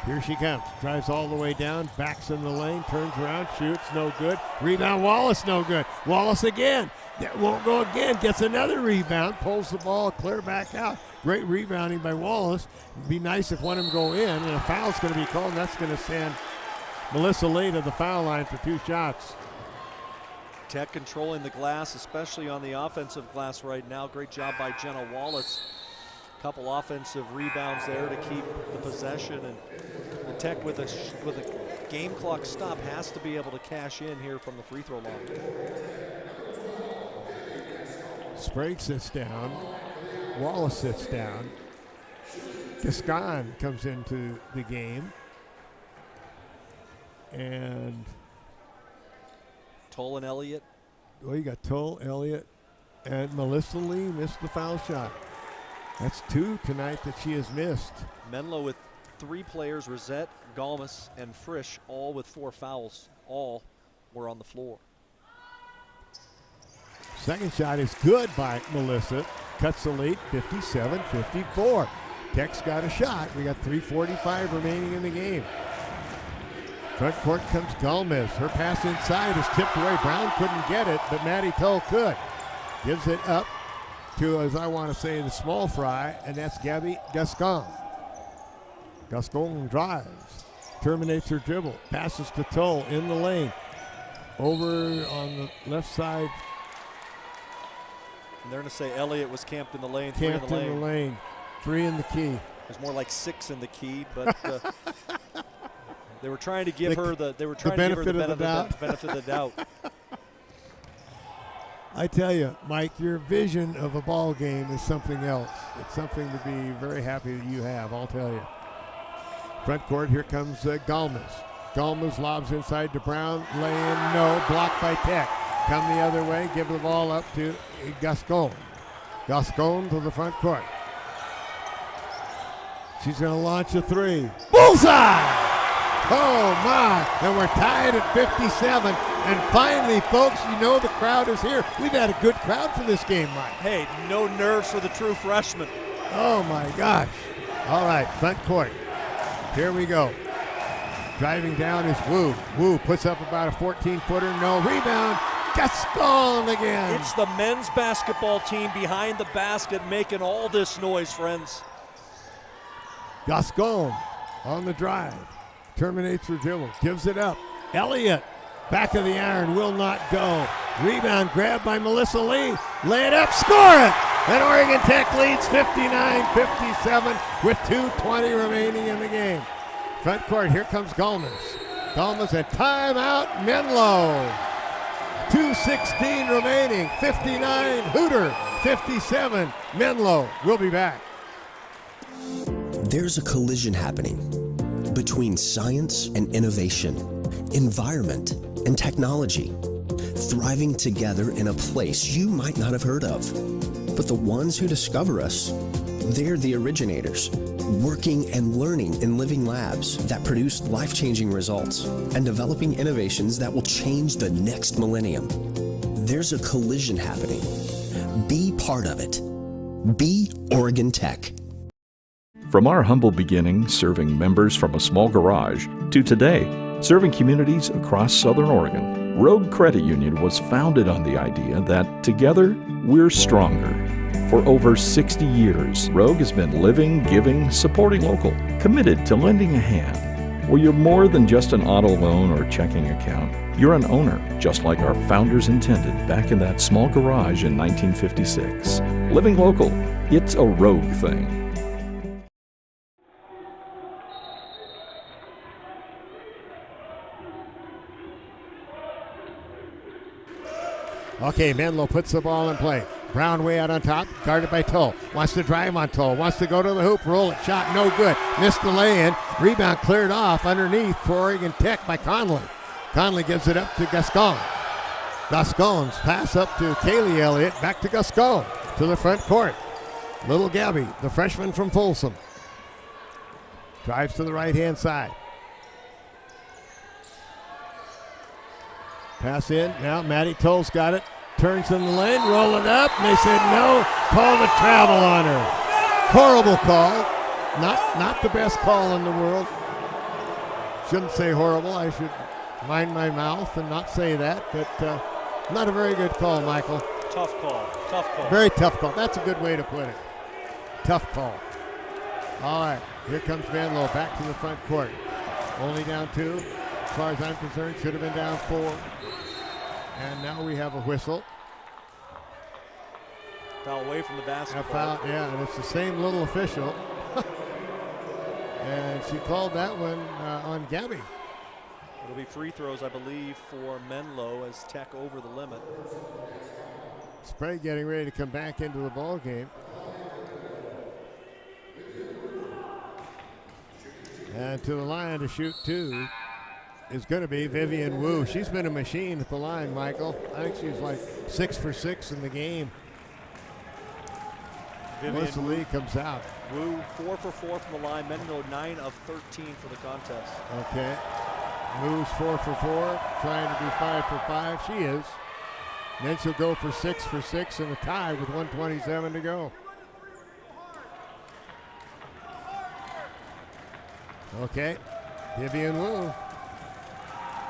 Here she comes. Drives all the way down, backs in the lane, turns around, shoots, no good. Rebound, Wallace, no good. Wallace again. That won't go again. Gets another rebound, pulls the ball clear back out. Great rebounding by Wallace. It'd be nice if one of them go in, and a foul's going to be called, and that's going to send Melissa Lee to the foul line for 2 shots. Tech controlling the glass, especially on the offensive glass right now. Great job by Jenna Wallace. Couple offensive rebounds there to keep the possession, and the Tech with a game clock stop has to be able to cash in here from the free throw line. Sprague sits down. Wallace sits down. Gascon comes into the game. And Toll and Elliott. Well, you got Toll, Elliott, and Melissa Lee missed the foul shot. That's 2 tonight that she has missed. Menlo with 3 players, Rosette, Galmas, and Frisch, all with 4 fouls. All were on the floor. Second shot is good by Melissa. Cuts the lead, 57-54. Tech's got a shot. We got 3:45 remaining in the game. Front court comes Galmas. Her pass inside is tipped away. Brown couldn't get it, but Maddie Toll could. Gives it up to, as I want to say, the small fry, and that's Gabby Gascon. Gascon drives, terminates her dribble, passes to Toll in the lane. Over on the left side. And they're going to say Elliott was camped in the lane. Camped in the lane. 3 in the key. There's more like 6 in the key, but they were trying to give her the benefit of the doubt. I tell you, Mike, your vision of a ball game is something else. It's something to be very happy that you have, I'll tell you. Front court, here comes Galmas. Galmas lobs inside to Brown. Lay in, no. Blocked by Tech. Come the other way, give the ball up to Gascon. Gascon to the front court. She's going to launch a 3. Bullseye! Oh, my. And we're tied at 57. And finally, folks, you know the crowd is here. We've had a good crowd for this game, Mike. Hey, no nerves for the true freshman. Oh, my gosh. All right, front court. Here we go. Driving down is Wu. Wu puts up about a 14-footer. No rebound. Gascon again. It's the men's basketball team behind the basket making all this noise, friends. Gascon on the drive. Terminates her dribble. Gives it up. Elliott, back of the iron, will not go. Rebound grabbed by Melissa Lee. Lay it up, score it! And Oregon Tech leads 59-57 with 2:20 remaining in the game. Front court, here comes Galmas. Galmas at timeout, Menlo. 2:16 remaining, 59 Hooter, 57 Menlo. We'll be back. There's a collision happening between science and innovation, environment and technology, thriving together in a place you might not have heard of. But the ones who discover us, they're the originators, working and learning in living labs that produce life-changing results and developing innovations that will change the next millennium. There's a collision happening. Be part of it. Be Oregon Tech. From our humble beginnings serving members from a small garage to today, serving communities across Southern Oregon, Rogue Credit Union was founded on the idea that together, we're stronger. For over 60 years, Rogue has been living, giving, supporting local, committed to lending a hand. Well, you're more than just an auto loan or checking account. You're an owner, just like our founders intended back in that small garage in 1956. Living local, it's a Rogue thing. Okay, Menlo puts the ball in play. Brown way out on top, guarded by Tull. Wants to drive on Tull. Wants to go to the hoop, roll it. Shot no good. Missed the lay-in. Rebound cleared off underneath for Oregon Tech by Conley. Conley gives it up to Gascon. Gascon's pass up to Kaylee Elliott. Back to Gascon to the front court. Little Gabby, the freshman from Folsom. Drives to the right-hand side. Pass in. Now Maddie Tull's got it. Turns in the lane, roll it up, and they said no. Call the travel on her. Horrible call. Not the best call in the world. Shouldn't say horrible. I should mind my mouth and not say that. But not a very good call, Michael. Tough call. Tough call. Very tough call. That's a good way to put it. Tough call. All right. Here comes Menlo back to the front court. Only down 2. As far as I'm concerned, should have been down 4. And now we have a whistle. Foul away from the basketball. Foul, yeah, and it's the same little official. And she called that one on Gabby. It'll be free throws, I believe, for Menlo as Tech over the limit. Sprague getting ready to come back into the ball game. And to the line to shoot 2 is going to be Vivian Wu. She's been a machine at the line, Michael. I think she's like 6 for 6 in the game. Melissa Lee comes out. Wu 4 for 4 from the line. Menlo 9 of 13 for the contest. Okay. Wu's 4 for 4, trying to do 5 for 5. She is. And then she'll go for 6 for 6 in a tie with 1:27 to go. Okay. Vivian Wu.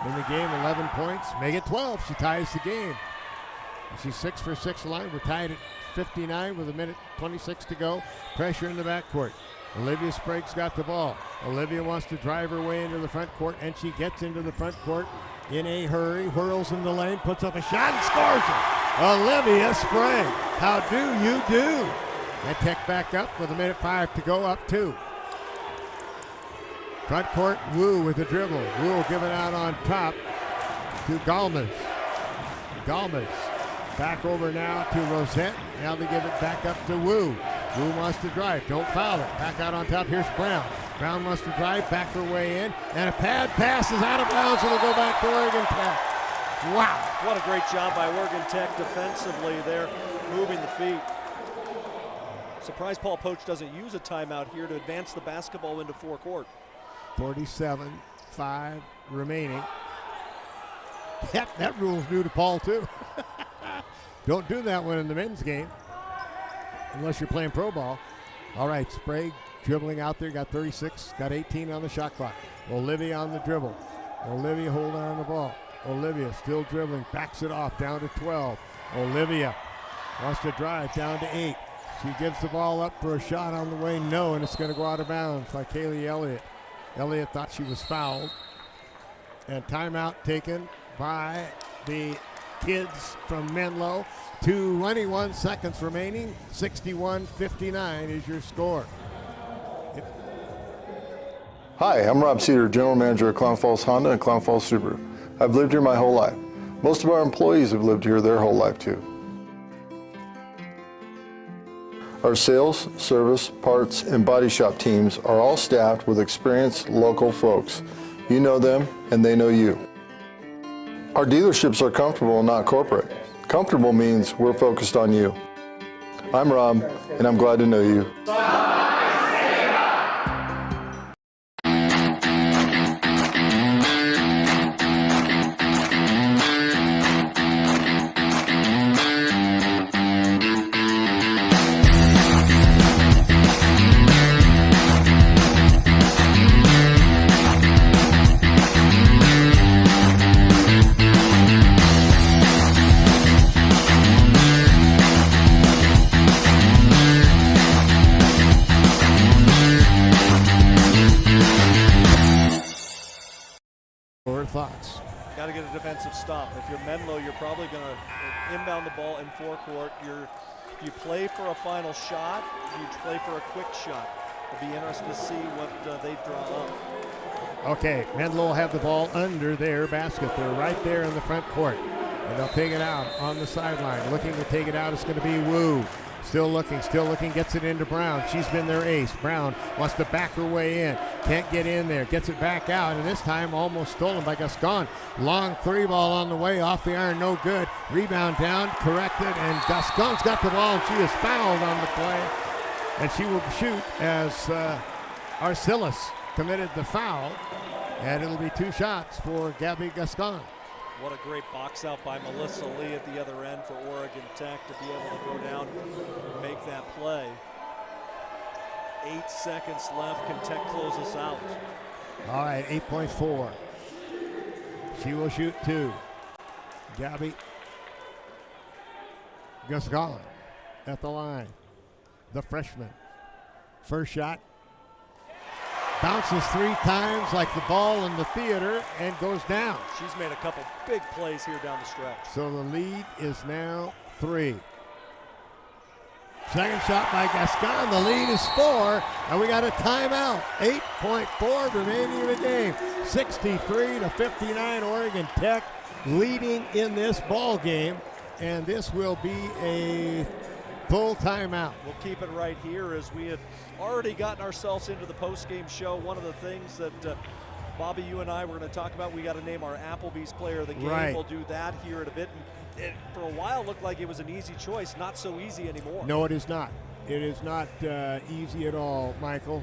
In the game, 11 points, make it 12. She ties the game. She's 6 for 6 line. We're tied at 59 with 1:26 to go. Pressure in the backcourt. Olivia Sprague's got the ball. Olivia wants to drive her way into the front court, and she gets into the front court in a hurry. Whirls in the lane, puts up a shot, and scores it. Olivia Sprague, how do you do? And Tech back up with 1:05 to go, up 2. Front court, Wu with the dribble. Wu given out on top to Galmas. Galmas back over now to Rosette. Now they give it back up to Wu. Wu wants to drive. Don't foul it. Back out on top. Here's Brown. Brown wants to drive. Back her way in. And a pad pass is out of bounds. It'll go back to Oregon Tech. Wow. What a great job by Oregon Tech defensively there, moving the feet. Surprised Paul Poach doesn't use a timeout here to advance the basketball into forecourt. 47-5 remaining. That rule's new to Paul, too. Don't do that one in the men's game unless you're playing pro ball. All right, Sprague dribbling out there, got 36, got 18 on the shot clock. Olivia on the dribble. Olivia holding on the ball. Olivia still dribbling, backs it off, down to 12. Olivia wants to drive, down to 8. She gives the ball up for a shot on the way, no, and it's going to go out of bounds by Kaylee Elliott. Elliott thought she was fouled. And timeout taken by the kids from Menlo. 21 seconds remaining. 61-59 is your score. Hi, I'm Rob Cedar, General Manager of Clown Falls Honda and Clown Falls Subaru. I've lived here my whole life. Most of our employees have lived here their whole life too. Our sales, service, parts, and body shop teams are all staffed with experienced local folks. You know them, and they know you. Our dealerships are comfortable and not corporate. Comfortable means we're focused on you. I'm Rob, and I'm glad to know you. shots. Got to get a defensive stop. If you're Menlo, you're probably going to inbound the ball in forecourt. You play for a final shot. You play for a quick shot. It'll be interesting to see what they draw up. Okay, Menlo will have the ball under their basket. They're right there in the front court. And they'll take it out on the sideline. Looking to take it out is going to be Wu. Still looking, gets it into Brown. She's been their ace. Brown wants to back her way in. Can't get in there. Gets it back out, and this time almost stolen by Gascon. Long three ball on the way, off the iron, no good. Rebound down, corrected, and Gascon's got the ball, and she is fouled on the play. And she will shoot as Arcilis committed the foul, and it'll be 2 shots for Gabby Gascon. What a great box out by Melissa Lee at the other end for Oregon Tech to be able to go down and make that play. 8 seconds left. Can Tech close us out? All right, 8.4. She will shoot 2. Gabby Gascon at the line. The freshman. First shot. Bounces 3 times like the ball in the theater and goes down. She's made a couple big plays here down the stretch. So the lead is now 3. Second shot by Gascon. The lead is 4, and we got a timeout. 8.4 remaining in the game. 63-59, Oregon Tech leading in this ball game, and this will be a full timeout. We'll keep it right here as we had already gotten ourselves into the post-game show. One of the things that Bobby, you and I were going to talk about, we got to name our Applebee's player of the game. Right. We'll do that here in a bit. And it, for a while, looked like it was an easy choice. Not so easy anymore. No, it is not. It is not easy at all, Michael.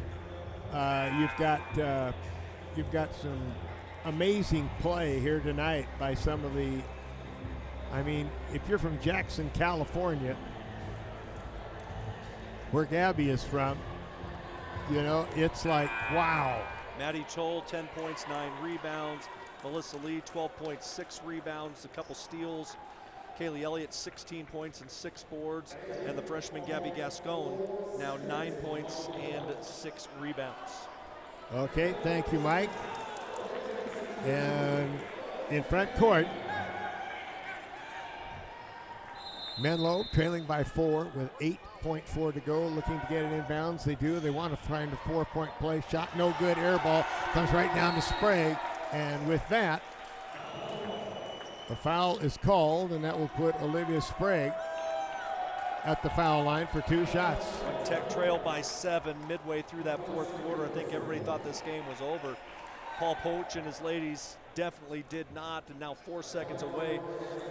You've got some amazing play here tonight by some of the. I mean, if you're from Jackson, California, where Gabby is from, you know, it's like, wow. Maddie Toll, 10 points, 9 rebounds. Melissa Lee, 12.6 rebounds, a couple steals. Kaylee Elliott, 16 points and 6 boards. And the freshman Gabby Gascon, now 9 points and 6 rebounds. Okay, thank you, Mike. And in front court, Menlo trailing by 4 with 8.4 to go, looking to get it inbounds. They do. They want to find a 4-point play. Shot no good. Air ball comes right down to Sprague. And with that, the foul is called, and that will put Olivia Sprague at the foul line for 2 shots. When Tech trailed by 7 midway through that fourth quarter, I think everybody thought this game was over. Paul Poach and his ladies definitely did not, and now 4 seconds away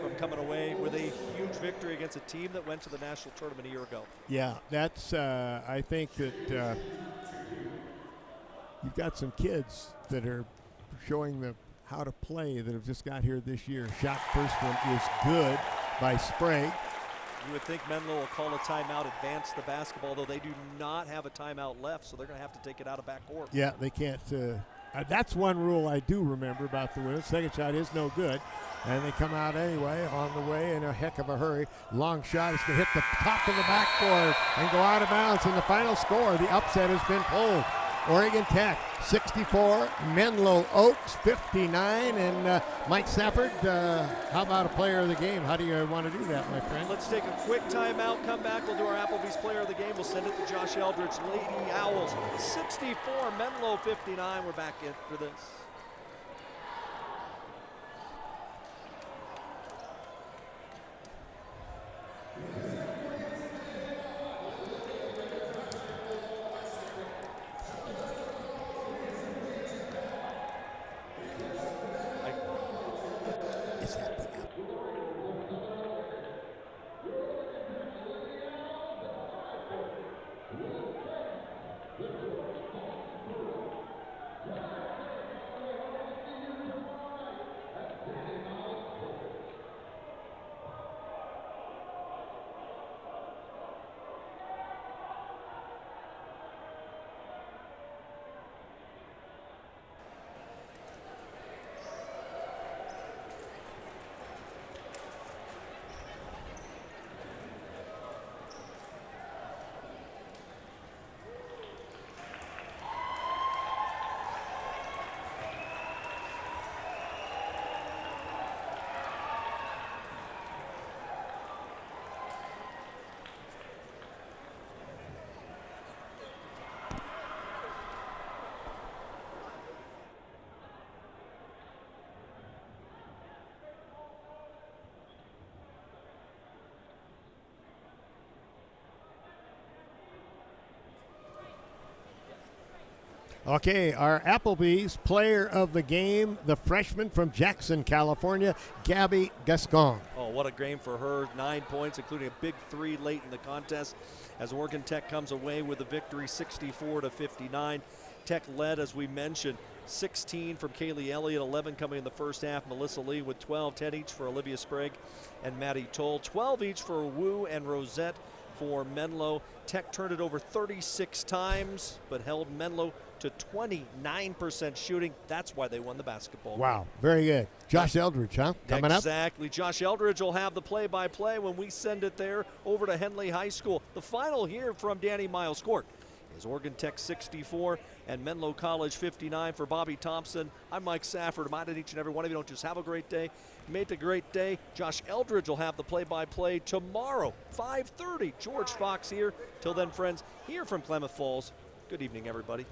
from coming away with a huge victory against a team that went to the national tournament a year ago. Yeah, that's, I think that you've got some kids that are showing them how to play that have just got here this year. Shot first one is good by Sprague. You would think Menlo will call a timeout, advance the basketball, though they do not have a timeout left, so they're going to have to take it out of backcourt. Yeah, they can't. That's one rule I do remember about the women. Second shot is no good, and they come out anyway on the way in a heck of a hurry. Long shot is going to hit the top of the backboard and go out of bounds. And the final score, the upset has been pulled. Oregon Tech 64, Menlo Oaks 59, and Mike Safford, how about a player of the game? How do you want to do that, my friend? Let's take a quick timeout, come back, we'll do our Applebee's player of the game. We'll send it to Josh Eldridge. Lady Owls 64, Menlo 59. We're back in for this. Okay, our Applebee's player of the game, the freshman from Jackson, California, Gabby Gascon. Oh, what a game for her. 9 points, including a big 3 late in the contest as Oregon Tech comes away with a victory 64-59. Tech led, as we mentioned, 16 from Kaylee Elliott, 11 coming in the first half. Melissa Lee with 12, 10 each for Olivia Sprague and Maddie Toll. 12 each for Wu and Rosette for Menlo. Tech turned it over 36 times, but held Menlo to 29% shooting. That's why they won the basketball. Wow, very good. Josh Eldridge, huh? Coming up. Exactly. Josh Eldridge will have the play-by-play when we send it there over to Henley High School. The final here from Danny Miles Court is Oregon Tech 64 and Menlo College 59. For Bobby Thompson, I'm Mike Safford. Reminding each and every one of you, don't just have a great day, make it a great day. Josh Eldridge will have the play-by-play tomorrow, 5:30. George Fox here. Till then, friends, here from Klamath Falls, good evening, everybody.